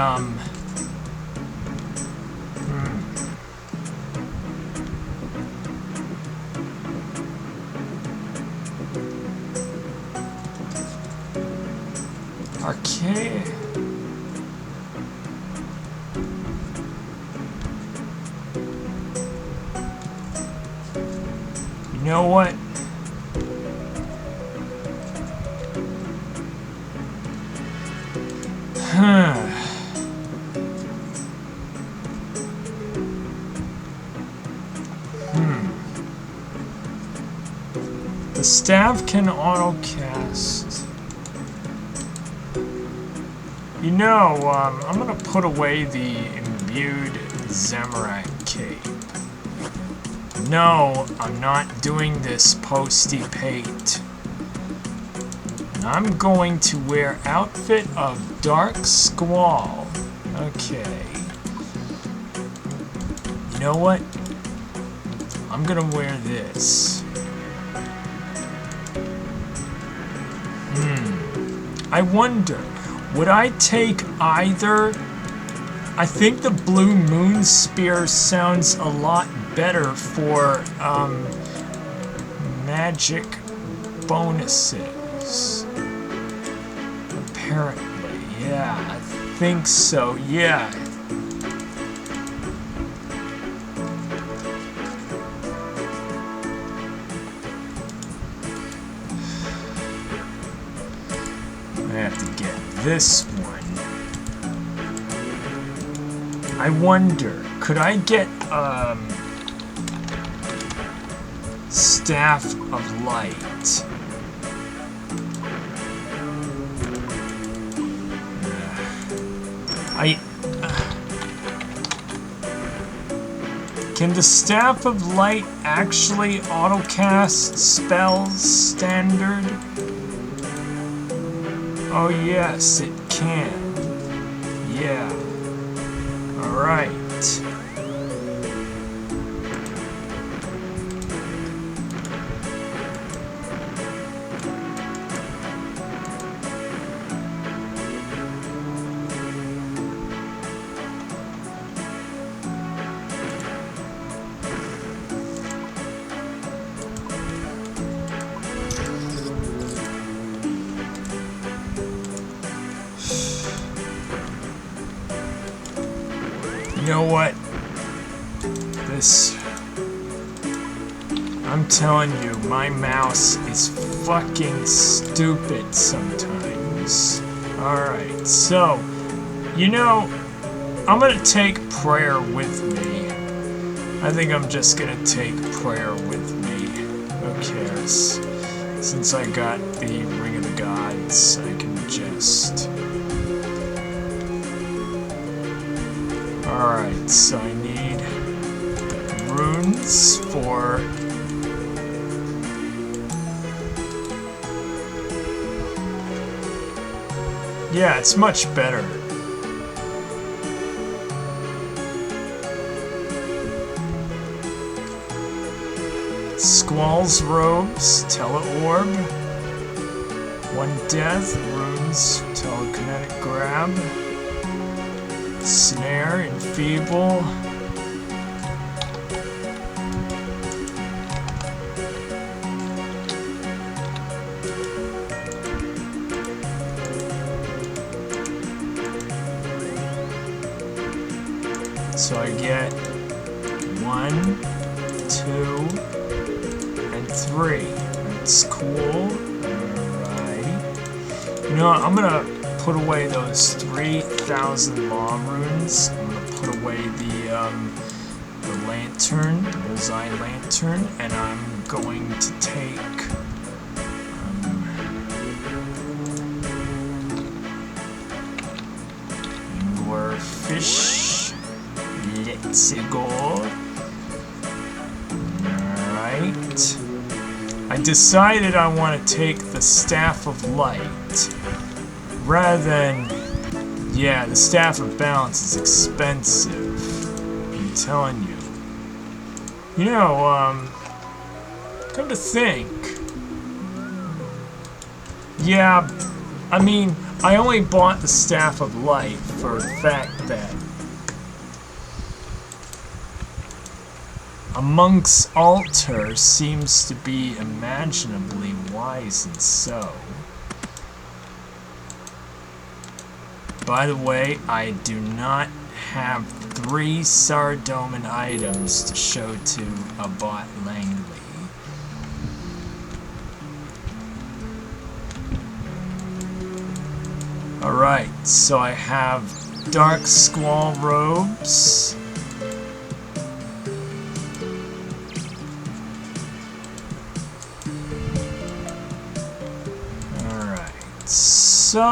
Okay. You know what? The staff can autocast. You know, I'm gonna put away the imbued Zamorak cape. No, I'm not doing this posty pate. I'm going to wear outfit of Dark Squall. Okay. You know what? I'm gonna wear this. I wonder, would I take either? I think the Blue Moon Spear sounds a lot better for magic bonuses. Apparently, yeah, I think so, yeah. I have to get this one. I wonder, could I get, Staff of Light? Can the Staff of Light actually autocast spells standard? Oh yes, it can. Yeah. Alright. You know what? I'm telling you, my mouse is fucking stupid sometimes. Alright, so, you know, I'm gonna take prayer with me. I think I'm just gonna take prayer with me. Who cares? Since I got the Ring of the Gods, I can just... Alright, so I need runes for... Yeah, it's much better. Squall's Robes, Teleorb, One Death, Runes, Telekinetic Grab, Snare, Enfeeble, so I get 1, 2, and 3. That's cool. Alright. You know what? I'm gonna put away those 3,000 law runes. I'm gonna put away the lantern, the bullseye lantern, and I'm going to take more fish. Let's go. Alright. I decided I want to take the Staff of Light. Rather than... Yeah, the Staff of Balance is expensive. I'm telling you. You know, come to think... Yeah, I mean, I only bought the Staff of Light for the fact that Amongst Altar seems to be imaginably wise and so. By the way, I do not have 3 Sardoman items to show to Abbot Langley. Alright, so I have Dark Squall Robes. So,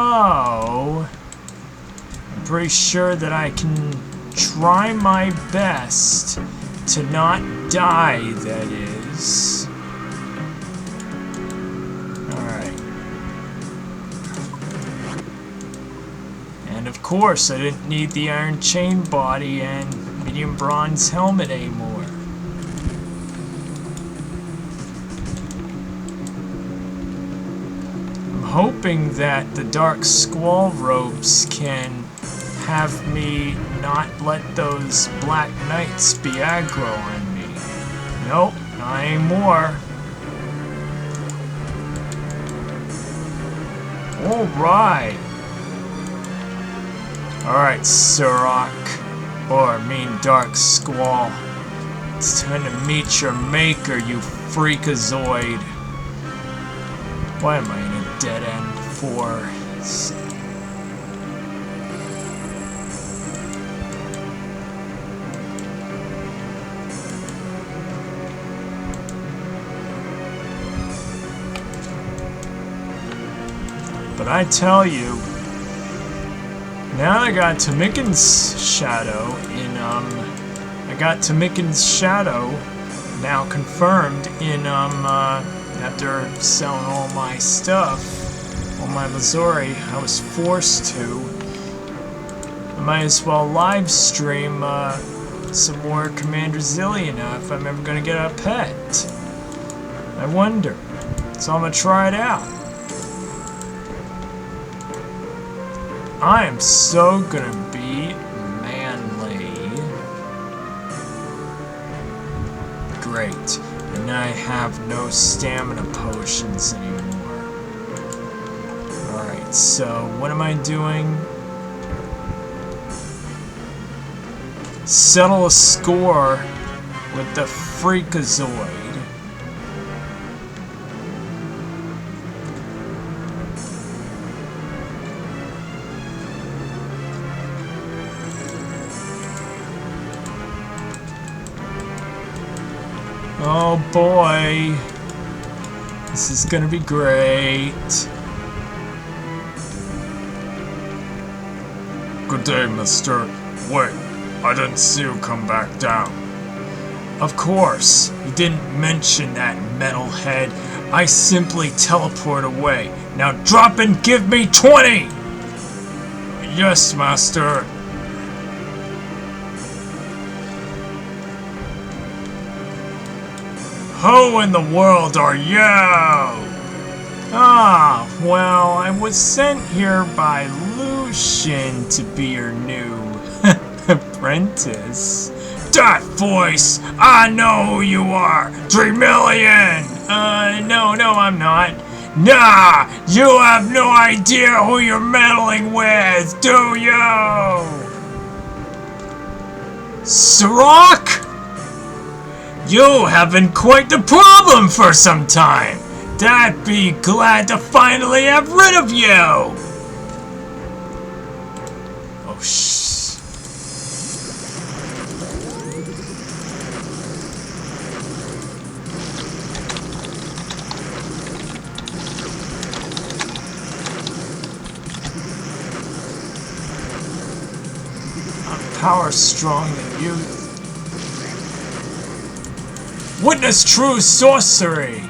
I'm pretty sure that I can try my best to not die, that is. Alright. And of course, I didn't need the Iron Chain Body and Medium Bronze Helmet anymore. Hoping that the Dark Squall Robes can have me not let those Black Knights be aggro on me. Nope, not anymore. Alright. Alright, Surok. Or, I mean, Dark Squall. It's time to meet your maker, you freakazoid. Why am I in a dead end for? but I tell you, now I got Tamikin's shadow in, I got Tamikin's shadow now confirmed in, after selling all my stuff, all my Missouri, I was forced to. I might as well live stream, some more Commander Zilliona if I'm ever gonna get a pet. I wonder. So I'm gonna try it out. I am so gonna be manly. Great. And I have no stamina potions anymore. Alright, so what am I doing? Settle a score with the Freakazoid. Oh boy, this is gonna be great. Good day, mister. Wait, I didn't see you come back down. Of course, you didn't mention that, metalhead. I simply teleport away. Now drop and give me 20! Yes, master. Who in the world are you? Ah, well, I was sent here by Lucian to be your new apprentice. That voice! I know who you are! 3 million! No, I'm not. Nah! You have no idea who you're meddling with, do you? Sirach? You have been quite the problem for some time. I'd be glad to finally have rid of you. Oh, shh. I'm power strong than you. Witness true sorcery!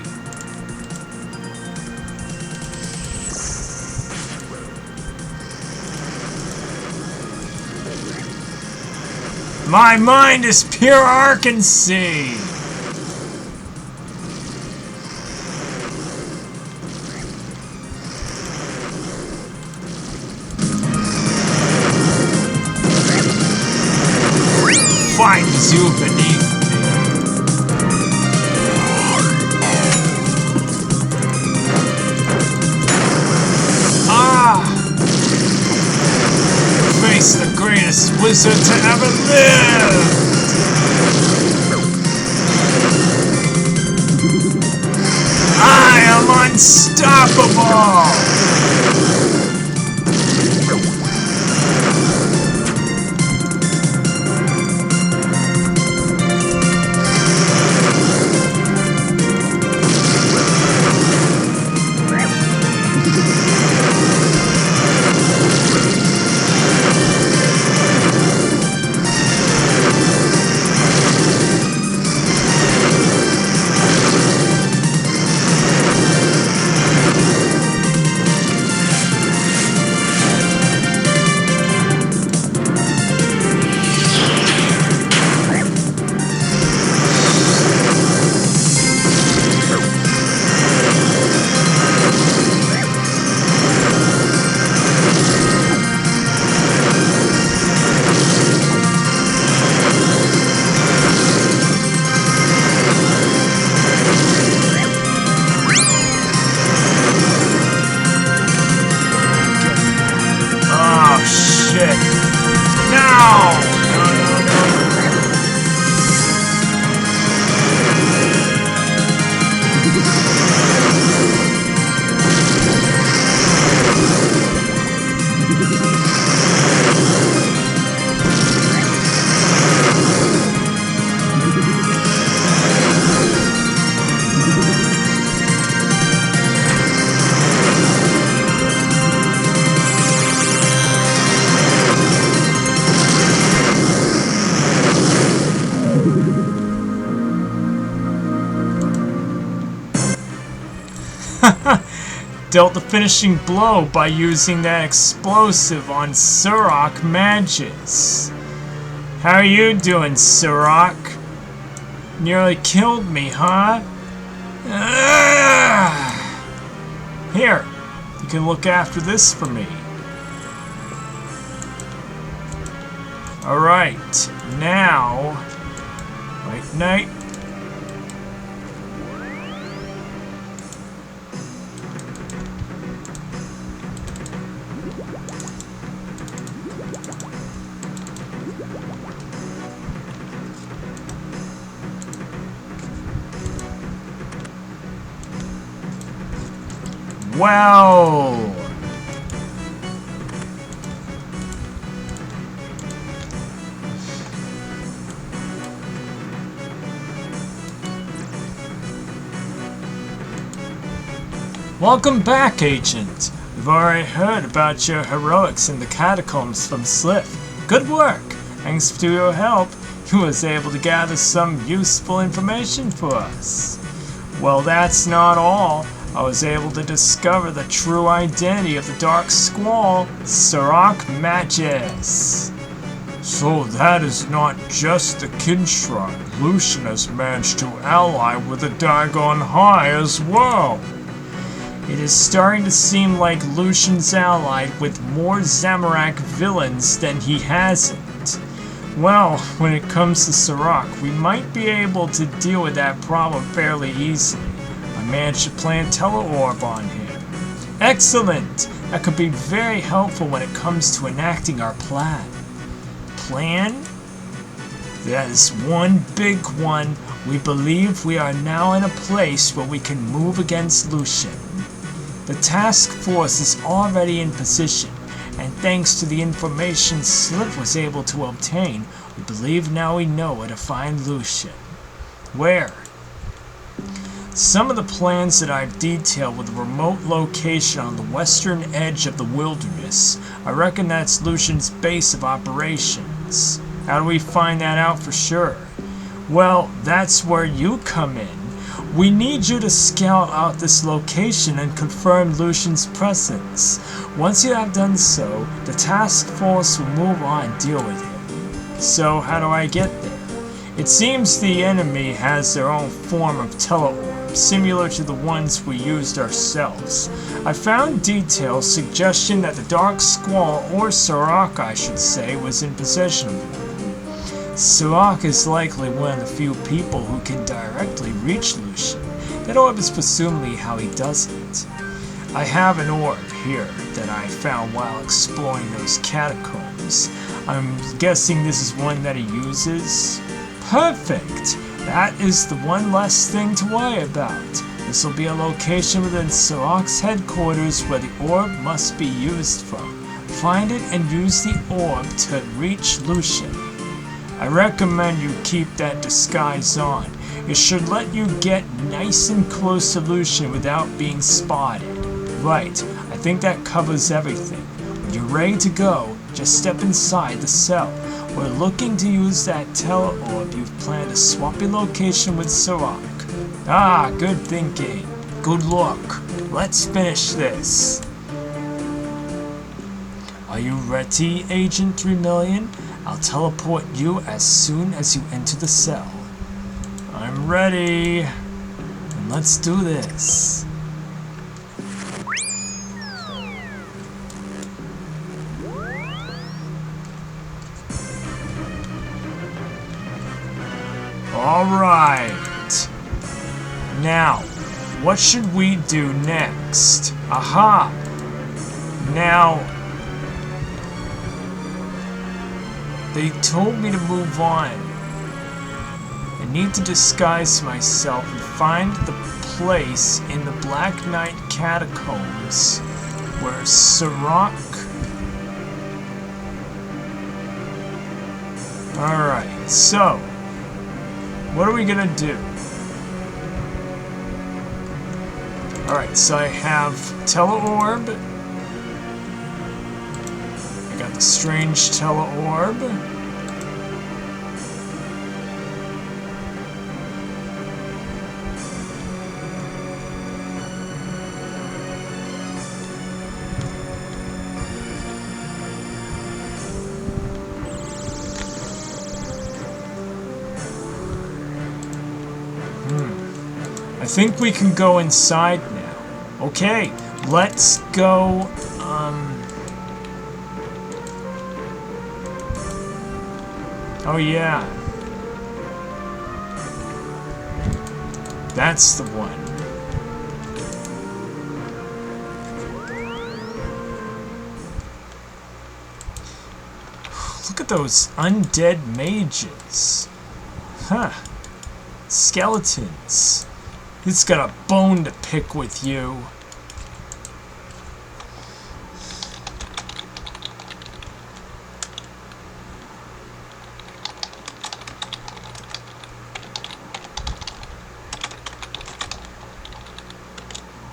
My mind is pure arkansy! Finds you beneath. The greatest wizard to ever live! I am unstoppable! dealt the finishing blow by using that explosive on Surok Magus. How are you doing, Surok? Nearly killed me, huh? Here, you can look after this for me. Alright, now... Night. Wow! Welcome back, Agent. We've already heard about your heroics in the catacombs from Sliff. Good work! Thanks to your help, you was able to gather some useful information for us. Well, that's not all. I was able to discover the true identity of the Dark Squall, Surok Magus. So that is not just the Kinshra. Lucian has managed to ally with the Dagon High as well. It is starting to seem like Lucian's allied with more Zamorak villains than he hasn't. Well, when it comes to Surok, we might be able to deal with that problem fairly easily. I managed to plant Teleorb on him. Excellent! That could be very helpful when it comes to enacting our plan. Plan? That is one big one. We believe we are now in a place where we can move against Lucian. The task force is already in position, and thanks to the information Sliff was able to obtain, we believe now we know where to find Lucian. Where? Some of the plans that I've detailed with a remote location on the western edge of the wilderness, I reckon that's Lucian's base of operations. How do we find that out for sure? Well, that's where you come in. We need you to scout out this location and confirm Lucian's presence. Once you have done so, the task force will move on and deal with him. So, how do I get there? It seems the enemy has their own form of teleorb, similar to the ones we used ourselves. I found details suggesting that the Dark Squall, or Surok I should say, was in possession of them. Surok is likely one of the few people who can directly reach Lucian. That orb is presumably how he does it. I have an orb here that I found while exploring those catacombs. I'm guessing this is one that he uses. Perfect! That is the one less thing to worry about. This will be a location within Surok's headquarters where the orb must be used from. Find it and use the orb to reach Lucian. I recommend you keep that disguise on. It should let you get nice and close to Lucian without being spotted. Right, I think that covers everything. When you're ready to go, just step inside the cell. We're looking to use that teleorb you've planned to swap your location with Surok. Ah, good thinking. Good luck. Let's finish this. Are you ready, Agent 3,000,000? I'll teleport you as soon as you enter the cell. I'm ready. And let's do this. Alright. Now, what should we do next? Aha! Now, they told me to move on. I need to disguise myself and find the place in the Black Knight catacombs where Surok... Alright, so, what are we gonna do? Alright, so I have Teleorb. I got the strange Teleorb. I think we can go inside now. Okay, let's go, oh yeah. That's the one. Look at those undead mages. Huh. Skeletons. It's got a bone to pick with you.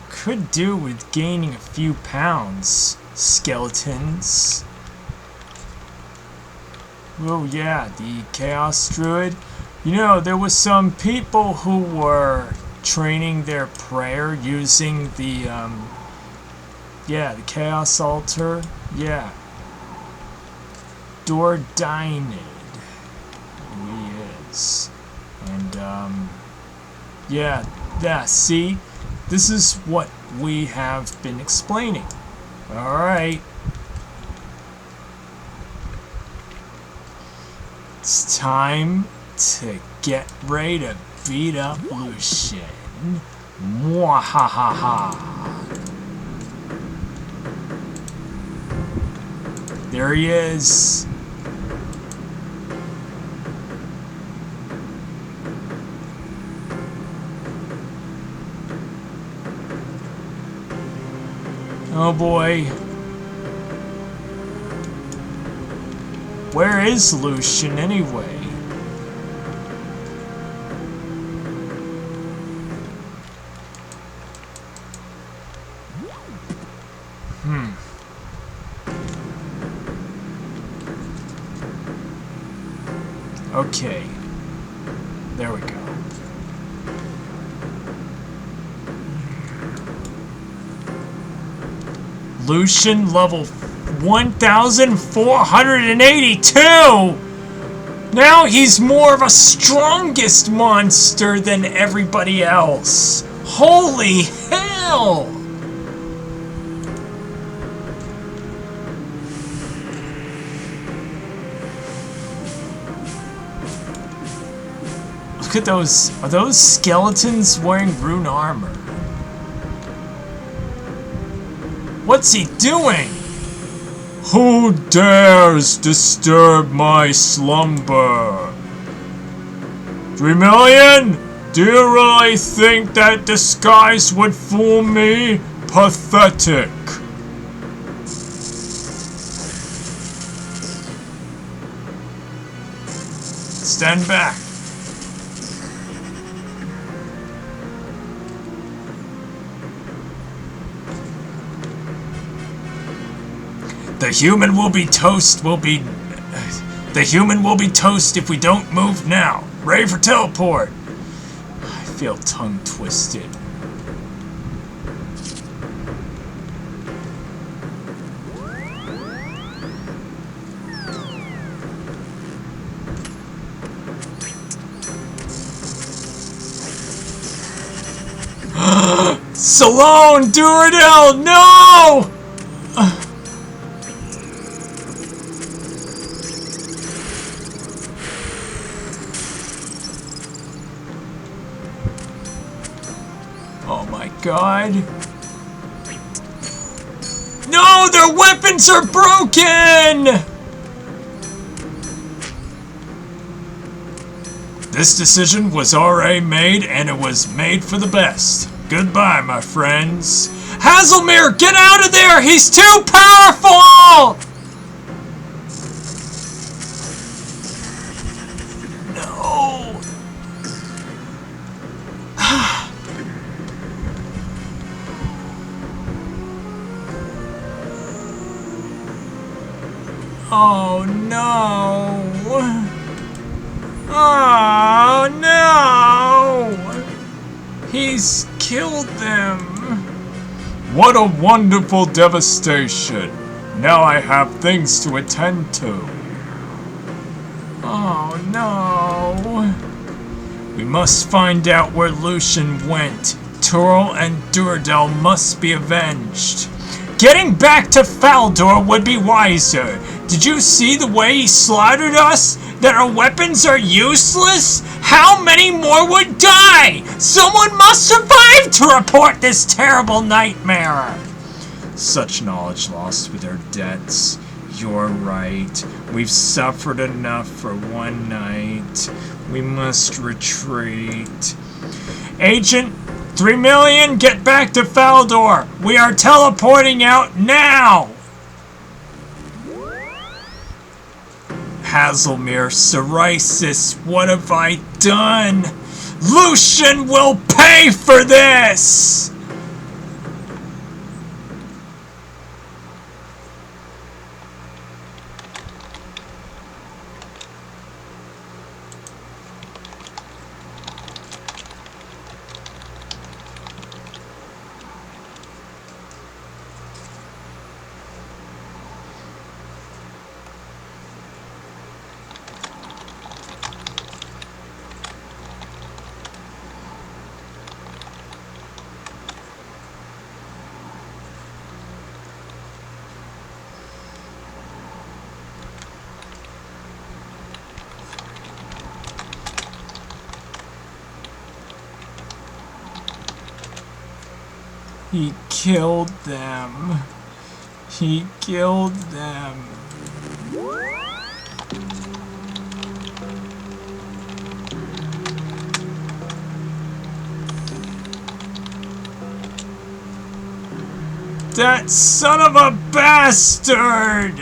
Could do with gaining a few pounds, skeletons. Oh yeah, the Chaos Druid. You know, there was some people who were training their prayer using the, yeah, the Chaos Altar. Yeah. Dordinid. Who he is. And, yeah, see? This is what we have been explaining. Alright. It's time to get ready to beat up Lucian. Mwahaha. There he is. Oh boy. Where is Lucian anyway? Okay. There we go. Lucian level 1482! Now he's more of a strongest monster than everybody else. Holy hell! Look at those. Are those skeletons wearing rune armor? What's he doing? Who dares disturb my slumber? 3 million? Do you really think that disguise would fool me? Pathetic. Stand back. The human will be toast if we don't move now. Ready for teleport. I feel tongue twisted. Salone Duradel, no! Oh my god. No, their weapons are broken! This decision was already made, and it was made for the best. Goodbye, my friends. Hazelmere, get out of there! He's too powerful! No. Oh no. Oh no. He's killed them. What a wonderful devastation. Now I have things to attend to. Oh no. We must find out where Lucian went. Turo and Duradel must be avenged. Getting back to Faldor would be wiser. Did you see the way he slaughtered us? That our weapons are useless? How many more would die? Someone must survive to report this terrible nightmare. Such knowledge lost with our debts. You're right. We've suffered enough for one night. We must retreat. Agent 3 million, get back to Faldor. We are teleporting out now. Hazelmere, Psoriasis, what have I done? Lucian will pay for this! 'He killed them. He killed them. That son of a bastard!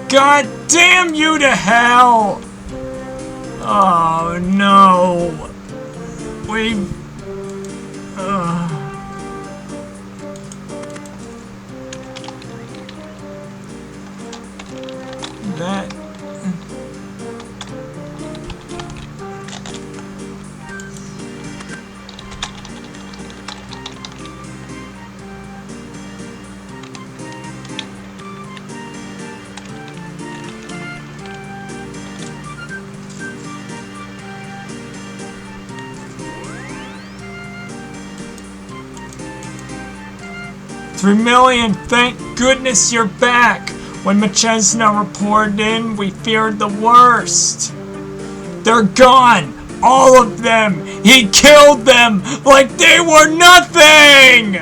God damn you to hell! Oh no! We've... That... $3 million, thank goodness you're back! When Machesna reported in, we feared the worst. They're gone! All of them! He killed them like they were nothing!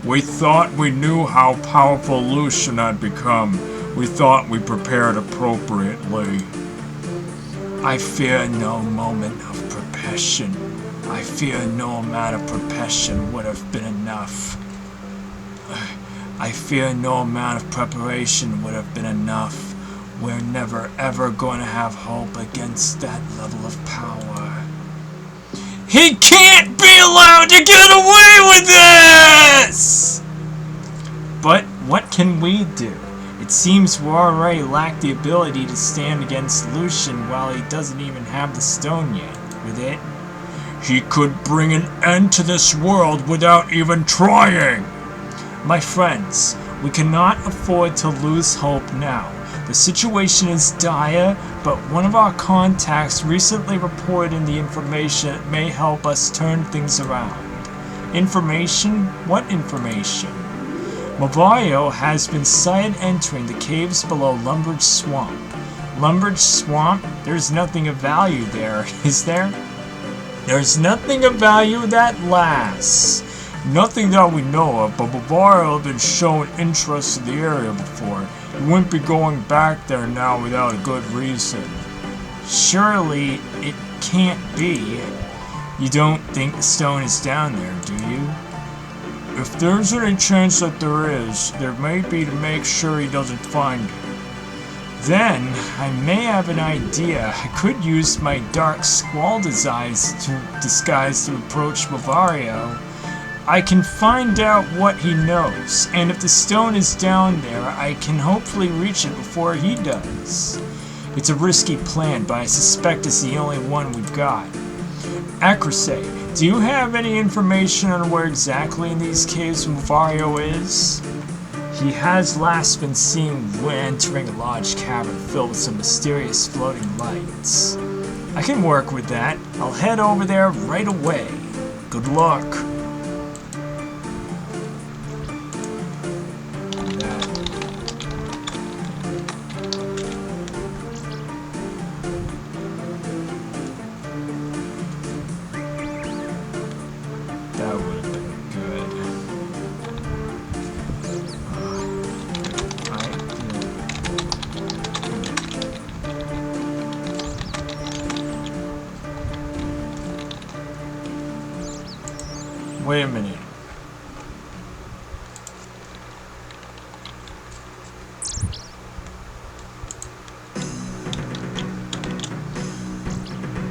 We thought we knew how powerful Lucian had become. We thought we prepared appropriately. I fear no moment of preparation. I fear no amount of preparation would have been enough. I fear no amount of preparation would have been enough. We're never ever going to have hope against that level of power. He can't be allowed to get away with this! But what can we do? It seems we already lack the ability to stand against Lucian while he doesn't even have the stone yet. With it, he could bring an end to this world without even trying. My friends, we cannot afford to lose hope now. The situation is dire, but one of our contacts recently reported in the information that may help us turn things around. Information? What information? Mavario has been sighted entering the caves below Lumbridge Swamp. Lumbridge Swamp? There's nothing of value there, is there? There's nothing of value that lasts. Nothing that we know of, but Bavario had been showing interest in the area before. He wouldn't be going back there now without a good reason. Surely it can't be. You don't think the stone is down there, do you? If there's any chance that there is, there may be to make sure he doesn't find it. Then, I may have an idea. I could use my dark squall disguise to approach Bavario. I can find out what he knows, and if the stone is down there, I can hopefully reach it before he does. It's a risky plan, but I suspect it's the only one we've got. Acrosay, do you have any information on where exactly in these caves Muvario is? He has last been seen when entering a large cavern filled with some mysterious floating lights. I can work with that. I'll head over there right away. Good luck. That would have been good. Wait a minute.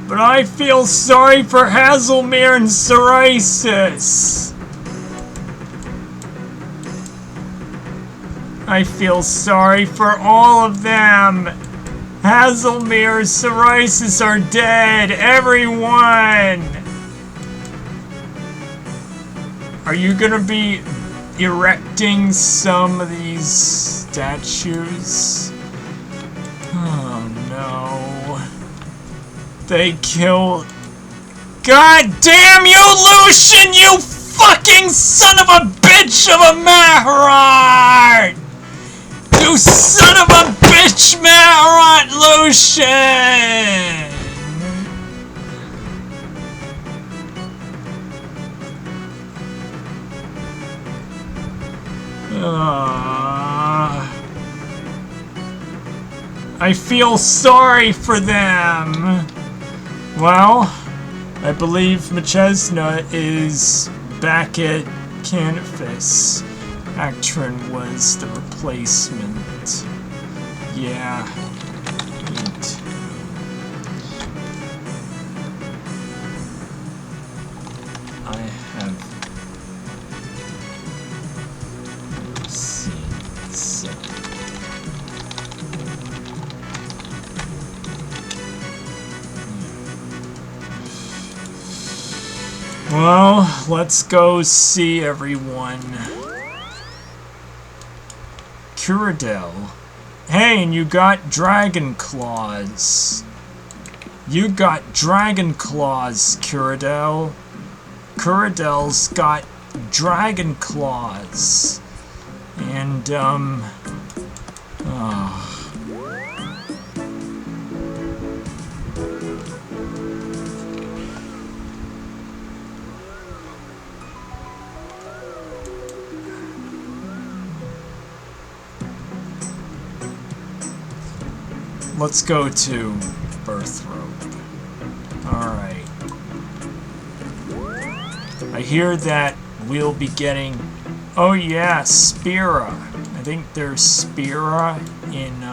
But I feel sorry for Hazelmere and Psoriasis. I feel sorry for all of them. Hazelmere and Psoriasis are dead. Everyone. Are you gonna be erecting some of these statues? Oh no. They killed... God damn you, Lucian! You fucking son of a bitch of a Maharot! You son of a bitch, Maharot, Lucian! I feel sorry for them. Well, I believe Machesna is back at Canifis. Actrin was the replacement. Yeah. Me too. I have seen some. Well, let's go see everyone. Curadel. Hey, and you got dragon claws. You got dragon claws, Curadel. Curadel's got dragon claws. And, let's go to Birthrobe. Alright. I hear that we'll be getting... Oh yeah, Spira. I think there's Spira in,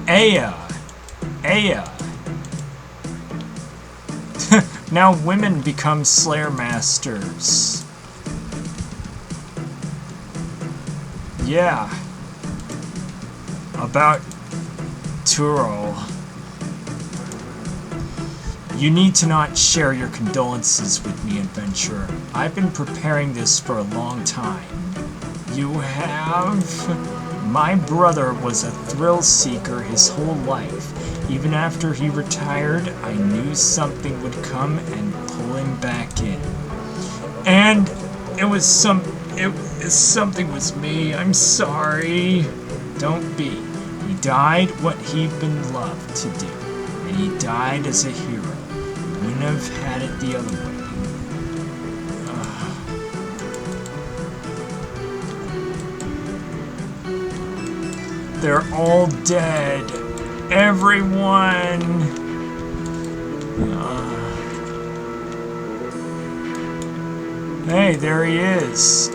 Aya. Aya. Now women become Slayer Masters. Yeah. About Turo. You need to not share your condolences with me, adventurer. I've been preparing this for a long time. You have? My brother was a thrill seeker his whole life. Even after he retired, I knew something would come and pull him back in. And something was me. I'm sorry. Don't be. He died what he'd been loved to do. And he died as a hero. Wouldn't have had it the other way. They're all dead. Everyone. Hey, there he is.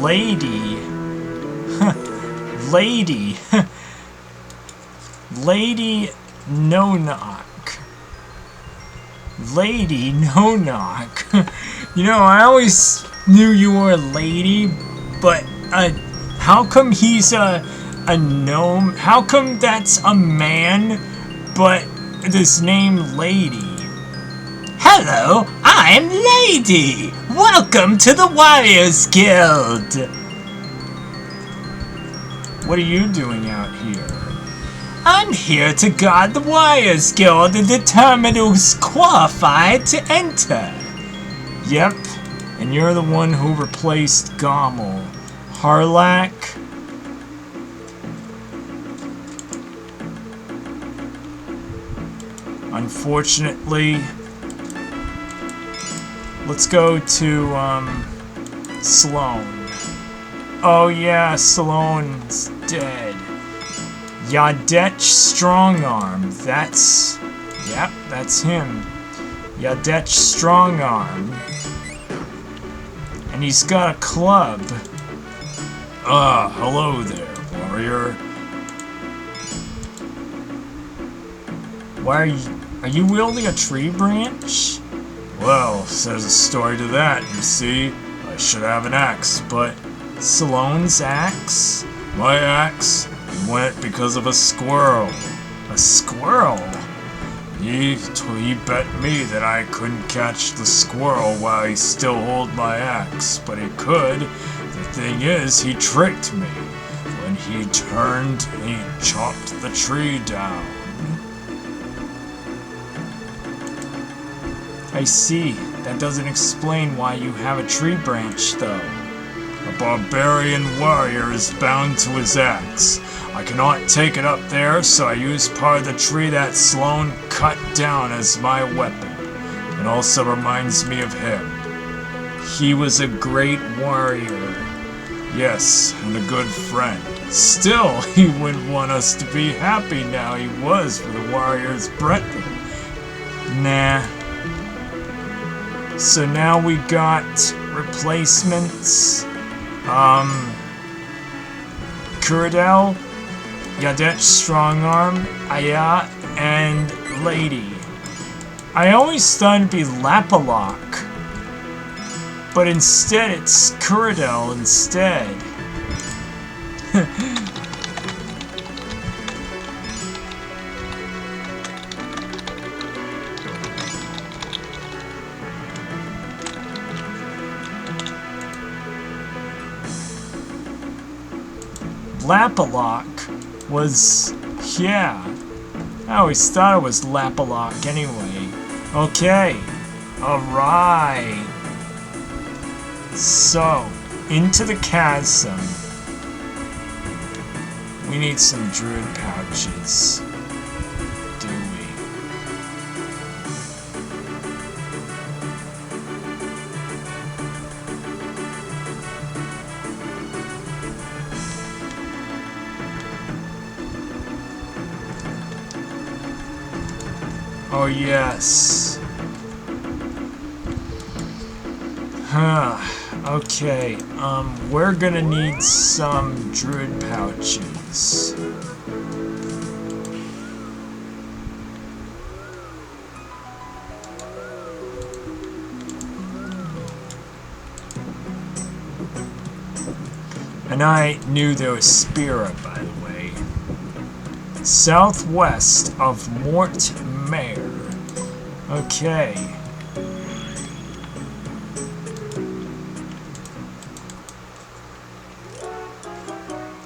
Lady. Lady. Lady No-Knock. Lady No-Knock. You know, I always knew you were a lady, but how come he's a gnome? How come that's a man, but this name Lady? Hello, I'm Lady! Welcome to the Warriors Guild! What are you doing out here? I'm here to guard the Warriors Guild and determine who's qualified to enter. Yep, and you're the one who replaced Gommel. Harlak? Unfortunately, let's go to, Sloan. Oh yeah, Sloan's dead. Yadech Strongarm, that's him. Yadech Strongarm. And he's got a club. Hello there, warrior. Why are you wielding a tree branch? Well, there's a story to that, you see. I should have an axe, but Sloan's axe? My axe went because of a squirrel. A squirrel? He bet me that I couldn't catch the squirrel while he still held my axe, but he could. The thing is, he tricked me. When he turned, he chopped the tree down. I see. That doesn't explain why you have a tree branch, though. A barbarian warrior is bound to his axe. I cannot take it up there, so I use part of the tree that Sloan cut down as my weapon. It also reminds me of him. He was a great warrior. Yes, and a good friend. Still, he wouldn't want us to be happy now he was for the warrior's brethren. Nah. So now we got replacements. Kuradel, Yadech Strongarm, Aya, and Lady. I always thought it'd be Lapalok, but instead it's Kuradel instead. Lapalok was, yeah, I always thought it was Lapalok anyway. Okay, alright. So, into the chasm. We need some druid pouches. Do we? Oh yes. Okay, we're gonna need some druid pouches. And I knew there was Spira, by the way. Southwest of Mort Mare. Okay.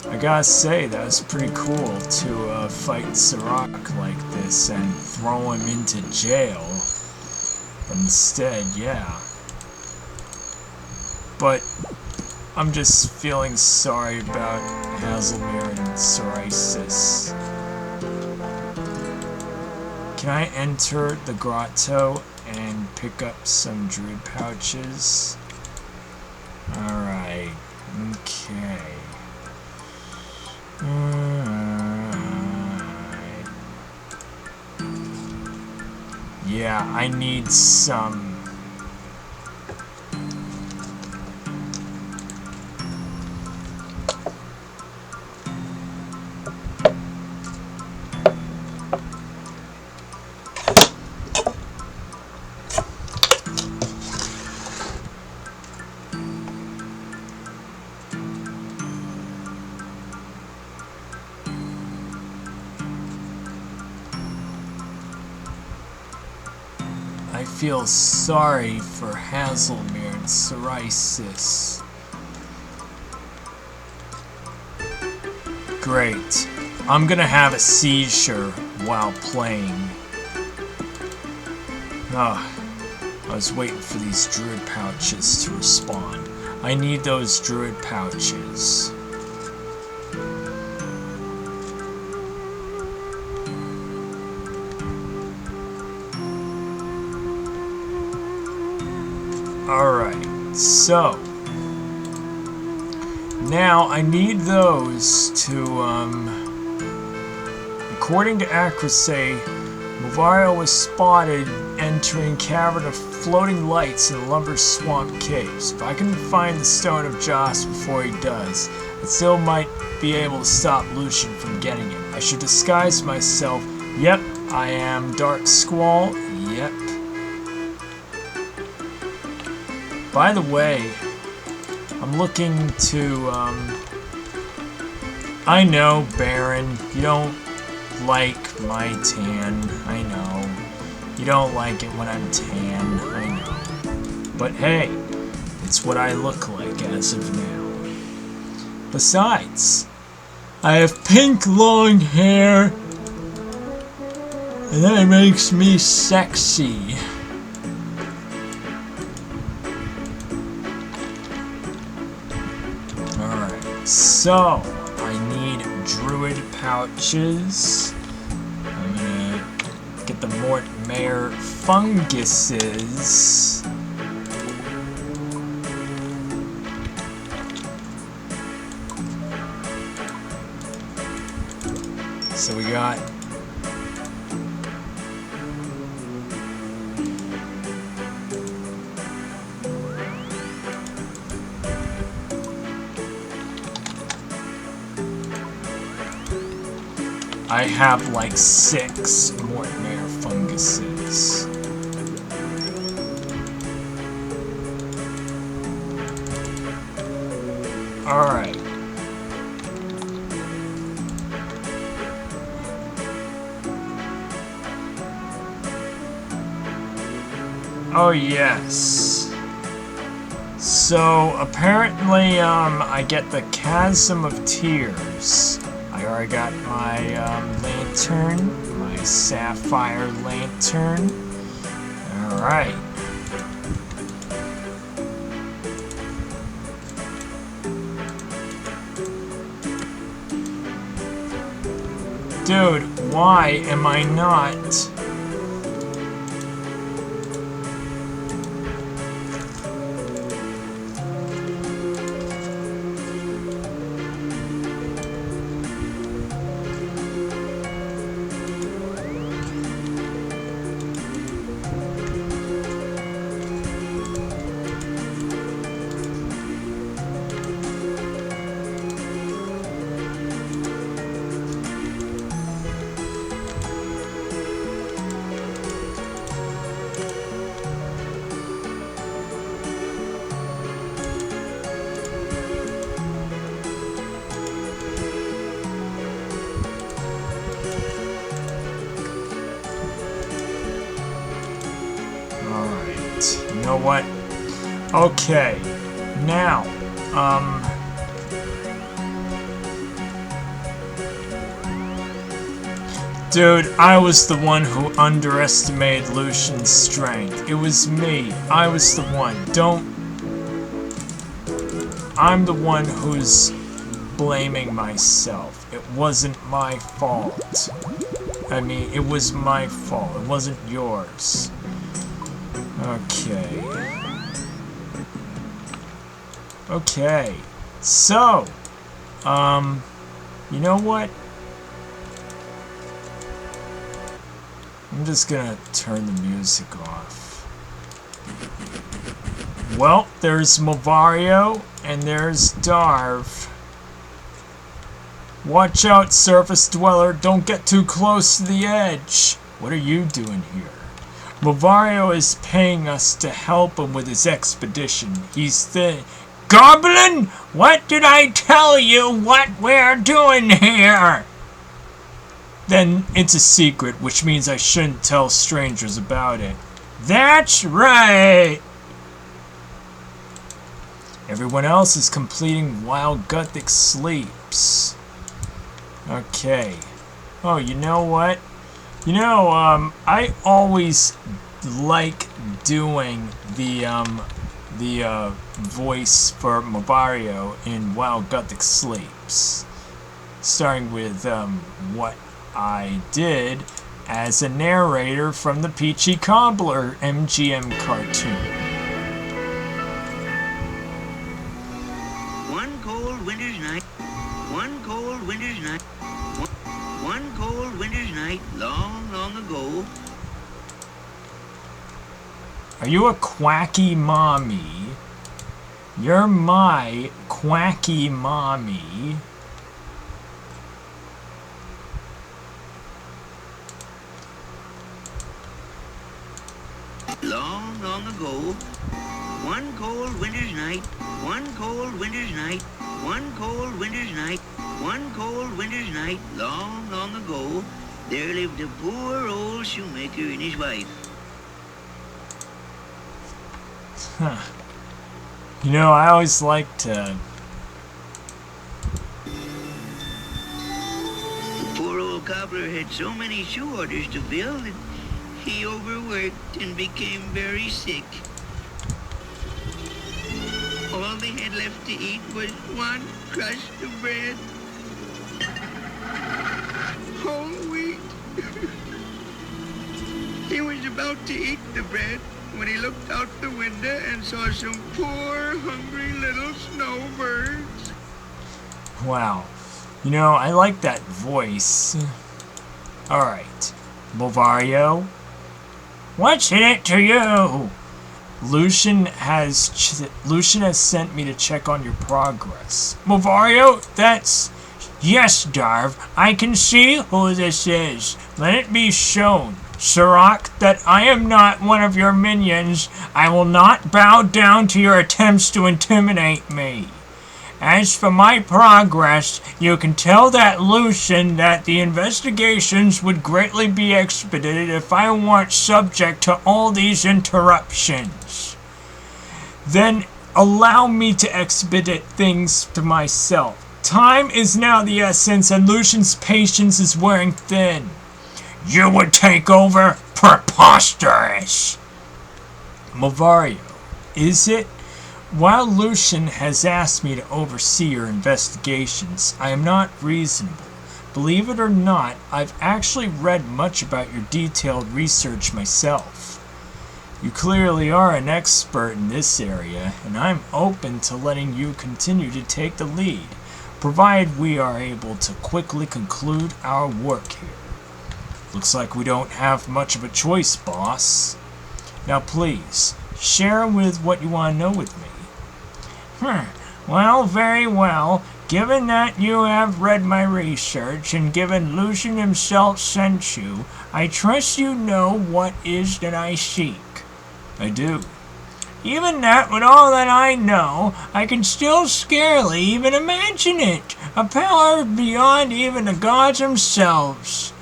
I gotta say, that was pretty cool to fight Sirach like this and throw him into jail. But instead, yeah. But I'm just feeling sorry about Hazelmere and Psoriasis. Can I enter the grotto and pick up some druid pouches? Alright, okay. Alright. Yeah, I need some. I I feel sorry for Hazelmere's psoriasis. Great. I'm gonna have a seizure while playing. I was waiting for these druid pouches to respond. I need those druid pouches. Alright, so now I need those to, according to Acrosay, Movario was spotted entering cavern of floating lights in the Lumber Swamp Caves. If I can find the Stone of Joss before he does, I still might be able to stop Lucian from getting it. I should disguise myself. Yep, I am Dark Squall. Yep. By the way, I'm looking to, I know, Baron, you don't like my tan, I know. You don't like it when I'm tan, I know. But hey, it's what I look like as of now. Besides, I have pink long hair, and that makes me sexy. Alright, so I need druid pouches. I'm gonna get the Mortmare funguses. So we got I have like 6 Mortmare funguses. Alright. Oh yes. So apparently I get the Chasm of Tears. I already got my lantern, my sapphire lantern. Alright. Dude, why am I not? You know what? Okay. Now, dude, I was the one who underestimated Lucian's strength. It was me. I was the one. I'm the one who's blaming myself. It wasn't my fault. I mean, it was my fault. It wasn't yours. Okay. Okay. So, you know what? I'm just gonna turn the music off. Well, there's Movario, and there's Darv. Watch out, surface dweller. Don't get too close to the edge. What are you doing here? Movario is paying us to help him with his expedition. He's the... Goblin! What did I tell you what we're doing here? Then it's a secret, which means I shouldn't tell strangers about it. That's right! Everyone else is completing while Guthix sleeps. Okay. Oh, you know what? You know, I always like doing the voice for Mabario in While Guthix Sleeps. Starting with, what I did as a narrator from the Peachy Cobbler MGM cartoon. One cold winter's night, one cold winter's night, long, long ago. Are you a quacky mommy? You're my quacky mommy. Long, long ago, one cold winter's night, one cold winter's night, one cold winter's night, one cold winter's night, long, long ago, there lived a poor old shoemaker and his wife. Huh. You know, I always like to... The poor old cobbler had so many shoe orders to fill that he overworked and became very sick. All they had left to eat was one crust of bread. Whole wheat. He was about to eat the bread when he looked out the window and saw some poor, hungry little snowbirds. Wow. You know, I like that voice. Alright. Mabario, what's in it to you? Lucian has sent me to check on your progress. Mabario, that's... Yes, Darv, I can see who this is. Let it be shown, Sirach, that I am not one of your minions. I will not bow down to your attempts to intimidate me. As for my progress, you can tell that Lucian that the investigations would greatly be expedited if I weren't subject to all these interruptions. Then allow me to expedite things to myself. Time is now the essence, and Lucian's patience is wearing thin. You would take over? Preposterous! Mabario, is it? While Lucian has asked me to oversee your investigations, I am not reasonable. Believe it or not, I've actually read much about your detailed research myself. You clearly are an expert in this area, and I'm open to letting you continue to take the lead, provided we are able to quickly conclude our work here. Looks like we don't have much of a choice, boss. Now please, share with what you want to know with me. Well, very well. Given that you have read my research, and given Lucian himself sent you, I trust you know what is that I seek. I do. Even that, with all that I know, I can still scarcely even imagine it. A power beyond even the gods themselves.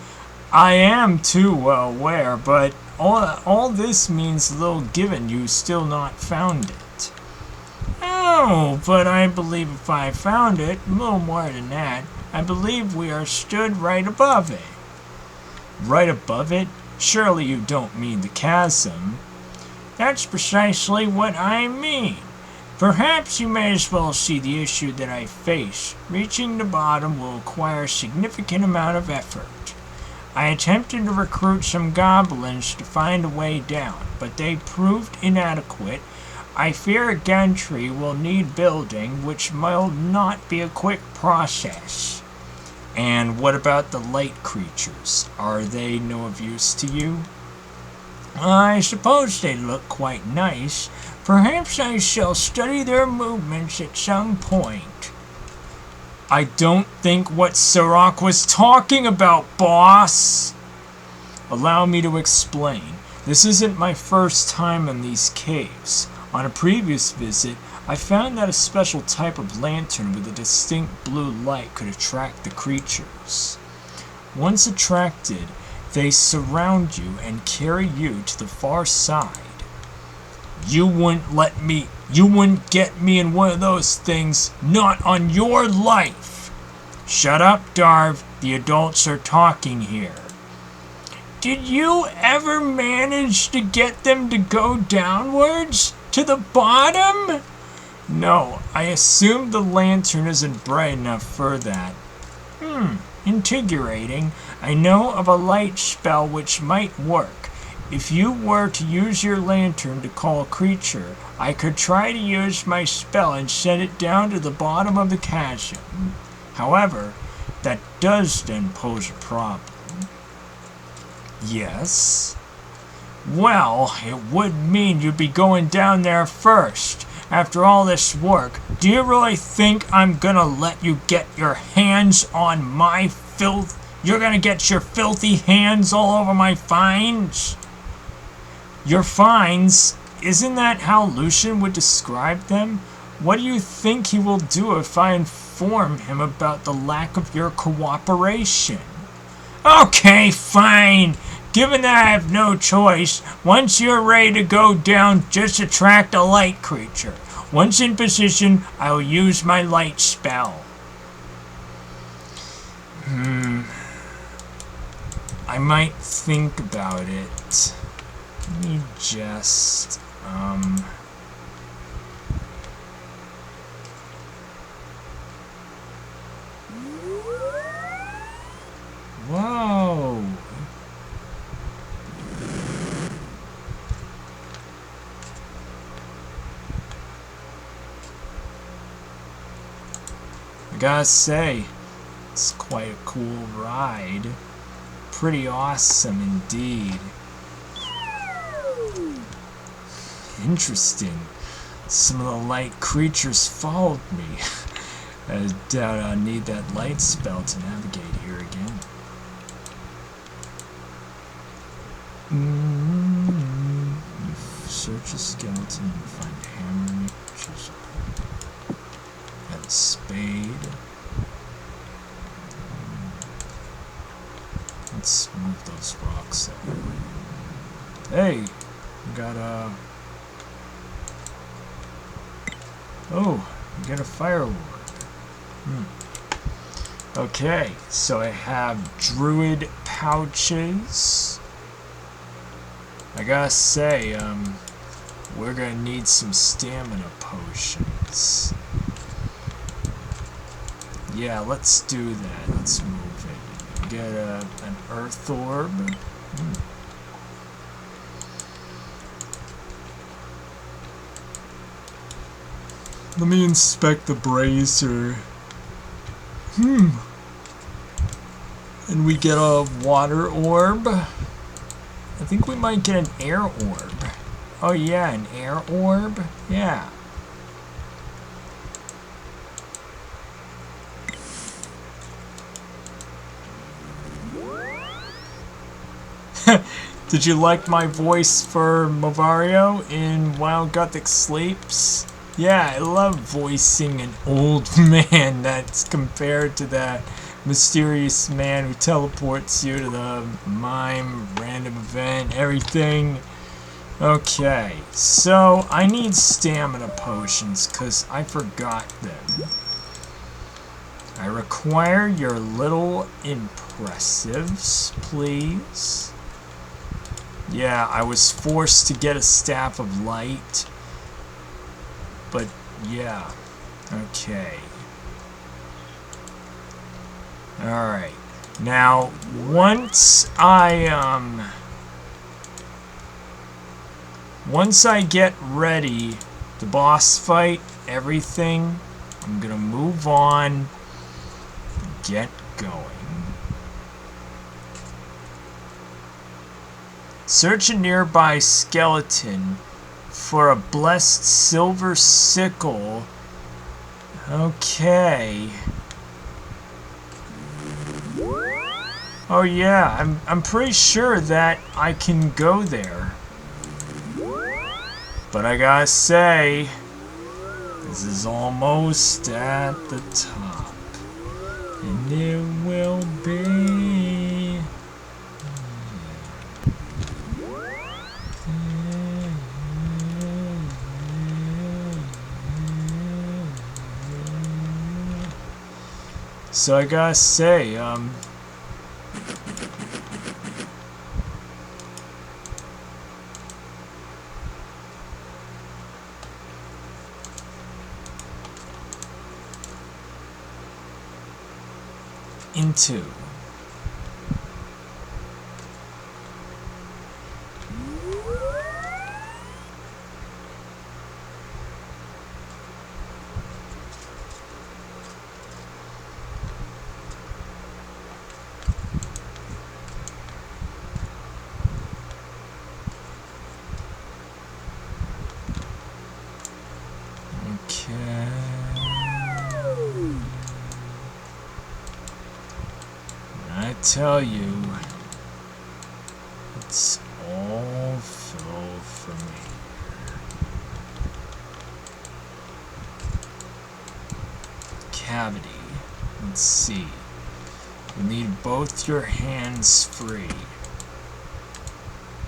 I am too well aware, but all this means little given you still not found it. Oh, but I believe if I found it, a little more than that, I believe we are stood right above it. Right above it? Surely you don't mean the chasm. That's precisely what I mean. Perhaps you may as well see the issue that I face. Reaching the bottom will require a significant amount of effort. I attempted to recruit some goblins to find a way down, but they proved inadequate. I fear a gantry will need building, which will not be a quick process. And what about the light creatures? Are they no of use to you? I suppose they look quite nice. Perhaps I shall study their movements at some point. I don't think what Sirach was talking about, boss! Allow me to explain. This isn't my first time in these caves. On a previous visit, I found that a special type of lantern with a distinct blue light could attract the creatures. Once attracted, They surround you and carry you to the far side. You wouldn't get me in one of those things, not on your life. Shut up, Darv. The adults are talking here. Did you ever manage to get them to go downwards? To the bottom? No, I assume the lantern isn't bright enough for that. Invigorating. I know of a light spell which might work. If you were to use your lantern to call a creature, I could try to use my spell and send it down to the bottom of the chasm. However, that does then pose a problem. Yes? Well, it would mean you'd be going down there first. After all this work, do you really think I'm gonna let you get your hands on my filth? You're gonna get your filthy hands all over my finds? Your finds? Isn't that how Lucian would describe them? What do you think he will do if I inform him about the lack of your cooperation? Okay, fine. Given that I have no choice, once you're ready to go down, just attract a light creature. Once in position, I will use my light spell. I might think about it. Let me just, Whoa! I gotta say, it's quite a cool ride. Pretty awesome indeed. Interesting. Some of the light creatures followed me. I doubt I'll need that light spell to navigate here again. Search a skeleton and find a hammer, chisel, and a spade. Let's move those rocks out. Hey, we got a... Oh, we got a fire lord. Okay, so I have druid pouches. I gotta say, we're gonna need some stamina potions. Yeah, let's do that. Let's move it. Get an earth orb. Let me inspect the brazier. And we get a water orb. I think we might get an air orb. Oh yeah, an air orb? Yeah. Did you like my voice for Mavario in While Guthix Sleeps? Yeah, I love voicing an old man that's compared to that mysterious man who teleports you to the mime, random event, everything. Okay, so I need stamina potions because I forgot them. I require your little impressives, please. Yeah, I was forced to get a staff of light. But, yeah. Okay. Alright. Now, once I get ready, the boss fight, everything, I'm gonna move on, get going. Search a nearby skeleton for a blessed silver sickle. Okay. Oh yeah, I'm pretty sure that I can go there. But I gotta say, this is almost at the top. And it will be... So I gotta say, into okay. I tell you, it's all fill for me. Cavity. Let's see. You need both your hands free.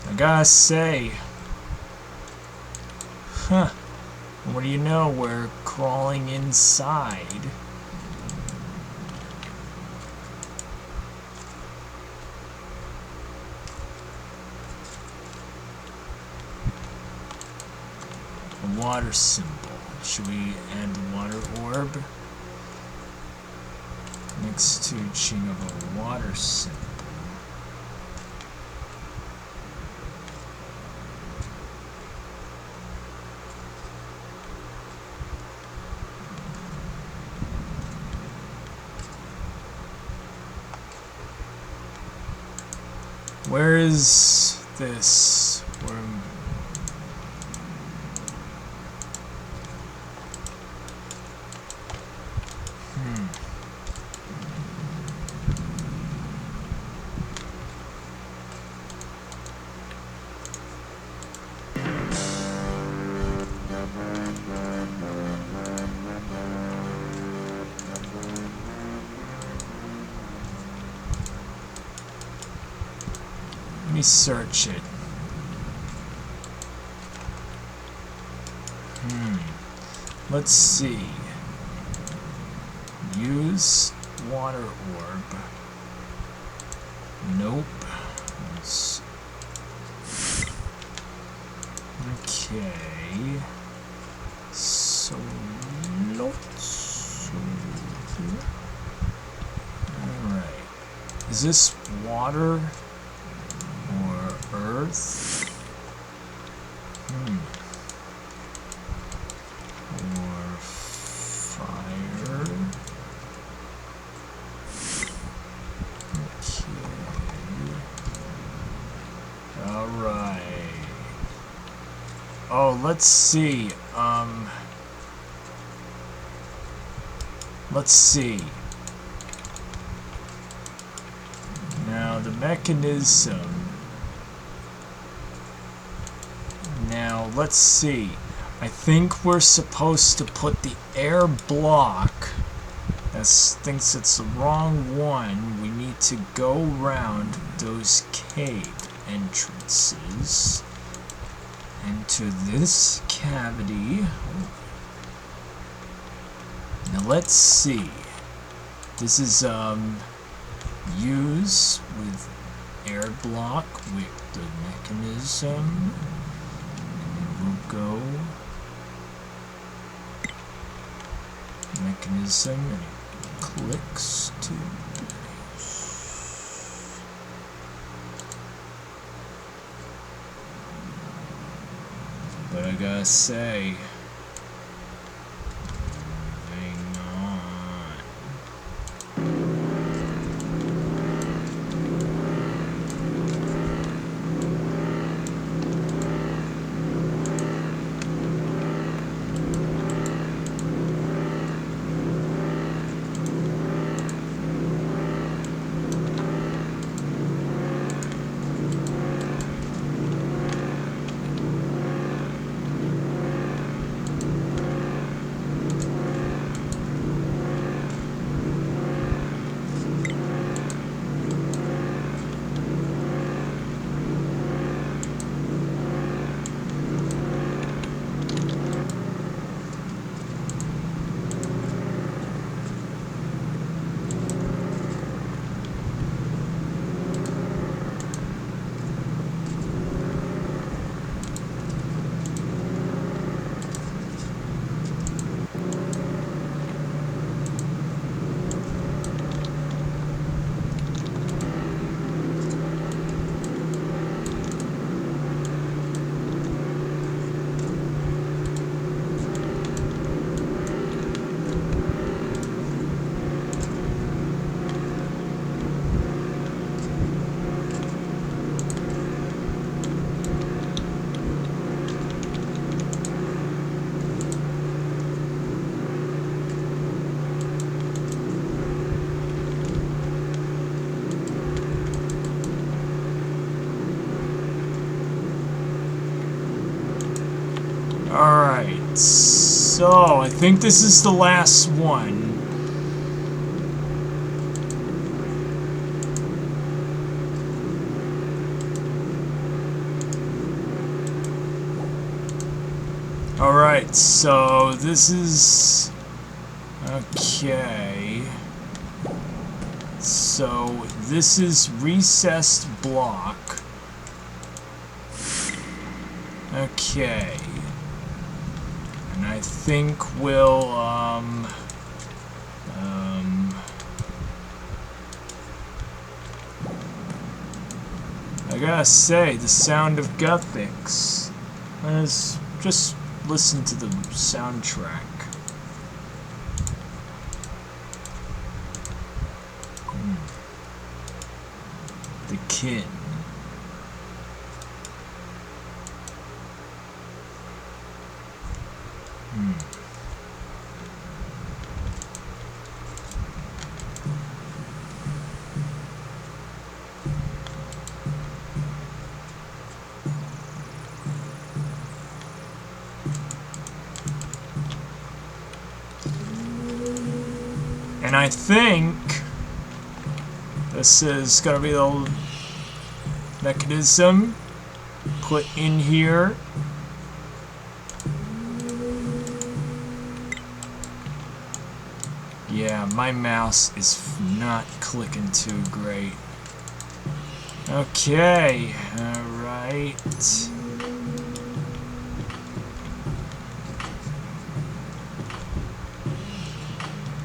I gotta say, what do you know? We're crawling inside. A water symbol. Should we add the water orb? Next to chain of a water symbol. Where is this? Let me search it. Let's see. Use water orb. Nope. Okay. So let's. Alright. Is this water? Earth, or fire. Okay. All right. Oh, let's see. Let's see. Now the mechanism. Now, let's see. I think we're supposed to put the air block. That thinks it's the wrong one. We need to go around those cave entrances into this cavity. Now, let's see. This is, use with air block with the mechanism. Go mechanism and it clicks to but I gotta say moving on. Alright, so I think this is the last one. Alright, so this is... Okay. So this is recessed block. Okay. And I think we'll, I gotta say, the sound of Guthix. Let's just listen to the soundtrack. The Kid. And I think this is gonna be the mechanism put in here. Yeah, my mouse is not clicking too great. Okay, alright.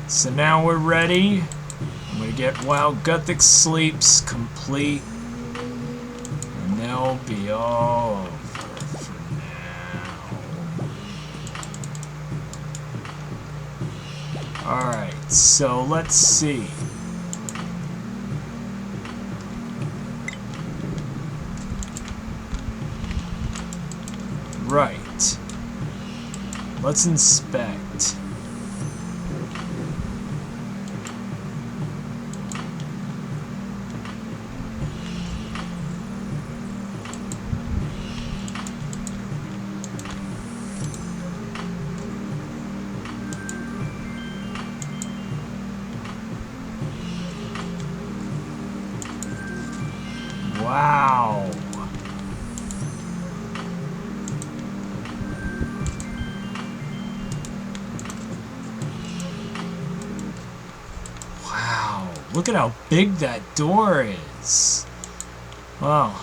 So now we're ready. I'm gonna get While Guthix Sleeps complete. And they'll be all over for now. Alright, so let's see. Right. Let's inspect. Wow. Wow. Look at how big that door is. Well,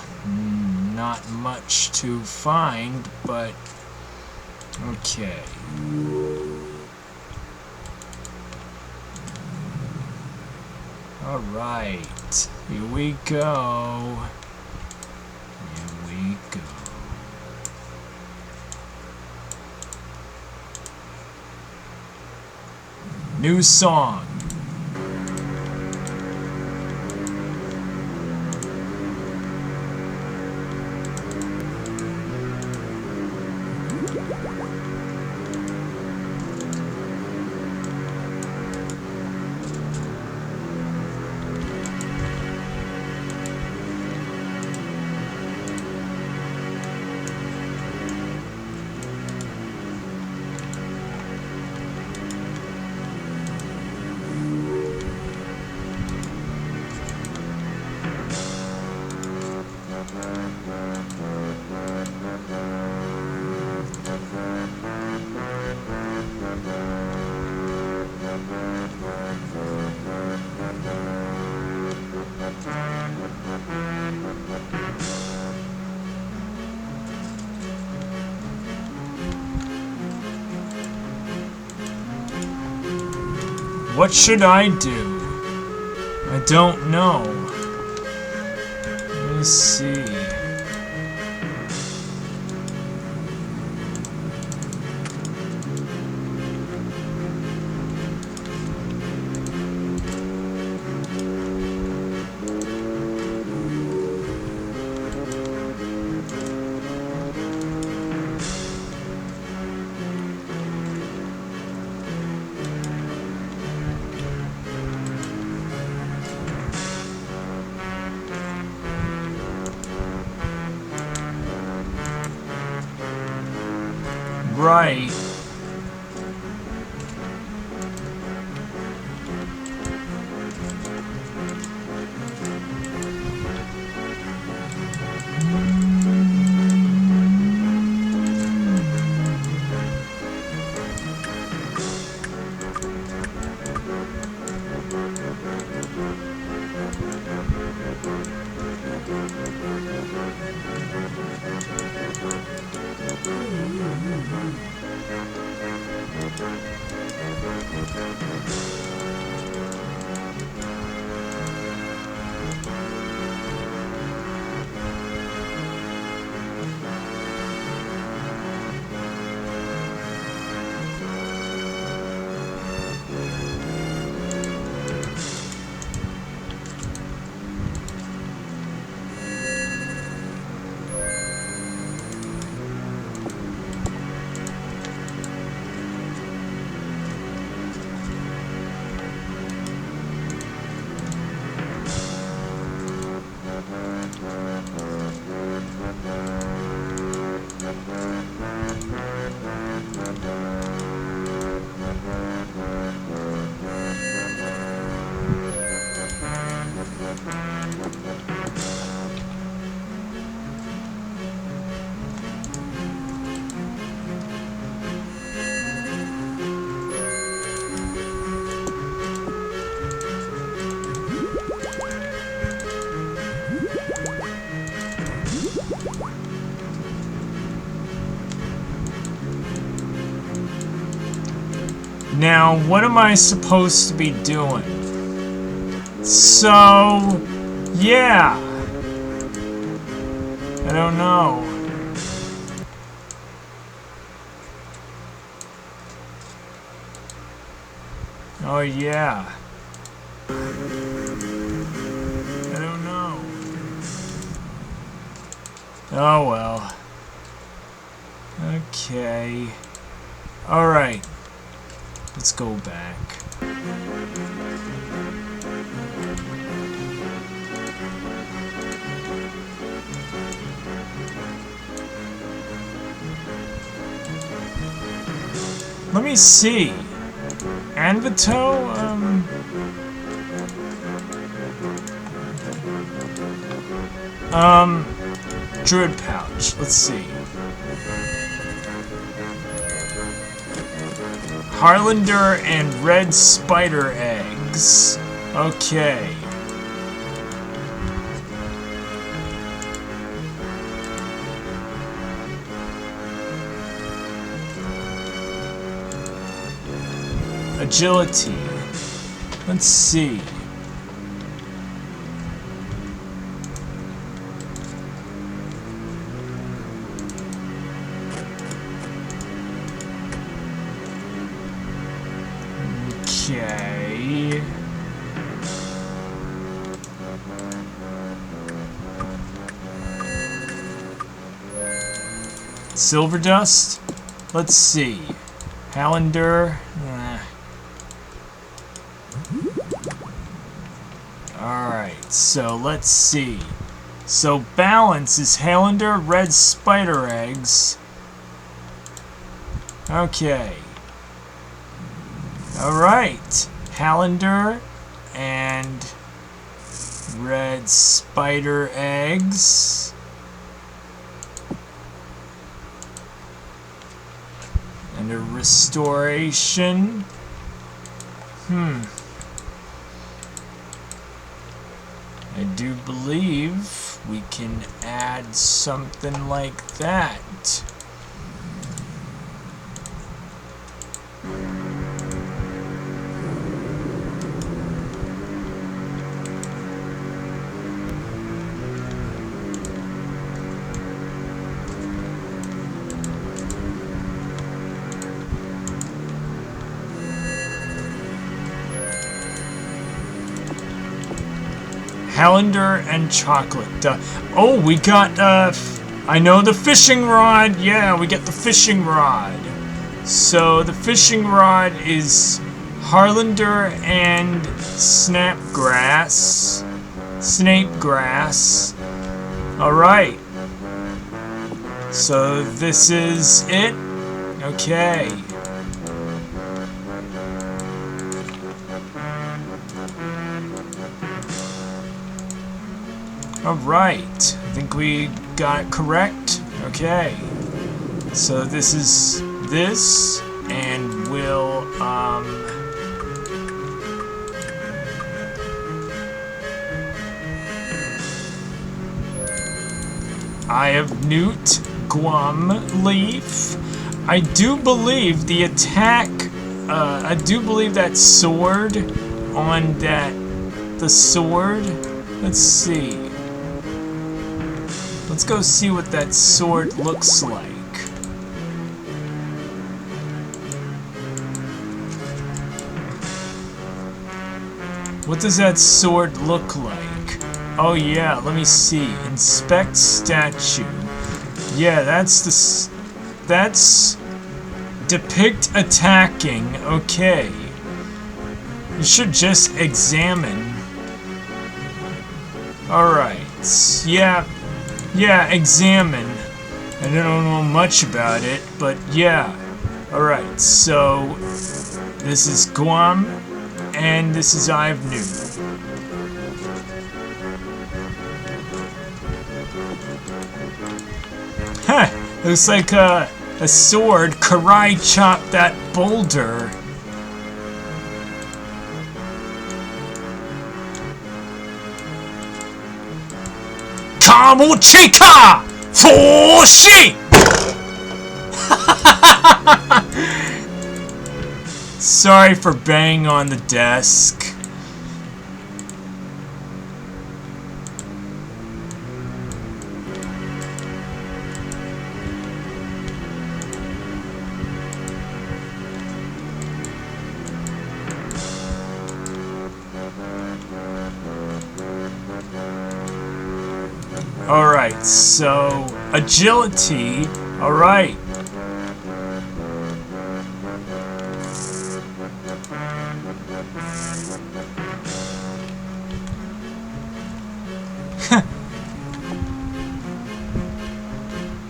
not much to find, but okay. Alright, here we go. Here we go. New song. What should I do? I don't know. Let me see. right. Now, what am I supposed to be doing? So, yeah. I don't know. Oh, yeah. I don't know. Oh, well. Okay. Alright. Let's go back. Let me see. Anvito? Druid pouch. Let's see. Harlander and red spider eggs. Okay. Agility. Let's see. Okay. Silver dust? Let's see. Halander. Alright, so let's see. So balance is Halander, red spider eggs. Okay. Alright. Halander and red spider eggs. And a restoration. I do believe we can add something like that. Halander and chocolate. Oh, we got, I know the fishing rod. Yeah, we get the fishing rod. So the fishing rod is Harlander and Snapegrass. Alright. So this is it. Okay. Alright. I think we got it correct. Okay. So this is this, and we'll, I have Newt, Guam, Leaf. I do believe the attack, I do believe that sword on the sword. Let's see. Let's go see what that sword looks like. What does that sword look like? Oh yeah, let me see. Inspect statue. Yeah, that's depict attacking. Okay. You should just examine. Alright. Yeah, examine. I don't know much about it, but yeah. Alright, so this is Guam, and this is I've New. Huh, looks like a sword karate chopped that boulder. Kamuchika! Fushi! Sorry for banging on the desk. Alright, so agility. Alright.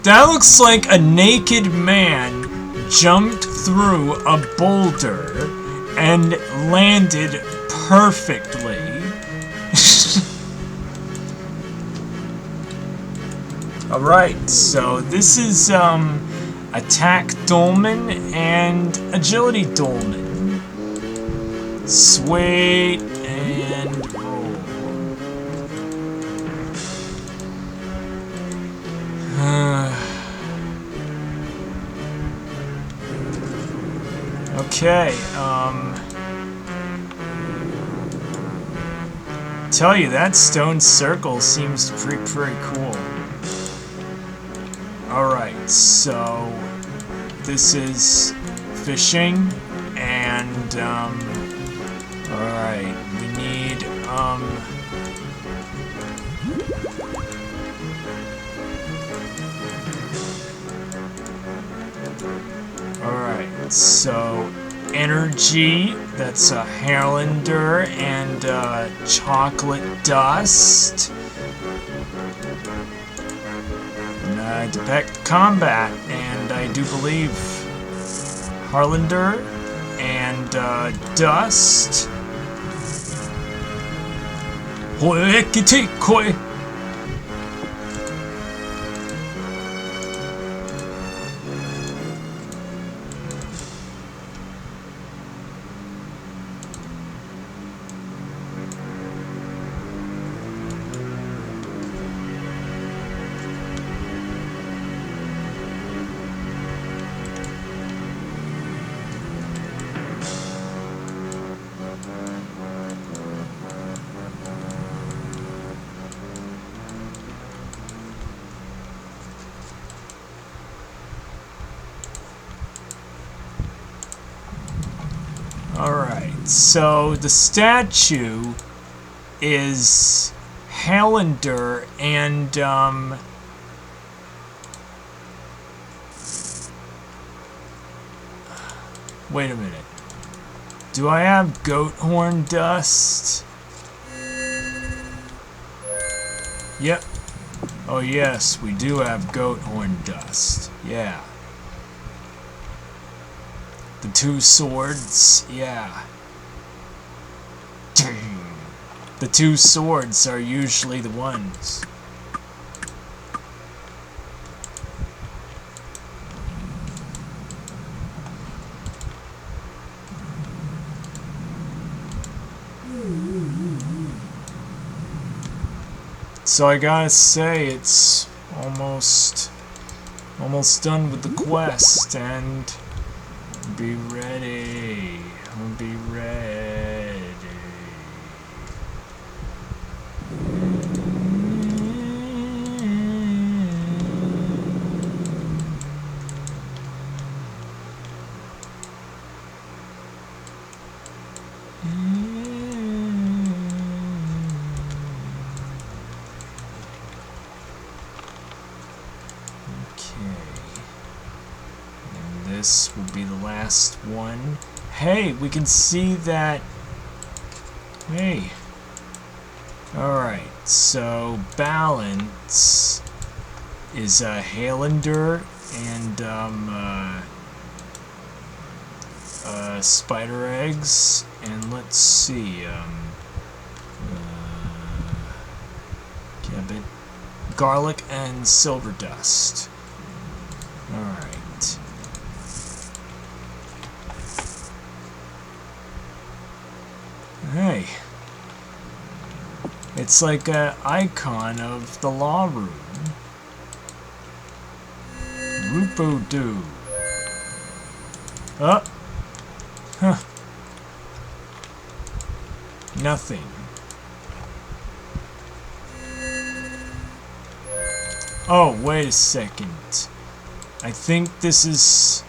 That looks like a naked man jumped through a boulder and landed perfectly. Alright, so this is attack dolmen and agility dolmen. Sweet, and roll. Okay, tell you, that stone circle seems pretty cool. Alright, so this is fishing, and alright, we need alright, so energy, that's a Harlander, and chocolate dust. Depict combat, and I do believe Harlander and dust. Alright, so the statue is Harlander and, wait a minute. Do I have goat horn dust? Yep. Oh yes, we do have goat horn dust. Yeah. The two swords, yeah. The two swords are usually the ones. So I gotta say, it's almost done with the quest, and be ready. Be ready. This will be the last one. Hey, we can see that. Hey. Alright, so balance is Highlander and spider eggs, and let's see, cabbage, garlic and silver dust. Alright. Hey, it's like an icon of the law room. Rupo-doo. Oh. Huh. Nothing. Oh, wait a second. I think this is...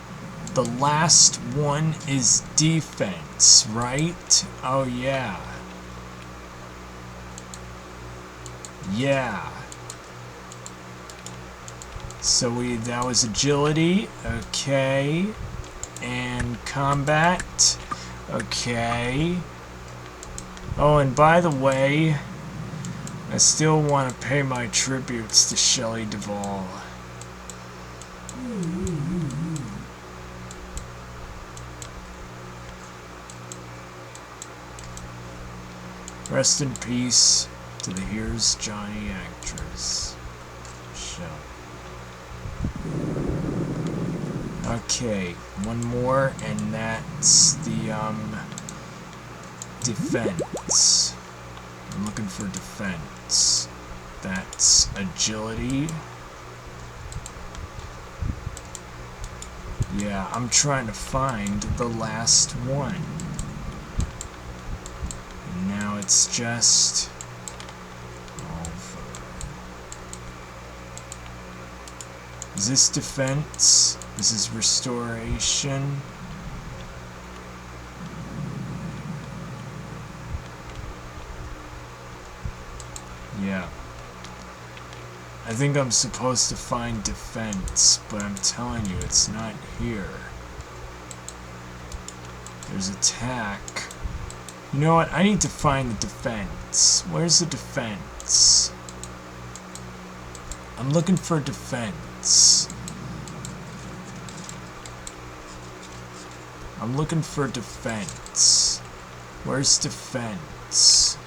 The last one is defense, right? Oh, yeah. Yeah. So that was agility, okay. And combat, okay. Oh, and by the way, I still want to pay my tributes to Shelley Duvall. Rest in peace to the Here's Johnny actress. Shelley. Okay, one more, and that's the, defense. I'm looking for defense. That's agility. Yeah, I'm trying to find the last one. And now it's just... Is this defense? This is restoration. Yeah. I think I'm supposed to find defense, but I'm telling you, it's not here. There's attack. You know what? I need to find the defense. Where's the defense? I'm looking for defense. I'm looking for defense. Where's defense?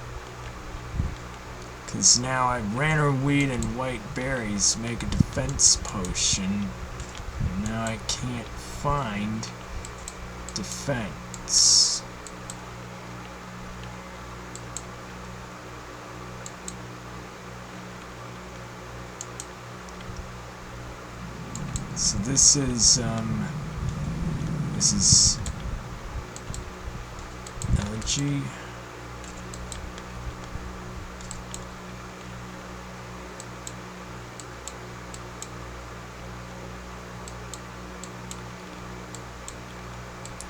Because now rannerweed and white berries make a defense potion. And now I can't find defense. So this is elegy.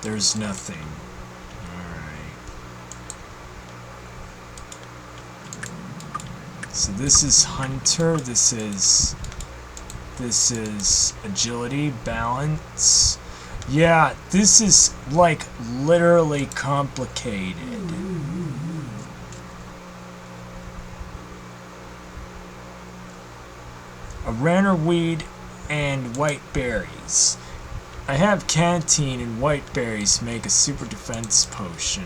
There's nothing. Alright. So this is Hunter, this is agility, balance. Yeah, this is like literally complicated. A rannerweed and white berries. I have canteen and white berries make a super defense potion.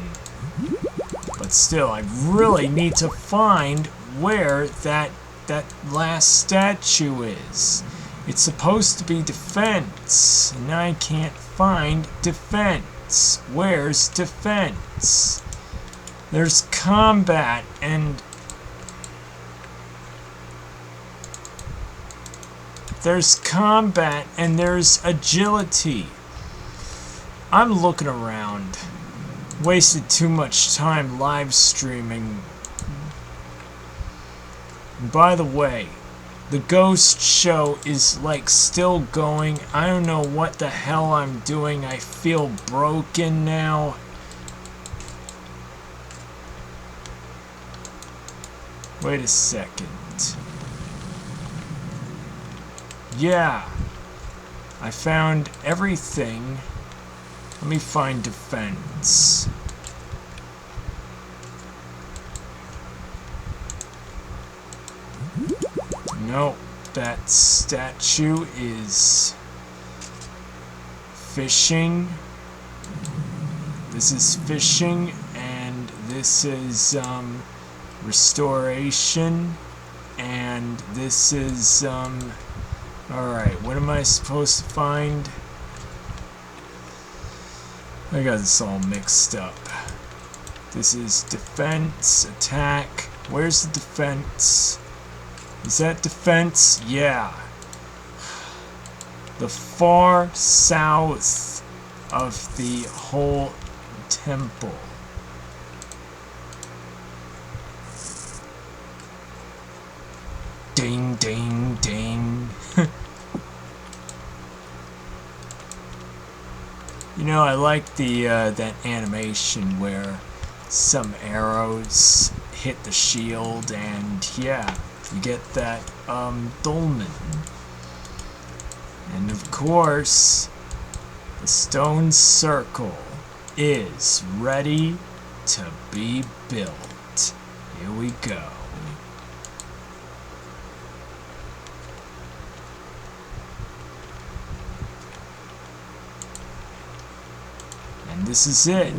But still, I really need to find where that last statue is. It's supposed to be defense, and I can't find defense. Where's defense? There's combat and there's agility. I'm looking around. Wasted too much time live streaming. And by the way, the ghost show is like still going. I don't know what the hell I'm doing. I feel broken now. Wait a second. Yeah, I found everything. Let me find defense. Nope, that statue is fishing. This is fishing, and this is restoration, and this is alright, what am I supposed to find? I got this all mixed up. This is defense, attack. Where's the defense? Is that defense? Yeah. The far south of the whole temple. Ding, ding, ding. You know, I like the that animation where some arrows hit the shield, and yeah, you get that dolmen. And of course, the stone circle is ready to be built. Here we go. And this is it.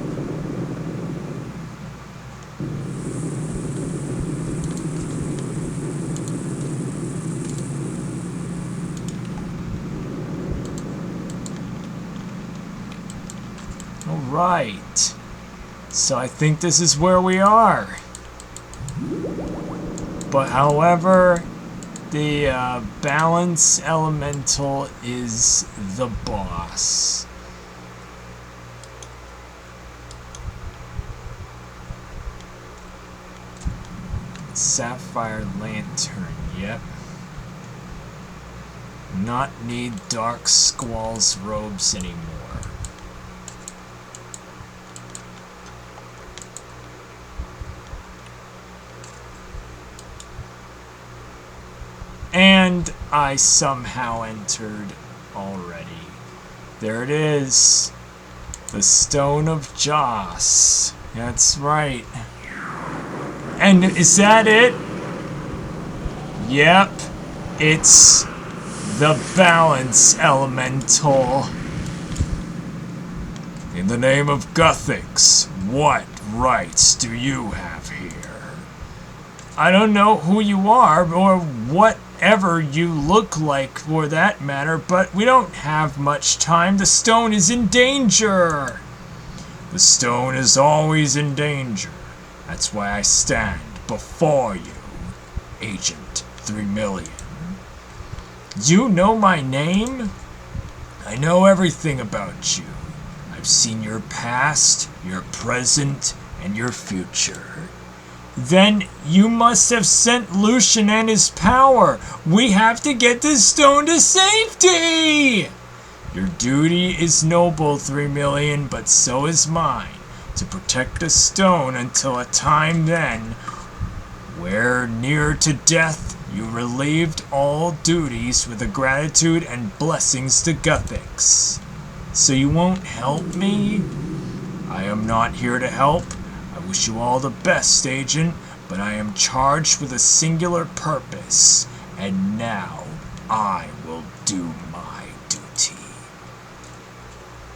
Alright. So I think this is where we are. But however, the balance elemental is the boss. Sapphire lantern, yep. Not need Dark Squall's robes anymore. And I somehow entered already. There it is. The Stone of Joss. That's right. And is that it? Yep. It's the balance elemental. In the name of Guthix, what rights do you have here? I don't know who you are or whatever you look like for that matter, but we don't have much time. The stone is in danger. The stone is always in danger. That's why I stand before you, Agent 3 Million. You know my name? I know everything about you. I've seen your past, your present, and your future. Then you must have sent Lucian and his power. We have to get this stone to safety! Your duty is noble, 3 Million, but so is mine. To protect the stone until a time then, where near to death you relieved all duties with a gratitude and blessings to Guthix. So you won't help me? I am not here to help. I wish you all the best, Agent, but I am charged with a singular purpose, and now I will do my duty.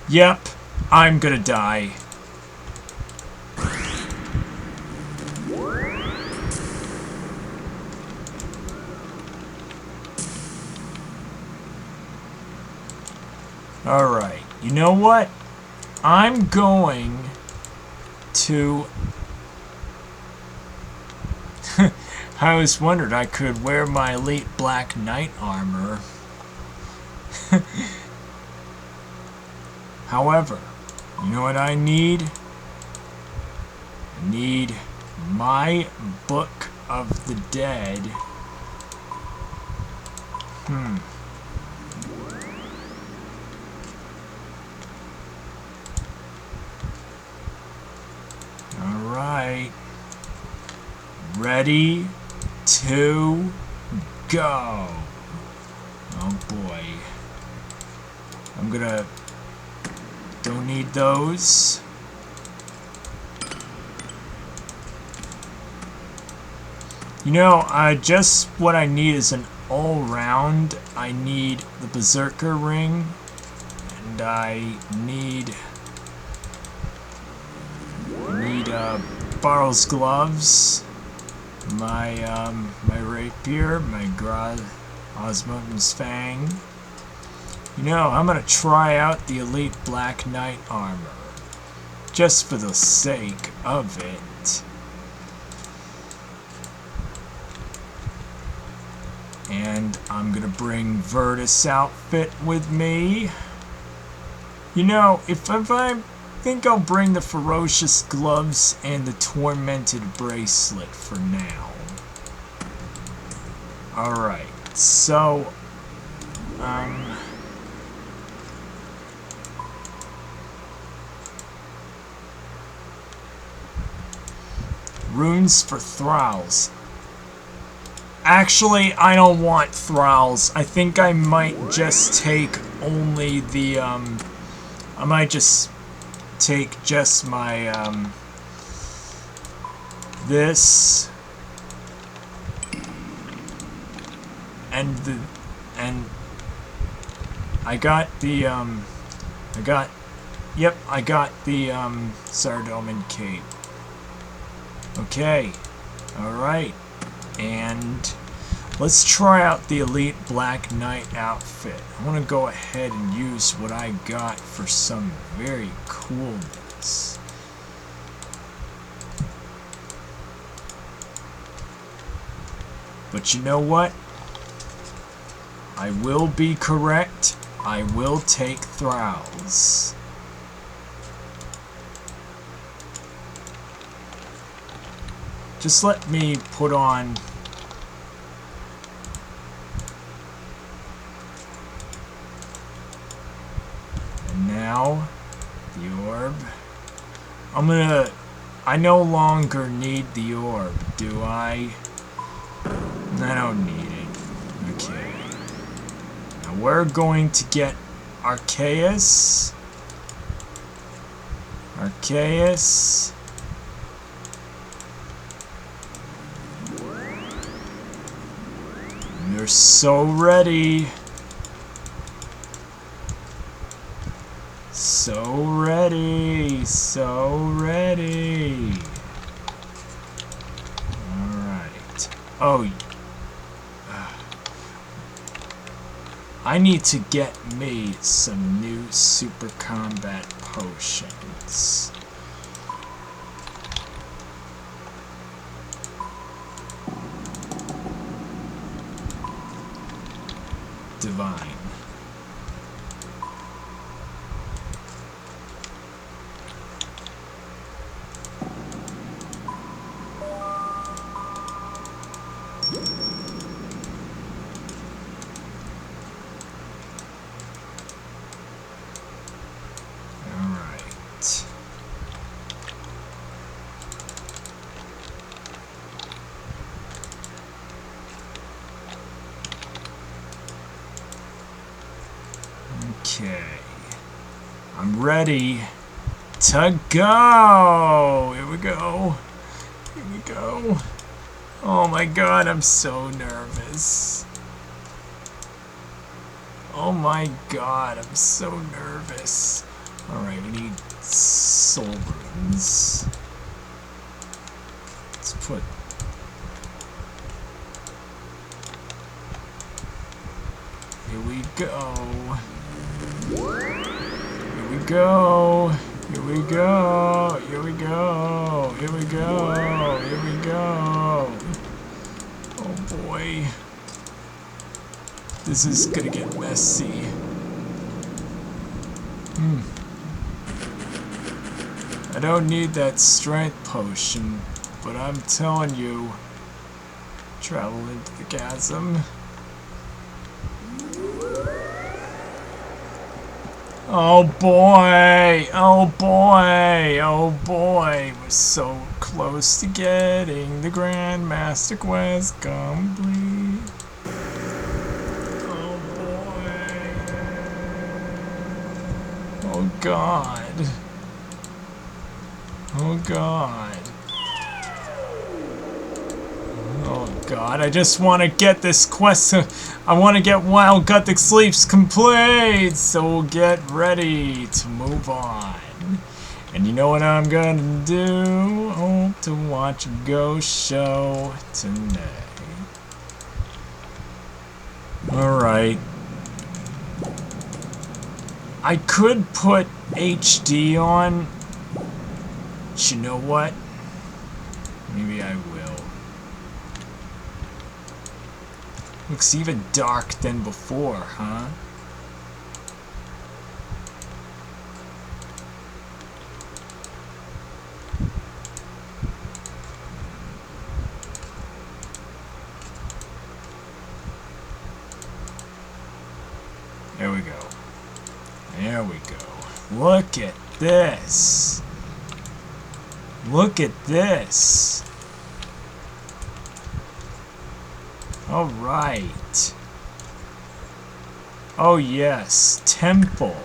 Yep, I'm gonna die. Alright, you know what? I'm going to... I always wondered I could wear my elite black knight armor. However, you know what I need? I need my Book of the Dead. Alright. Ready to go. Oh boy. I'm gonna... Don't need those. You know, just what I need is an all-round. I need the Berserker Ring. And I need Barl's gloves. My rapier, my Osmoden's Fang. You know, I'm gonna try out the Elite Black Knight armor. Just for the sake of it. And I'm gonna bring Virtus outfit with me. You know, if I think I'll bring the Ferocious gloves and the Tormented bracelet for now. Alright, so runes for Thralls. Actually, I don't want Thralls. I think I might just take only the, I might just take just my, this, and I got the, I got the, Sardoman cape. Okay, alright. And let's try out the Elite Black Knight outfit. I want to go ahead and use what I got for some very coolness. But you know what? I will be correct. I will take Thralls. Just let me put on... And now, the orb. I no longer need the orb, do I? I don't need it. Okay. Now we're going to get Arceus. Arceus. You're so ready. So ready. So ready. Alright. Oh. I need to get me some new super combat potions. Divine. Okay, I'm ready to go. Here we go. Here we go. Oh my god, I'm so nervous. Oh my god, I'm so nervous. Alright, we need soul runes. Let's put... Here we go. Here we go. Here we go. Here we go. Here we go. Here we go. Oh boy. This is gonna get messy. I don't need that strength potion, but I'm telling you, travel into the chasm. Oh boy, oh boy, oh boy, we're so close to getting the Grandmaster Quest complete. Oh boy. Oh god. Oh god. Oh god, I just want to get this quest. I want to get Wild Guthix Sleeps complete, so we'll get ready to move on. And you know what I'm gonna do? Hope to watch a ghost show tonight. Alright. I could put HD on. But you know what? Maybe I will. Looks even dark than before, huh? There we go. There we go. Look at this. Look at this. All right. Oh yes, temple.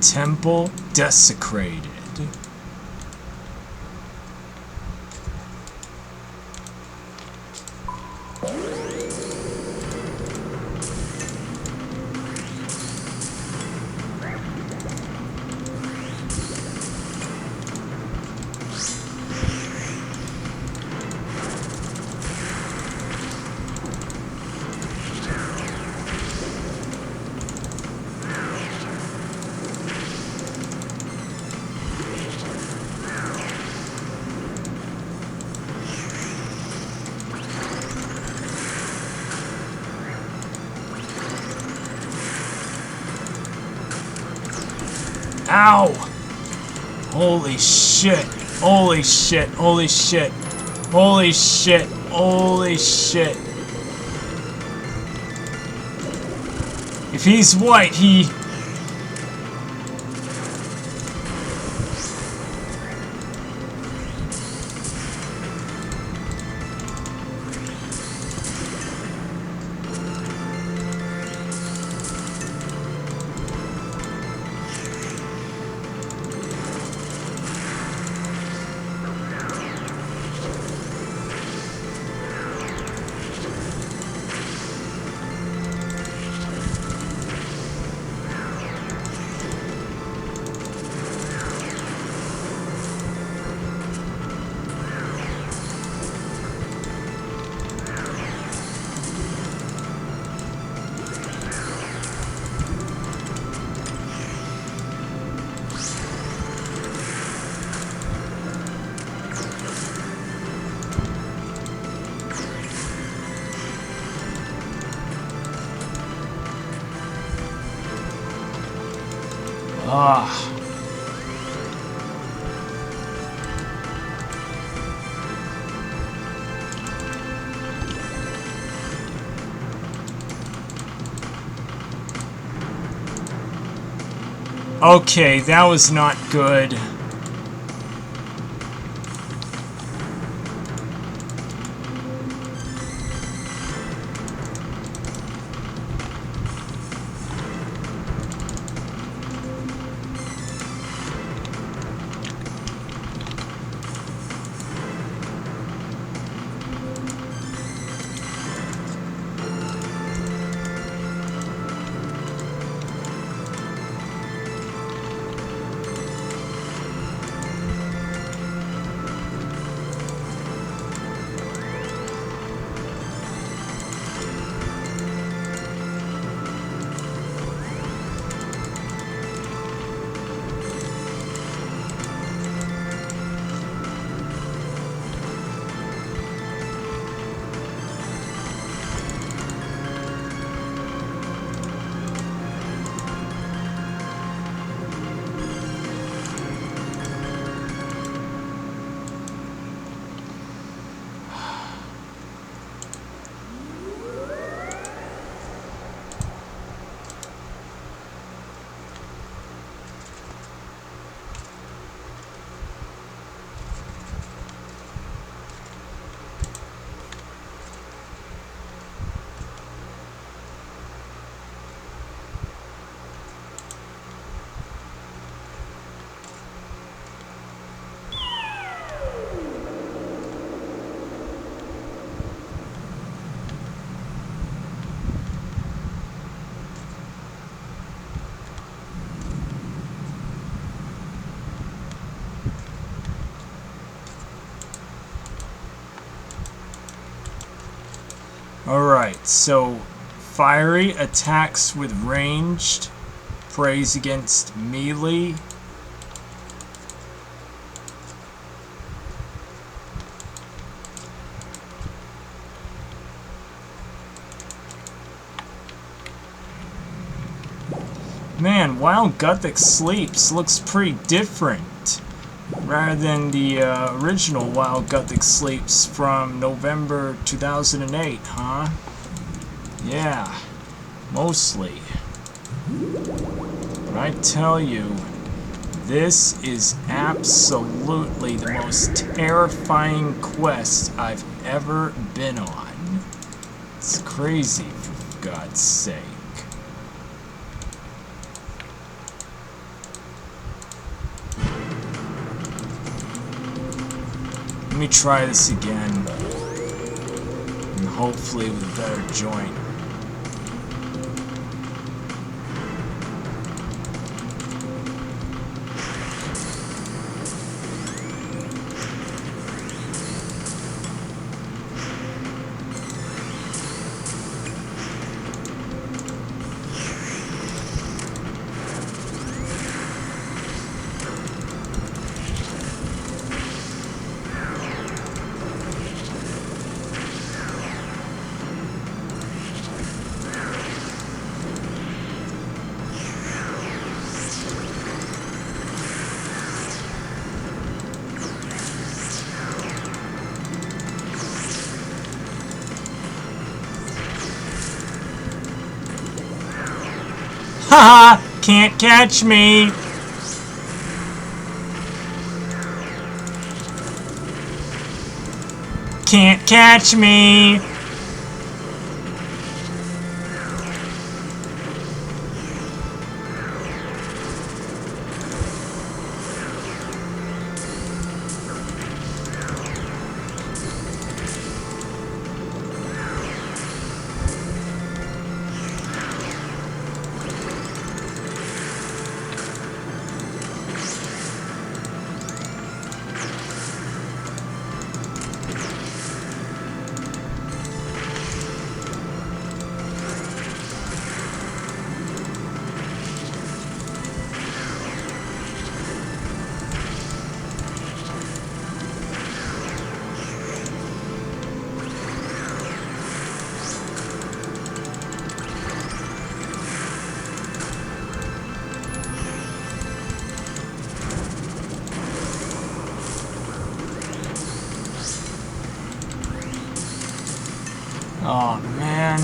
Temple desecrated. Ow! Holy shit! Holy shit! Holy shit! Holy shit! Holy shit! If he's white, he... Okay, that was not good. Alright, so fiery attacks with ranged, prays against melee. Man, while Guthix sleeps looks pretty different rather than the original While Guthix Sleeps from November 2008, huh? Yeah, mostly. But I tell you, this is absolutely the most terrifying quest I've ever been on. It's crazy, for God's sake. Let me try this again, and hopefully with a better joint. Haha! Can't catch me! Can't catch me! Oh, man.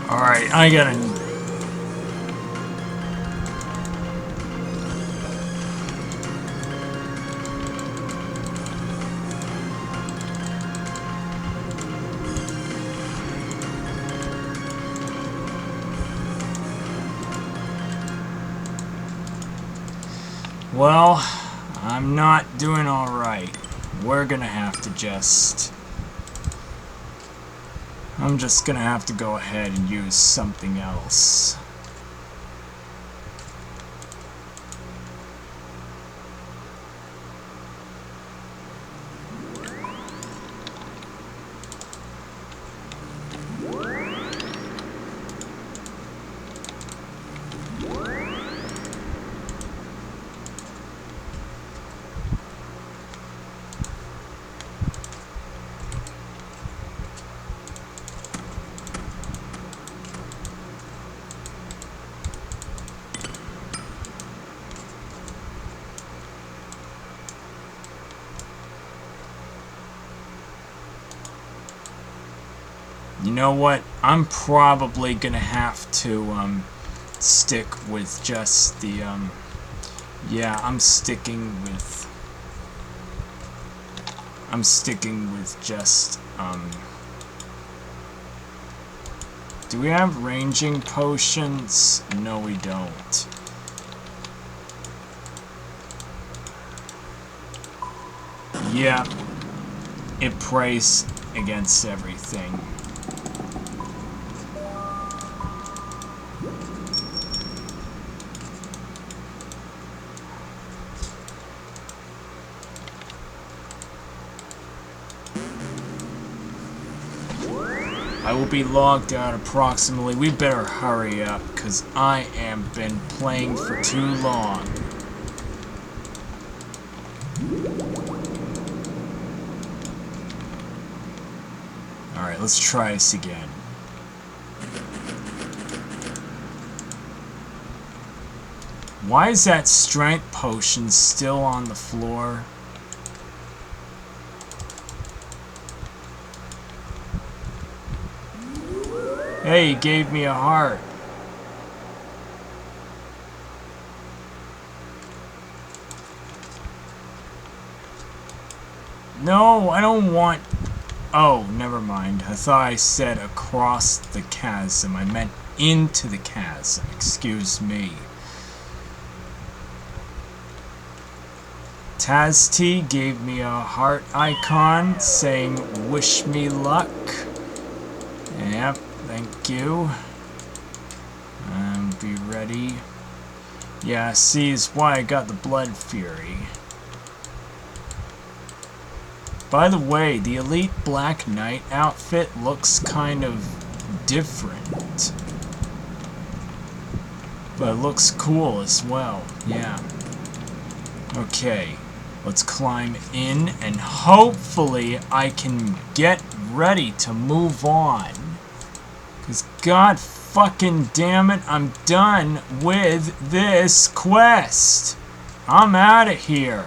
Alright, I gotta... Well, I'm not doing alright. We're gonna have to just... I'm just gonna have to go ahead and use something else. You know what? I'm probably gonna have to stick with just the yeah, I'm sticking with just do we have ranging potions? No, we don't. Yeah, it prays against everything. I will be logged out approximately. We better hurry up, because I am been playing for too long. Alright, let's try this again. Why is that strength potion still on the floor? Hey, he gave me a heart. No, I don't want... Oh, never mind. I thought I said across the chasm. I meant into the chasm. Excuse me. Taz-T gave me a heart icon saying, wish me luck. Yep, thank you. Be ready. Yeah, see, is why I got the Blood Fury. By the way, the Elite Black Knight outfit looks kind of different. But it looks cool as well, yeah. Okay, let's climb in and hopefully I can get ready to move on. Because god fucking damn it, I'm done with this quest. I'm out of here.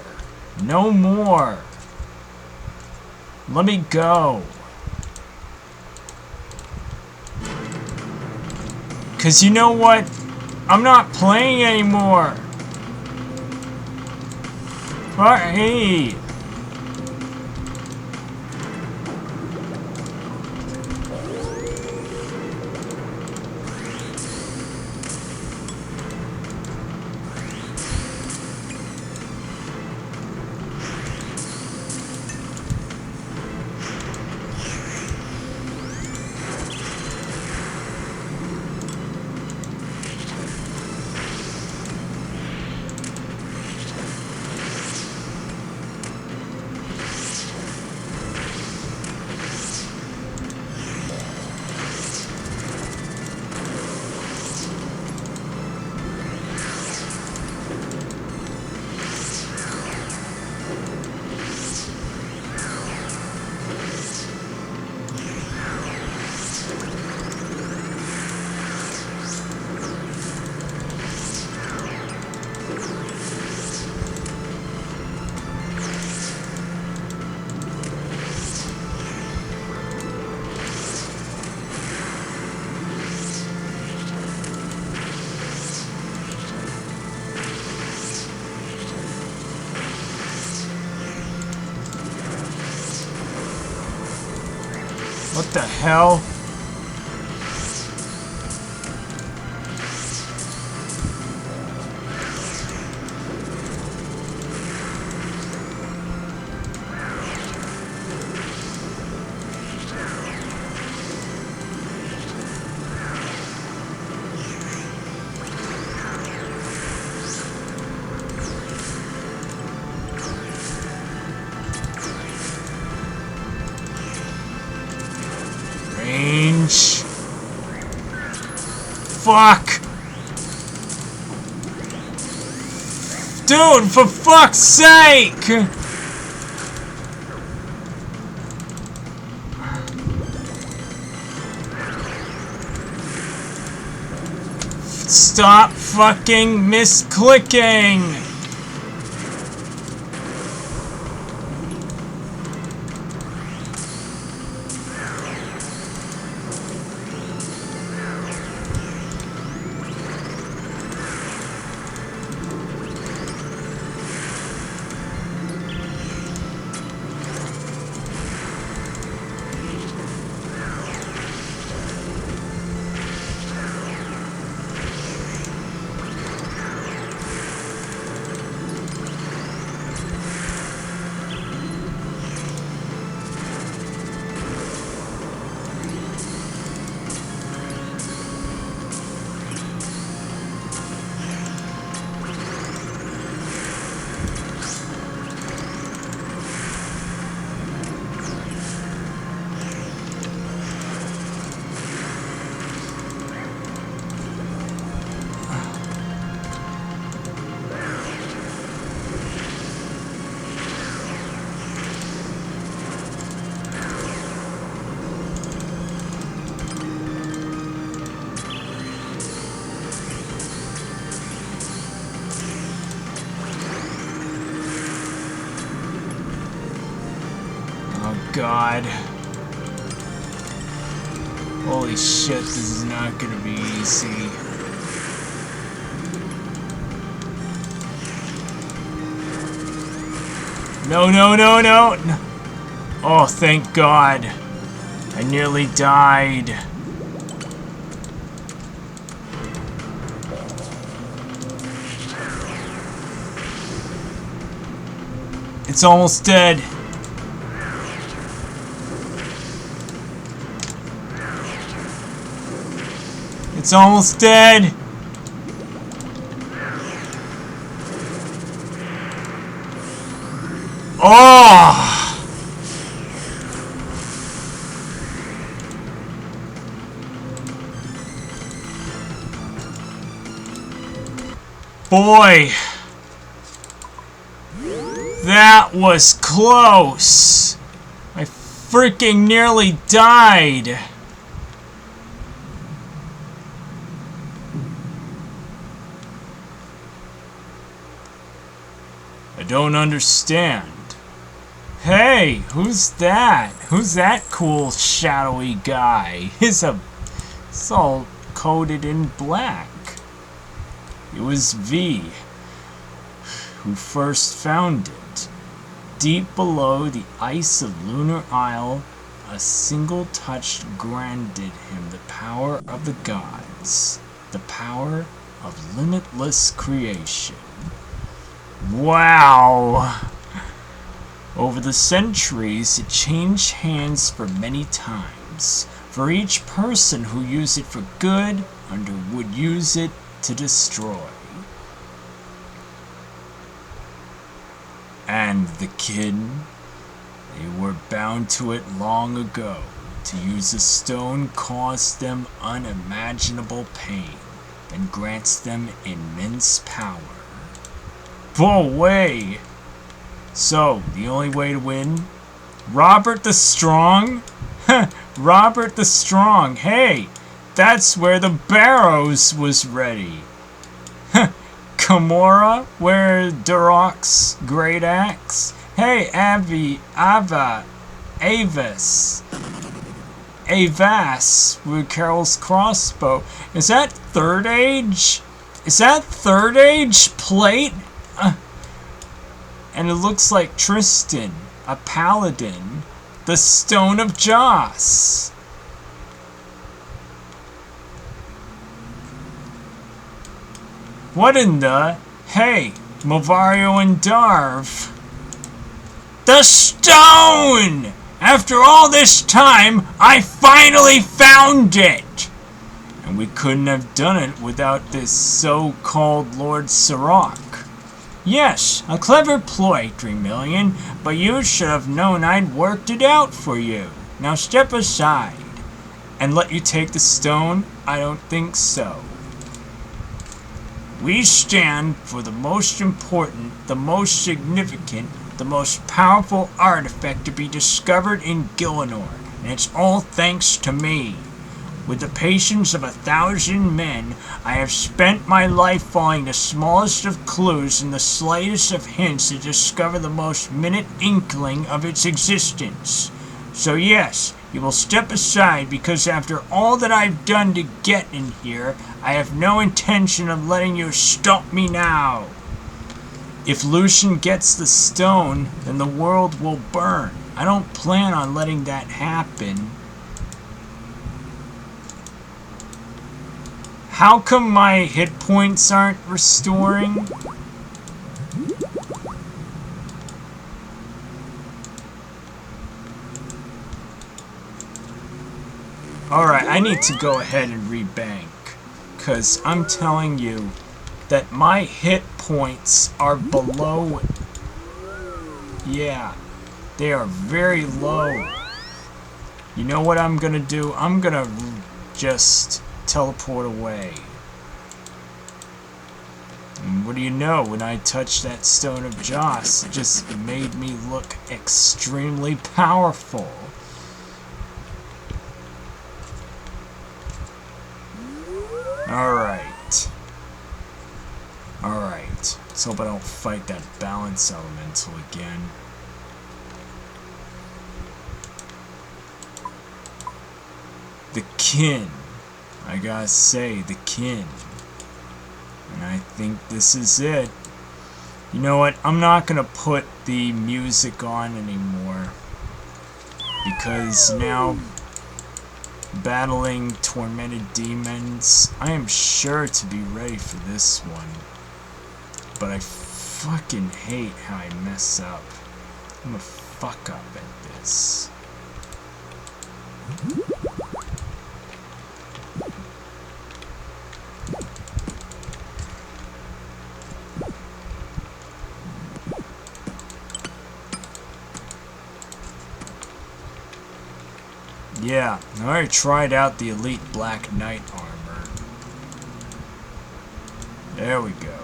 No more. Let me go. Because you know what? I'm not playing anymore. Hey. What the hell? Range. Fuck! Dude, for fuck's sake! Stop fucking misclicking! God. Holy shit, this is not gonna be easy. No, no, no, no! Oh, thank God. I nearly died. It's almost dead. It's almost dead. Oh! Boy! That was close! I freaking nearly died! I don't understand. Hey, who's that? Who's that cool shadowy guy? It's all coated in black. It was V who first found it. Deep below the ice of Lunar Isle, a single touch granted him the power of the gods, the power of limitless creation. Wow! Over the centuries, it changed hands for many times. For each person who used it for good, and would use it to destroy. And the kin, they were bound to it long ago. To use a stone caused them unimaginable pain, and grants them immense power. Go away! So, the only way to win? Robert the Strong? Robert the Strong, hey! That's where the Barrows was ready. Kimura, where Durok's great axe? Hey, Avas, with Carol's crossbow. Is that Third Age? Is that Third Age plate? And it looks like Tristan, a paladin. The Stone of Joss. What in the... Hey, Movario and Darv. The stone! After all this time, I finally found it! And we couldn't have done it without this so-called Lord Sirach. Yes, a clever ploy, 3 million, but you should have known I'd worked it out for you. Now step aside. And let you take the stone? I don't think so. We stand for the most important, the most significant, the most powerful artifact to be discovered in Gielinor, and it's all thanks to me. With the patience of 1,000 men, I have spent my life following the smallest of clues and the slightest of hints to discover the most minute inkling of its existence. So yes, you will step aside, because after all that I've done to get in here, I have no intention of letting you stop me now. If Lucian gets the stone, then the world will burn. I don't plan on letting that happen. How come my hit points aren't restoring? Alright, I need to go ahead and rebank, because I'm telling you that my hit points are below. Yeah, they are very low. You know what I'm gonna do? I'm gonna just teleport away. And what do you know, when I touched that Stone of Joss, it just made me look extremely powerful. Alright. Alright. Let's hope I don't fight that balance elemental again. The kin. I gotta say, the kin. And I think this is it. You know what? I'm not gonna put the music on anymore. Because now, battling tormented demons, I am sure to be ready for this one. But I fucking hate how I mess up. I'm a fuck up at this. Yeah, I already tried out the Elite Black Knight armor. There we go.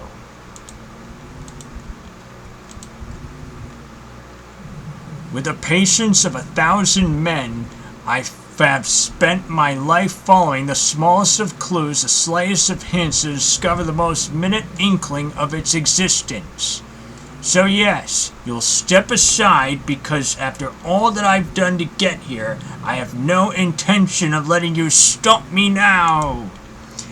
With the patience of 1,000 men, I have spent my life following the smallest of clues, the slightest of hints to discover the most minute inkling of its existence. So yes, you'll step aside because after all that I've done to get here, I have no intention of letting you stop me now.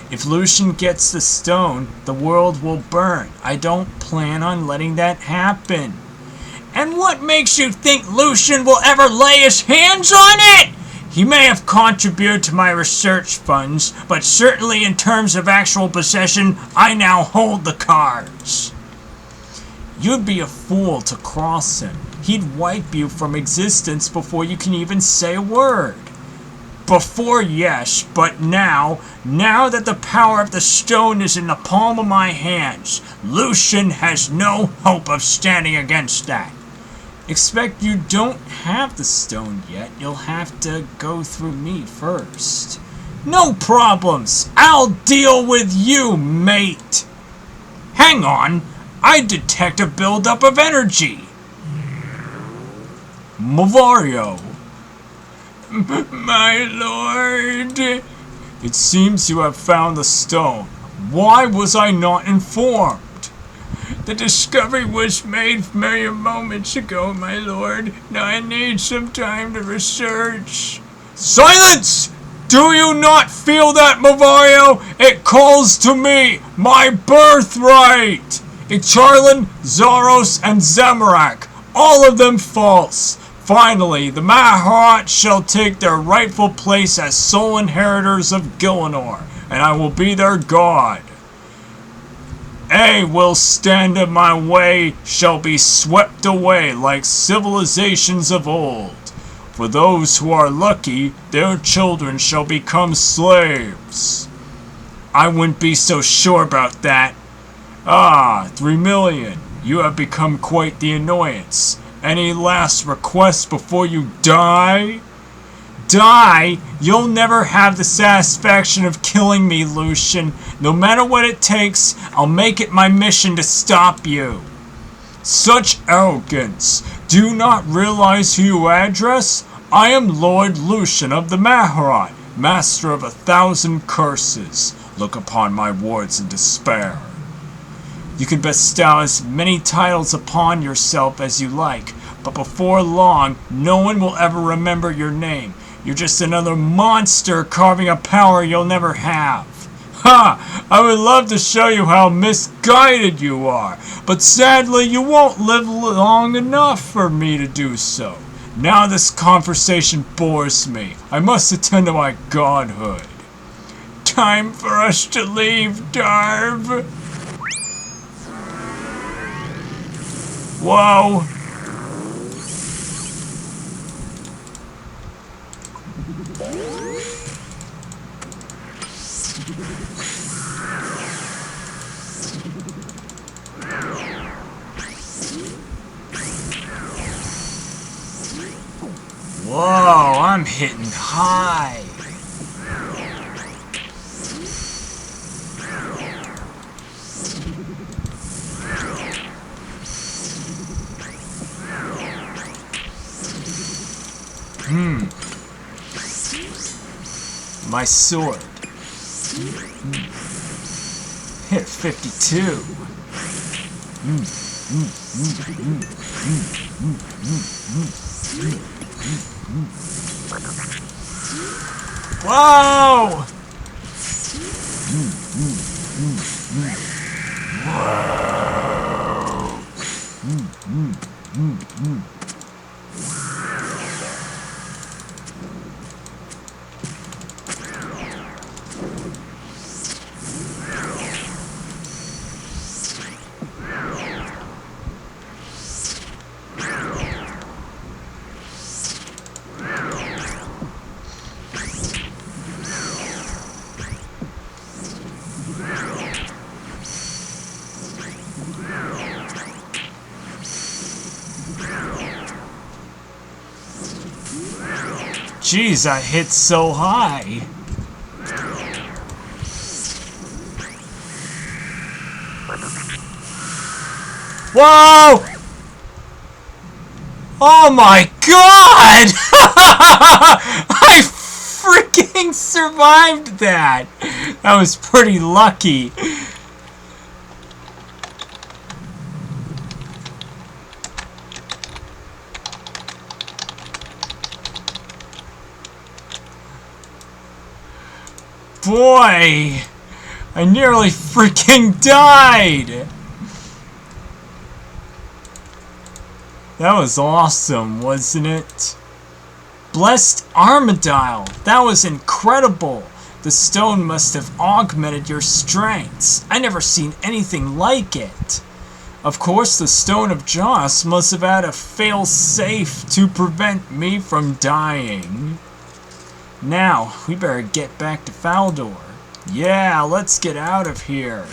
If Lucian gets the stone, the world will burn. I don't plan on letting that happen. And what makes you think Lucian will ever lay his hands on it? He may have contributed to my research funds, but certainly in terms of actual possession, I now hold the cards. You'd be a fool to cross him. He'd wipe you from existence before you can even say a word. Before, yes, but now that the power of the stone is in the palm of my hands, Lucian has no hope of standing against that. Expect you don't have the stone yet. You'll have to go through me first. No problems. I'll deal with you, mate. Hang on. I detect a buildup of energy. Mavario. My lord. It seems you have found the stone. Why was I not informed? The discovery was made mere moments ago, my lord. Now I need some time to research. Silence! Do you not feel that, Mavario? It calls to me, my birthright! Icharlan, Zaros, and Zamorak, all of them false. Finally, the Maharat shall take their rightful place as sole inheritors of Gillinor, and I will be their god. Will stand in my way shall be swept away like civilizations of old. For those who are lucky, their children shall become slaves. I wouldn't be so sure about that. 3 million. You have become quite the annoyance. Any last requests before you die? Die? You'll never have the satisfaction of killing me, Lucian. No matter what it takes, I'll make it my mission to stop you. Such arrogance. Do you not realize who you address? I am Lord Lucian of the Maharat, master of 1,000 curses. Look upon my words in despair. You can bestow as many titles upon yourself as you like, but before long, no one will ever remember your name. You're just another monster carving a power you'll never have. Ha! I would love to show you how misguided you are, but sadly you won't live long enough for me to do so. Now this conversation bores me. I must attend to my godhood. Time for us to leave, Darv. Whoa. Whoa, I'm hitting high. My sword. Hit 52. Whoa! Jeez, I hit so high. Whoa! Oh my god! I freaking survived that! That was pretty lucky. Boy, I nearly freaking died! That was awesome, wasn't it? Blessed Armadile! That was incredible! The stone must have augmented your strengths. I never seen anything like it. Of course, the Stone of Joss must have had a fail-safe to prevent me from dying. Now, we better get back to Faldor. Yeah, let's get out of here.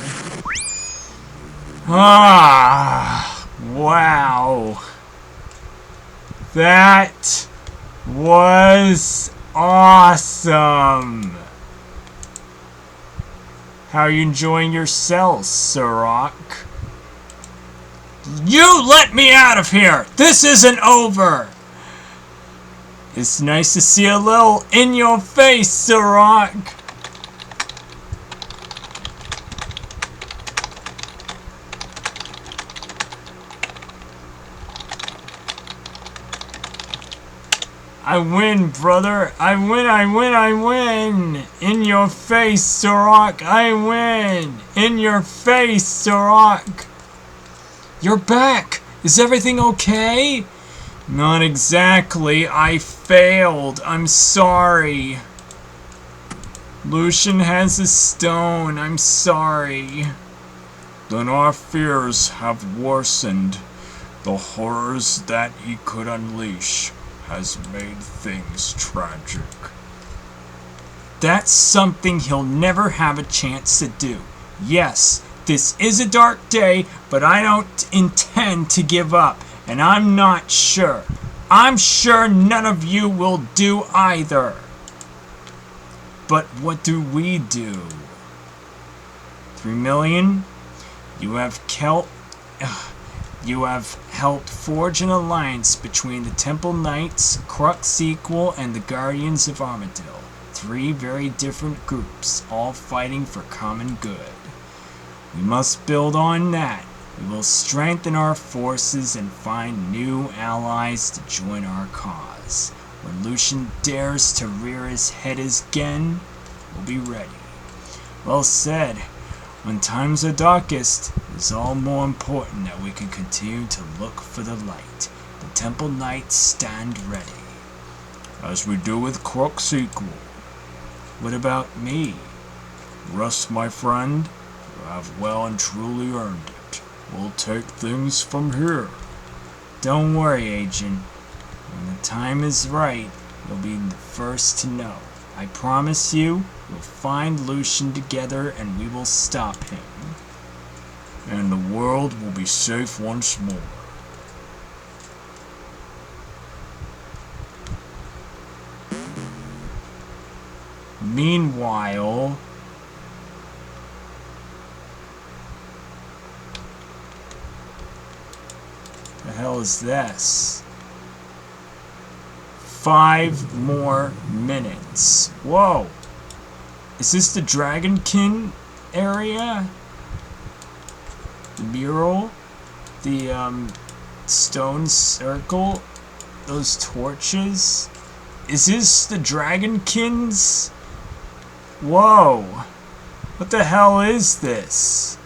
Ah, wow. That was awesome. How are you enjoying yourself, Sirach? You let me out of here! This isn't over! It's nice to see a little in your face, Sirach. I win, brother. I win, I win, I win. In your face, Sirach. I win. In your face, Sirach. You're back. Is everything okay? Not exactly. I failed. I'm sorry. Lucian has a stone. I'm sorry. Then our fears have worsened. The horrors that he could unleash has made things tragic. That's something he'll never have a chance to do. Yes, this is a dark day, but I don't intend to give up. And I'm not sure. I'm sure none of you will do either. But what do we do? 3 million? You have helped forge an alliance between the Temple Knights, Crux Sequel, and the Guardians of Armadillo. 3 very different groups, all fighting for common good. We must build on that. We will strengthen our forces and find new allies to join our cause. When Lucian dares to rear his head again, we'll be ready. Well said. When times are darkest, it's all more important that we can continue to look for the light. The Temple Knights stand ready. As we do with Crux Sequel. What about me? Russ, my friend, you have well and truly earned it. We'll take things from here. Don't worry, Agent. When the time is right, you'll be the first to know. I promise you, we'll find Lucian together and we will stop him. And the world will be safe once more. Meanwhile, the hell is this? 5 more minutes. Whoa. Is this the Dragonkin area? The mural? The stone circle? Those torches? Is this the Dragonkins? Whoa! What the hell is this?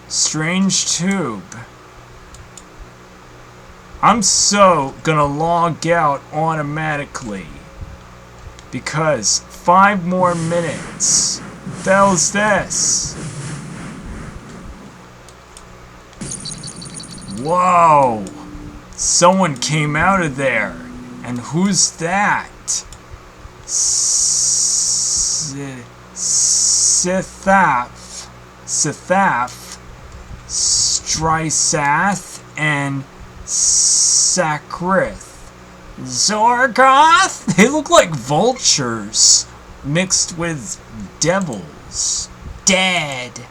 Strange tube. I'm so gonna log out automatically because 5 more minutes. What the hell's this? Whoa! Someone came out of there. And who's that? Sithaf, Strysath, and Sakrith. Zorgoth? They look like vultures mixed with devils. Dead.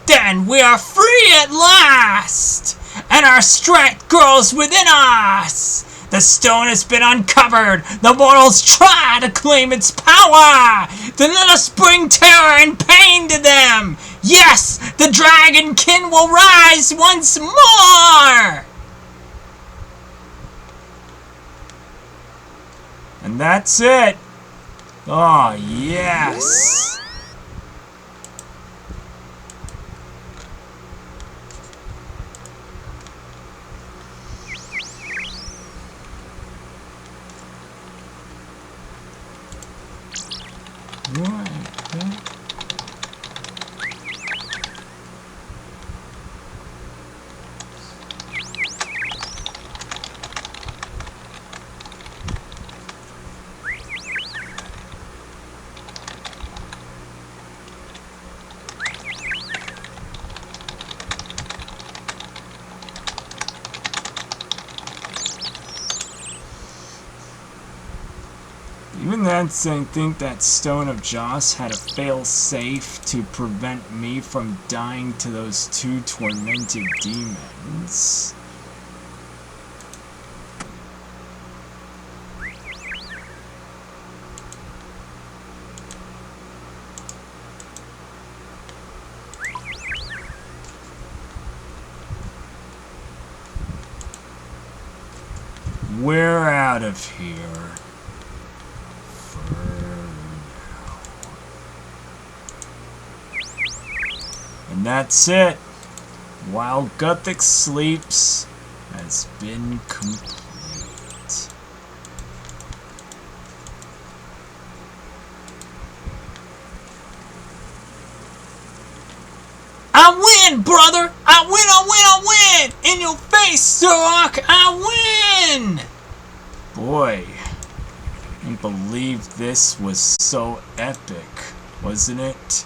Then we are free at last, and our strength grows within us. The stone has been uncovered. The mortals try to claim its power. Then let us bring terror and pain to them. Yes, the dragonkin will rise once more. And that's it. Oh, yes. Even then, I think that Stone of Joss had a fail-safe to prevent me from dying to those 2 tormented demons. We're out of here. And that's it. While Guthix sleeps has been complete. I win, brother! I win! In your face, Zurok! I win! Boy, I can't believe this was so epic, wasn't it?